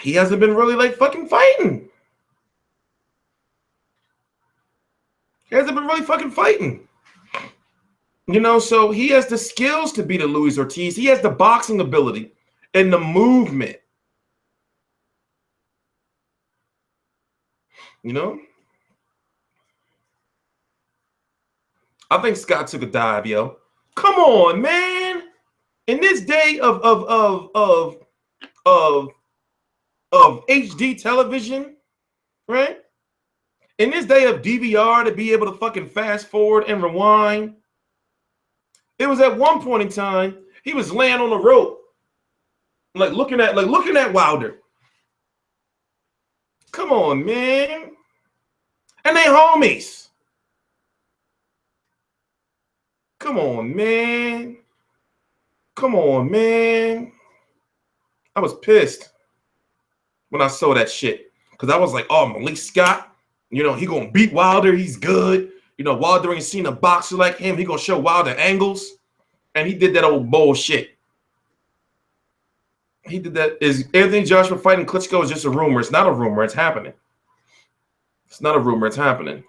he hasn't been really like fucking fighting. He hasn't been really fucking fighting. You know, so he has the skills to beat a Luis Ortiz. He has the boxing ability and the movement. You know? I think Scott took a dive, yo. Come on, man. In this day of HD television, right? In this day of DVR to be able to fucking fast forward and rewind, it was at one point in time he was laying on the rope, like looking at Wilder. Come on, man. And they homies. Come on, man. Come on, man. I was pissed when I saw that shit. Because I was like, oh, Malik Scott, you know, he going to beat Wilder. He's good. You know, Wilder ain't seen a boxer like him. He going to show Wilder angles. And he did that old bullshit. He did that. Is Anthony Joshua fighting Klitschko is just a rumor. It's not a rumor. It's happening. It's not a rumor. It's happening.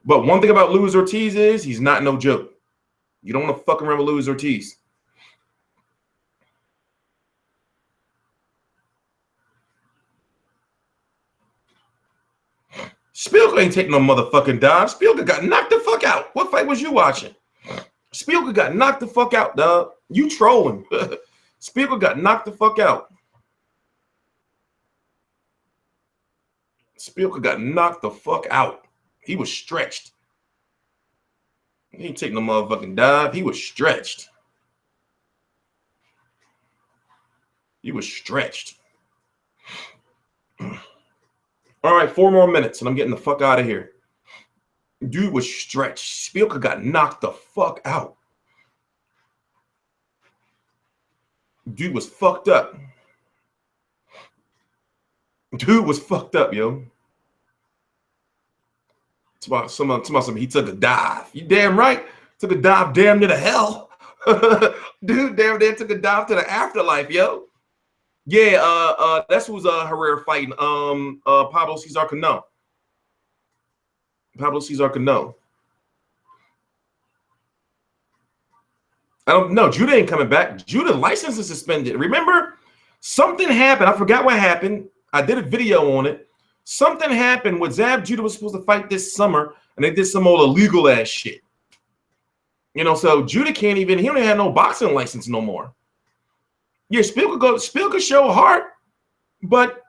But one thing about Luis Ortiz is he's not no joke. You don't want to fuck around with Luis Ortiz. Spielka ain't taking no motherfucking dive. Spielka got knocked the fuck out. What fight was you watching? Spielka got knocked the fuck out, dog. You trolling. Spielka got knocked the fuck out. Spielka got knocked the fuck out. He was stretched. He ain't taking no motherfucking dive. He was stretched. He was stretched. All right, 4 more minutes, and I'm getting the fuck out of here. Dude was stretched. Spielka got knocked the fuck out. Dude was fucked up. Dude was fucked up, yo. It's about somebody he took a dive. You damn right. Took a dive damn near to hell. Dude, damn, they took a dive to the afterlife, yo. Yeah, that's who's Herrera fighting. Pablo Cesar Cano. Pablo Cesar Cano. I don't know. Judah ain't coming back. Judah license is suspended. Remember, something happened. I forgot what happened. I did a video on it. Something happened with Zab Judah was supposed to fight this summer, and they did some old illegal ass shit. You know, so Judah can't even. He don't have no boxing license no more. Yeah, Spiel could show heart, but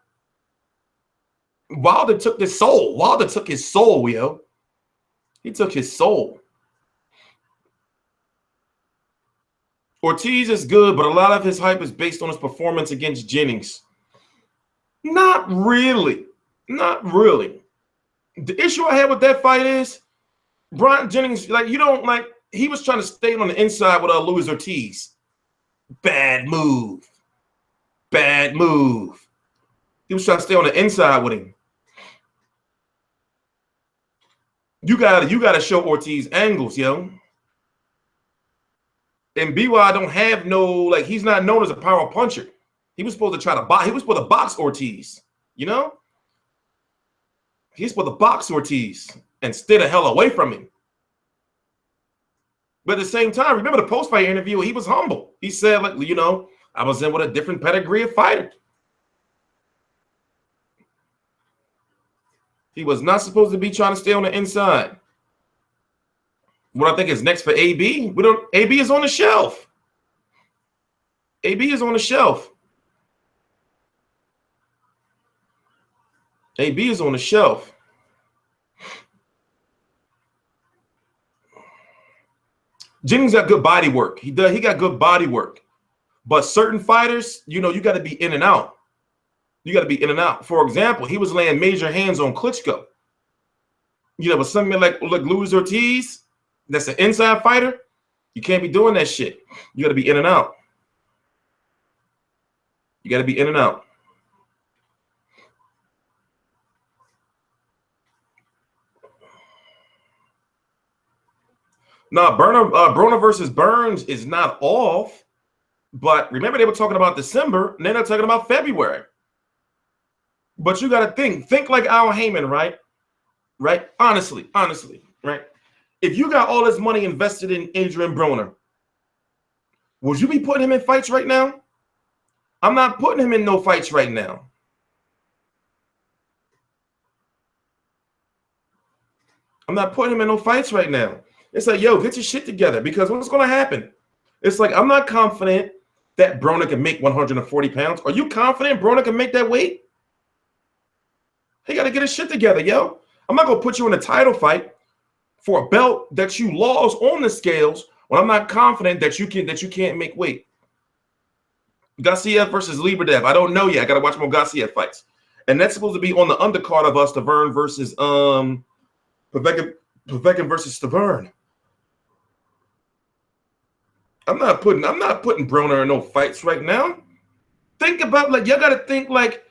Wilder took his soul. Wilder took his soul, yo. He took his soul. Ortiz is good, but a lot of his hype is based on his performance against Jennings. Not really. Not really. The issue I had with that fight is Brian Jennings, like, you don't like, he was trying to stay on the inside with Luis Ortiz. Bad move. Bad move. He was trying to stay on the inside with him. You gotta show Ortiz angles, yo. And BY don't have no, like, he's not known as a power puncher. He was supposed to try to box. He was supposed to box Ortiz, you know? He's supposed to box Ortiz and stay the hell away from him. But at the same time, remember the post-fight interview, he was humble. He said, like, you know, I was in with a different pedigree of fighter. He was not supposed to be trying to stay on the inside. What I think is next for AB, AB is on the shelf. AB is on the shelf. AB is on the shelf. Jennings got good body work. He got good body work. But certain fighters, you know, you got to be in and out. You got to be in and out. For example, he was laying major hands on Klitschko. You know, but something like Luis Ortiz, that's an inside fighter, you can't be doing that shit. You got to be in and out. You got to be in and out. No, Broner versus Burns is not off. But remember, they were talking about December, and then they're talking about February. But you got to think like Al Heyman, right? Right? Honestly, right? If you got all this money invested in Adrien Broner, would you be putting him in fights right now? I'm not putting him in no fights right now. I'm not putting him in no fights right now. It's like, yo, get your shit together, because what's going to happen? It's like, I'm not confident that Broner can make 140 pounds. Are you confident Broner can make that weight? He got to get his shit together, yo. I'm not going to put you in a title fight for a belt that you lost on the scales when I'm not confident that you can't make weight. Garcia versus Libredev. I don't know yet. I got to watch more Garcia fights. And that's supposed to be on the undercard of us, Tavern versus Povetkin versus Tavern. I'm not putting Broner in no fights right now. Think about, like, you gotta think like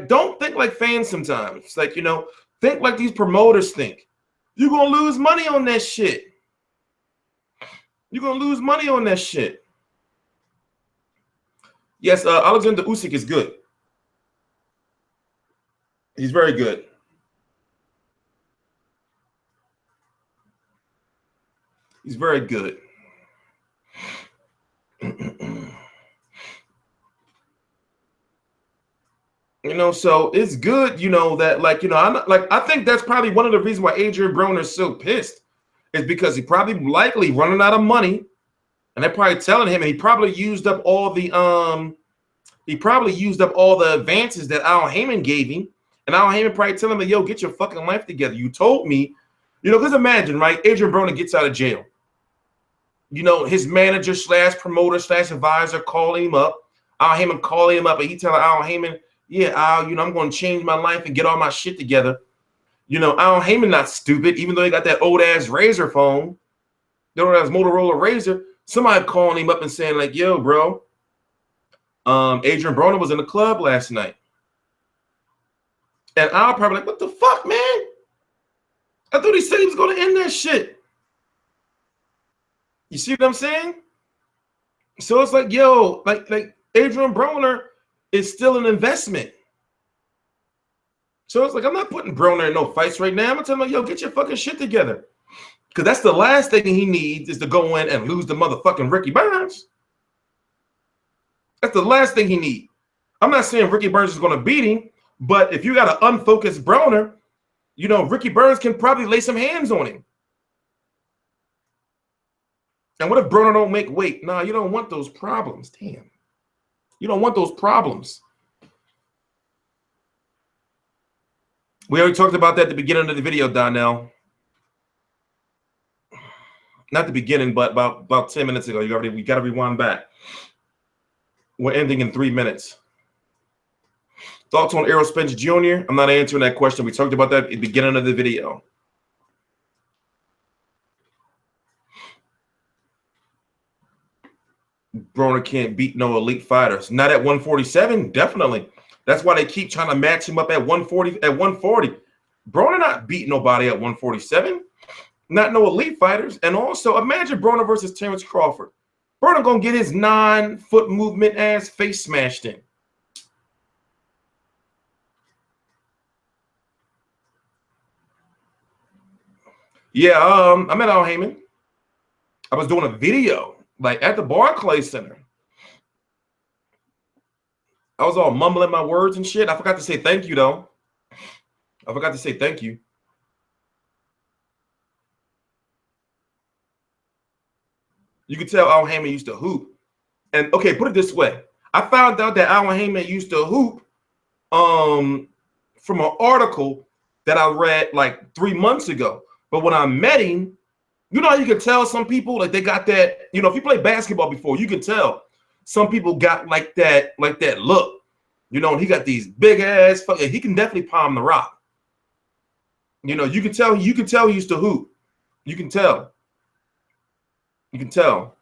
don't think like fans sometimes. Like, you know, think like these promoters think. You're gonna lose money on that shit. You're gonna lose money on that shit. Yes, Alexander Usyk is good. He's very good. He's very good. You know, so it's good, you know, that, like, you know, I think that's probably one of the reasons why Adrien Broner is so pissed, is because he probably likely running out of money, and they're probably telling him, and he probably used up all the advances that Al Heyman gave him, and Al Heyman probably telling him, yo, get your fucking life together. You told me, you know, because imagine, right? Adrien Broner gets out of jail. You know, his manager / promotor / advisor calling him up. Al Heyman calling him up, and he telling Al Heyman, yeah, Al, you know, I'm going to change my life and get all my shit together. You know, Al Heyman not stupid, even though he got that old-ass Razor phone, the old-ass Motorola Razor. Somebody calling him up and saying, like, yo, bro, Adrien Broner was in the club last night. And Al probably like, what the fuck, man? I thought he said he was going to end that shit. You see what I'm saying? So it's like, yo, like Adrien Broner is still an investment. So it's like, I'm not putting Broner in no fights right now. I'm gonna tell him, yo, get your fucking shit together. Because that's the last thing he needs is to go in and lose the motherfucking Ricky Burns. That's the last thing he needs. I'm not saying Ricky Burns is going to beat him, but if you got an unfocused Broner, you know, Ricky Burns can probably lay some hands on him. And what if Broner don't make weight? Nah, you don't want those problems. Damn. You don't want those problems. We already talked about that at the beginning of the video, Donnell. Not the beginning, but about 10 minutes ago. We got to rewind back. We're ending in 3 minutes. Thoughts on Errol Spence Jr.? I'm not answering that question. We talked about that at the beginning of the video. Broner can't beat no elite fighters. Not at 147, definitely. That's why they keep trying to match him up at 140. At 140, Broner not beat nobody at 147. Not no elite fighters. And also, imagine Broner versus Terrence Crawford. Broner gonna get his 9-foot movement ass face smashed in. Yeah, I met Al Heyman. I was doing a video like at the Barclays Center. I was all mumbling my words and shit. I forgot to say thank you though. I forgot to say thank you. You could tell Al Heyman used to hoop. And okay, put it this way. I found out that Al Heyman used to hoop from an article that I read like 3 months ago. But when I met him, you know how you can tell some people like they got that, you know, if you play basketball before, you can tell some people got like that look. You know, and he got these big ass fucking, he can definitely palm the rock. You know, you can tell he used to hoop. You can tell. You can tell.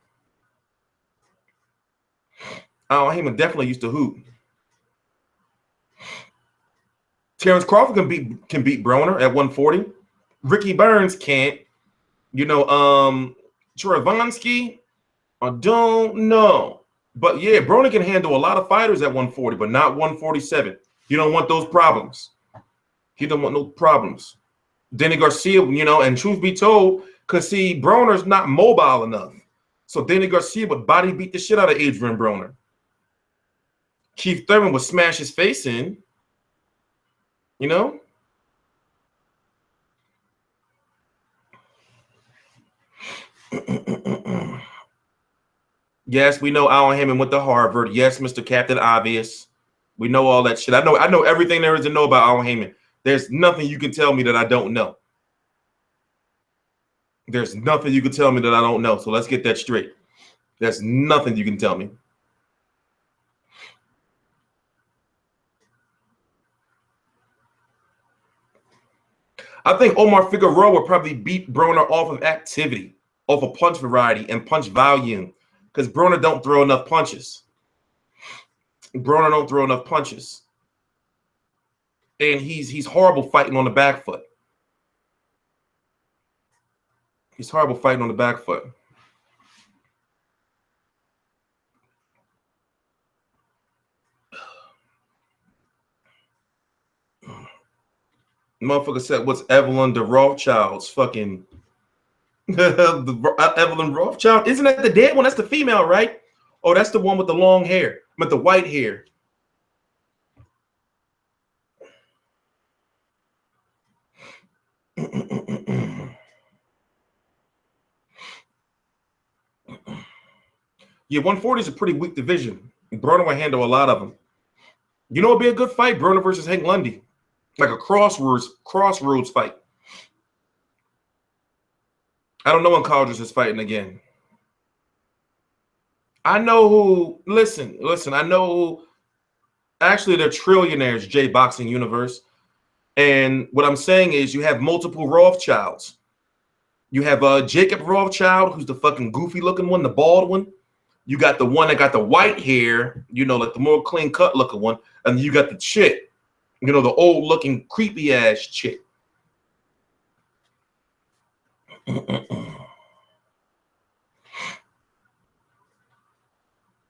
Al Heyman definitely used to hoop. Terrence Crawford can beat Broner at 140. Ricky Burns can't. You know, Travansky, I don't know. But yeah, Broner can handle a lot of fighters at 140, but not 147. You don't want those problems. He don't want no problems. Danny Garcia, you know, and truth be told, because see, Broner's not mobile enough. So Danny Garcia would body beat the shit out of Adrien Broner. Keith Thurman would smash his face in. You know? Yes, we know Al Heyman went to Harvard. Yes, Mr. Captain Obvious. We know all that shit. I know everything there is to know about Al Heyman. There's nothing you can tell me that I don't know. There's nothing you can tell me that I don't know. So let's get that straight. There's nothing you can tell me. I think Omar Figueroa would probably beat Broner off of activity, off of punch variety and punch volume, because Broner don't throw enough punches. Broner don't throw enough punches. And he's horrible fighting on the back foot. He's horrible fighting on the back foot. Motherfucker said, what's Evelyn de Rothschild's fucking Evelyn Rothschild? Isn't that the dead one? That's the female, right? Oh, that's the one with the long hair, with the white hair. Yeah, 140 is a pretty weak division. Broner will handle a lot of them. You know, it'd be a good fight, Broner versus Hank Lundy. Like a crossroads fight. I don't know when Calder's is fighting again. I know who, listen, I know who, actually they're trillionaires, J Boxing Universe. And what I'm saying is you have multiple Rothschilds. You have Jacob Rothschild, who's the fucking goofy looking one, the bald one. You got the one that got the white hair, you know, like the more clean cut looking one. And you got the chick. You know, the old looking creepy ass chick.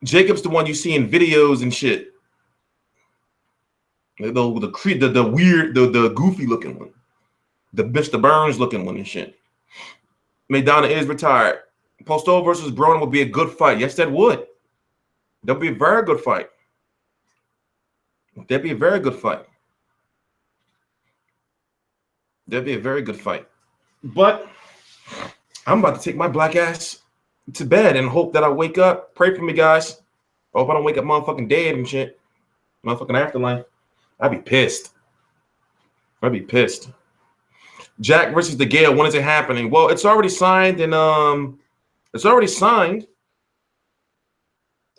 Jacob's the one you see in videos and shit. The weird, the goofy looking one. The Mr. Burns looking one and shit. Maidana is retired. Postol versus Broner would be a good fight. Yes, that would. That'd be a very good fight. That'd be a very good fight. That'd be a very good fight. But I'm about to take my black ass to bed and hope that I wake up. Pray for me, guys. I hope I don't wake up motherfucking dead and shit. Motherfucking afterlife. I'd be pissed. I'd be pissed. Jack versus the Gale. When is it happening? Well, it's already signed, and it's already signed.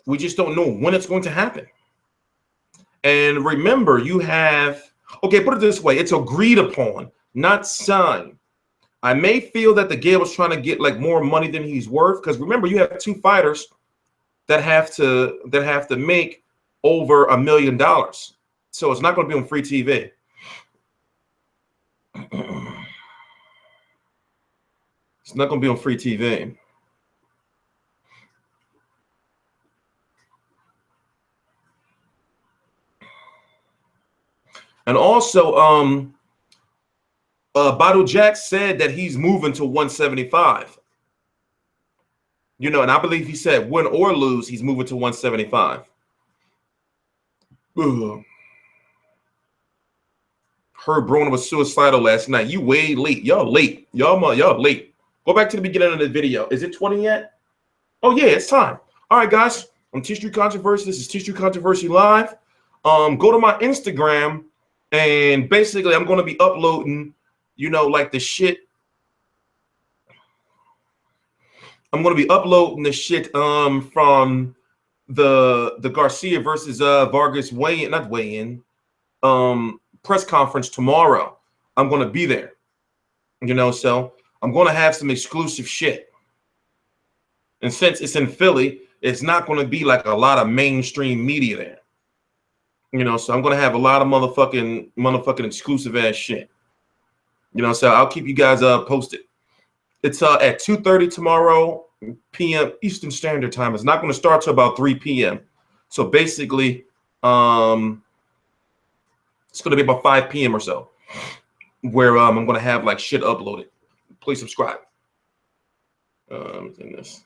We just don't know when it's going to happen. And remember, you have, okay, put it this way. It's agreed upon, not signed. I may feel that the Gale was trying to get like more money than he's worth, because remember, you have two fighters that have to make over $1 million. So it's not going to be on free TV. It's not going to be on free TV. And also, Badu Jack said that he's moving to 175. You know, and I believe he said win or lose, he's moving to 175. Ugh. Heard Broner was suicidal last night. You way late. Y'all late. Y'all late. Go back to the beginning of the video. Is it 20 yet? Oh, yeah, it's time. All right, guys. I'm T-Street Controversy. This is T-Street Controversy Live. Go to my Instagram, and basically I'm going to be uploading, you know, like the shit. I'm going to be uploading the shit from the Garcia versus Vargas weigh-in press conference tomorrow. I'm going to be there. You know, so I'm going to have some exclusive shit. And since it's in Philly, it's not going to be like a lot of mainstream media there. You know, so I'm going to have a lot of motherfucking exclusive ass shit. You know, so I'll keep you guys posted. It's at 2:30 tomorrow p.m. Eastern Standard Time. It's not going to start till about 3 p.m. So basically, it's going to be about 5 p.m. or so, where I'm going to have like shit uploaded. Please subscribe. In this.